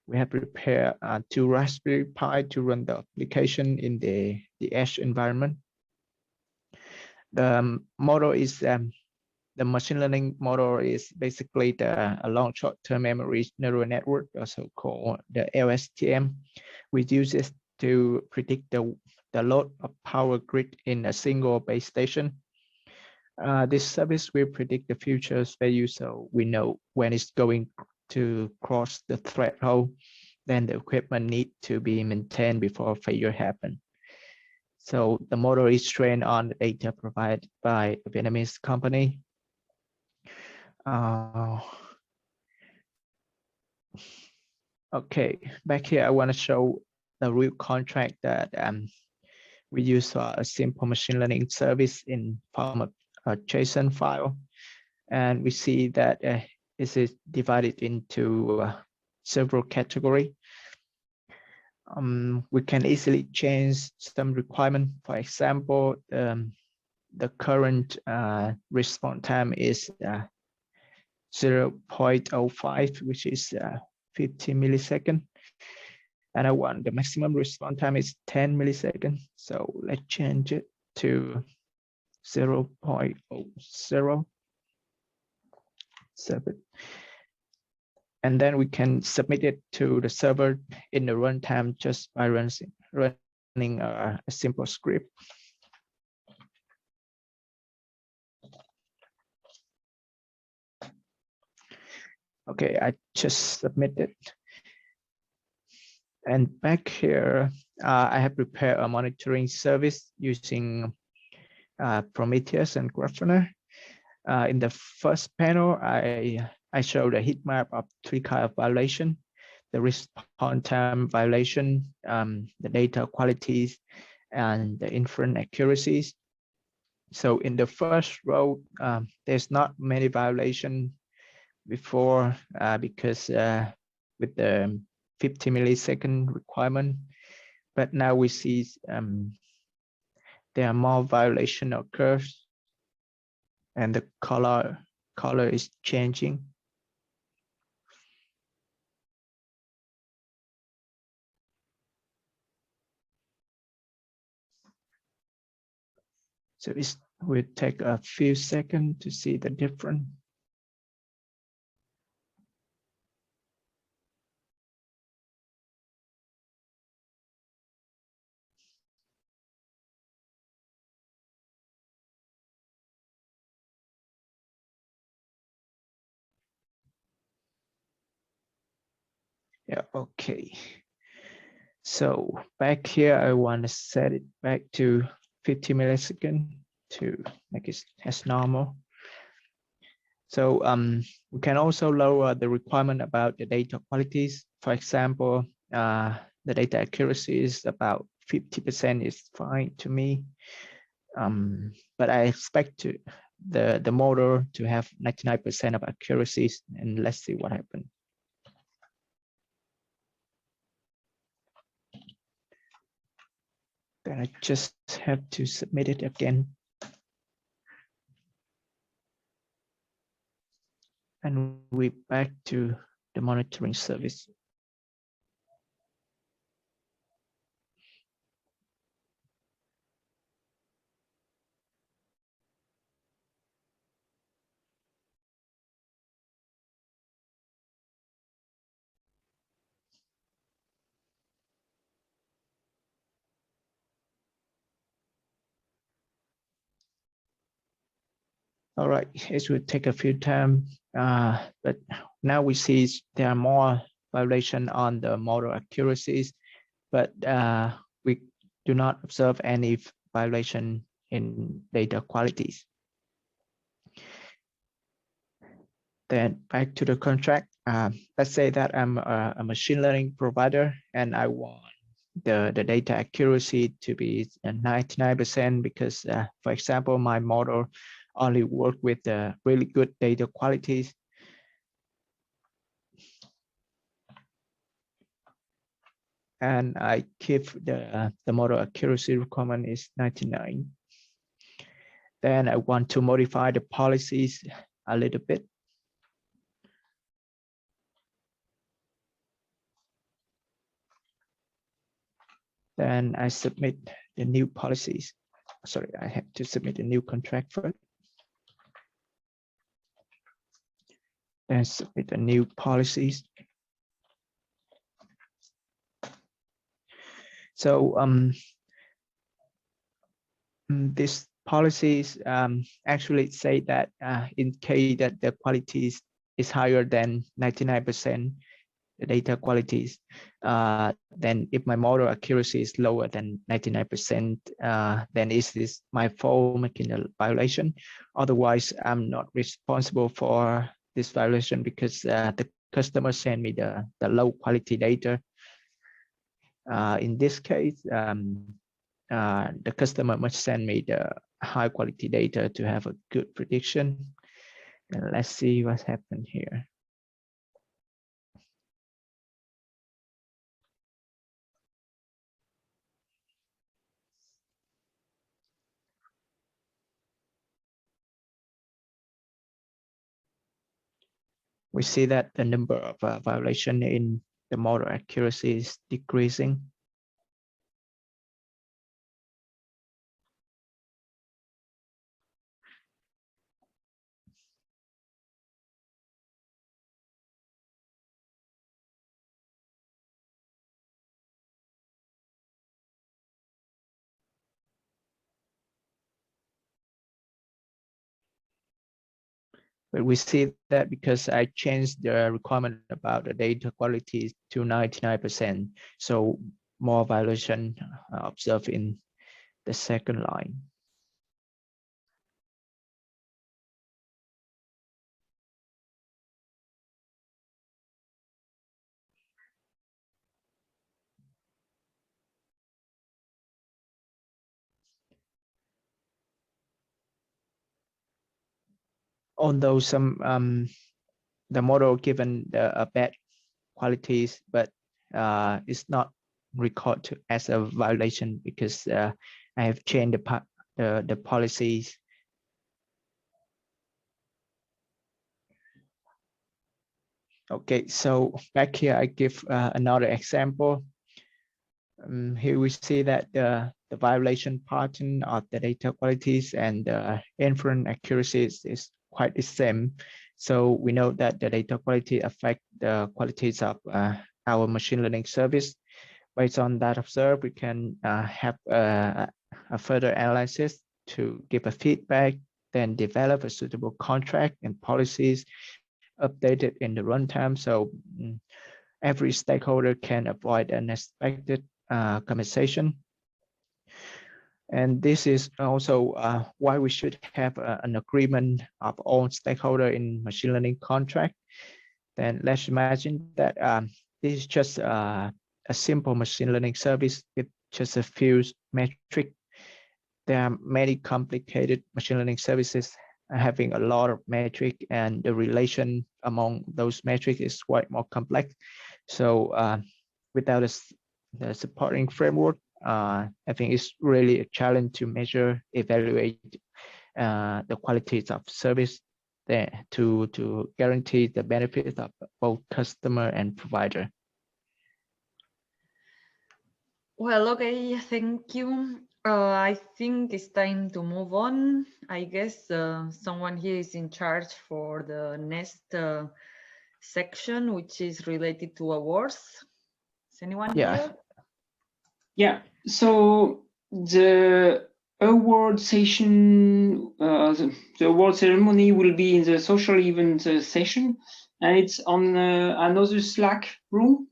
we have prepared 2 Raspberry Pi to run the application in the edge environment. The model is the machine learning model is basically a long short-term memory neural network, also called the LSTM. We use it to predict the load of power grid in a single base station. This service will predict the future value, so we know when it's going to cross the threshold, then the equipment need to be maintained before failure happen. So the model is trained on the data provided by a Vietnamese company. Okay, back here I want to show the real contract that we use for a simple machine learning service in form of a JSON file, and we see that this is divided into several categories. We can easily change some requirement. For example, the current response time is 0.05, which is 50 milliseconds. And I want the maximum response time is 10 milliseconds. So let's change it to 0.007. And then we can submit it to the server in the runtime just by running a simple script. Okay, I just submitted. And back here, I have prepared a monitoring service using Prometheus and Grafana. In the first panel, I show the heat map of 3 kinds of violation: the response time violation, the data qualities, and the inference accuracies. So in the first row, there's not many violations before because with the 50 millisecond requirement, but now we see there are more violation occurs, and the color is changing. So it will take a few seconds to see the difference. Yeah, okay. So back here, I want to set it back to 50 milliseconds to make it as normal. So we can also lower the requirement about the data qualities. For example, the data accuracy is about 50% is fine to me. But I expect the model to have 99% of accuracies, and let's see what happens. Then I just have to submit it again. And we're back to the monitoring service. All right, it will take a few time, but now we see there are more violations on the model accuracies, but we do not observe any violation in data qualities. Then back to the contract. Let's say that I'm a machine learning provider and I want the data accuracy to be 99% because, for example, my model only work with the really good data qualities. And I keep the model accuracy requirement is 99. Then I want to modify the policies a little bit. Then I submit the new policies. Sorry, I have to submit a new contract first. Then submit the new policies. So these policies actually say that in case that the quality is higher than 99%, the data qualities, then if my model accuracy is lower than 99%, then is this my fault making a violation? Otherwise, I'm not responsible for this violation because the customer sent me the low quality data. In this case, the customer must send me the high quality data to have a good prediction. And let's see what's happened here. We see that the number of violations in the model accuracy is decreasing. But we see that because I changed the requirement about the data quality to 99%, so more violation observed in the second line. Although some the model given a bad qualities, but it's not recorded as a violation because I have changed the policies. Okay, so back here I give another example. Here we see that the violation pattern of the data qualities and the inference accuracies is quite the same. So we know that the data quality affect the qualities of our machine learning service. Based on that observed, we can have a further analysis to give a feedback, then develop a suitable contract and policies updated in the runtime. So every stakeholder can avoid unexpected compensation. And this is also why we should have an agreement of all stakeholders in machine learning contract. Then let's imagine that this is just a simple machine learning service with just a few metrics. There are many complicated machine learning services having a lot of metrics, and the relation among those metrics is quite more complex. So without the supporting framework, I think it's really a challenge to measure, evaluate the qualities of service there to guarantee the benefits of both customer and provider. Well, okay, thank you. I think it's time to move on. I guess someone here is in charge for the next section, which is related to awards. Is anyone here? Yeah, so the award session, the award ceremony will be in the social event session, and it's on another Slack room,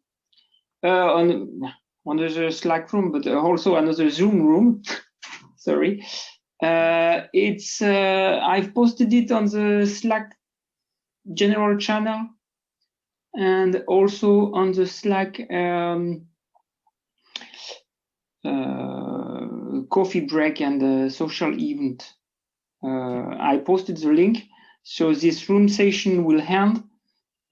on another Slack room, but also another Zoom room. Sorry. It's I've posted it on the Slack general channel and also on the Slack coffee break and social event. I posted the link, so this room session will end.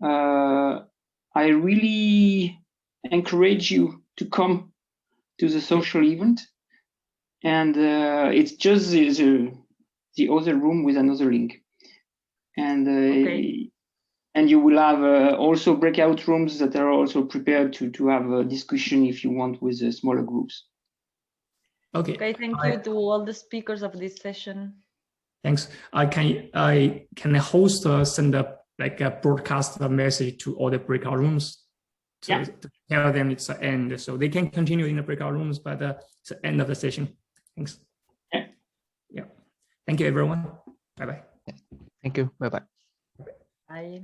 I really encourage you to come to the social event, and it's just the other room with another link, and Okay. and you will have also breakout rooms that are also prepared to have a discussion if you want with smaller groups. Okay. Okay, thank you to all the speakers of this session. Thanks. Can the host send up like a broadcast message to all the breakout rooms to tell them it's the end, so they can continue in the breakout rooms, but it's the end of the session. Thanks. Yeah. Thank you, everyone. Bye bye. Thank you. Bye bye. Bye.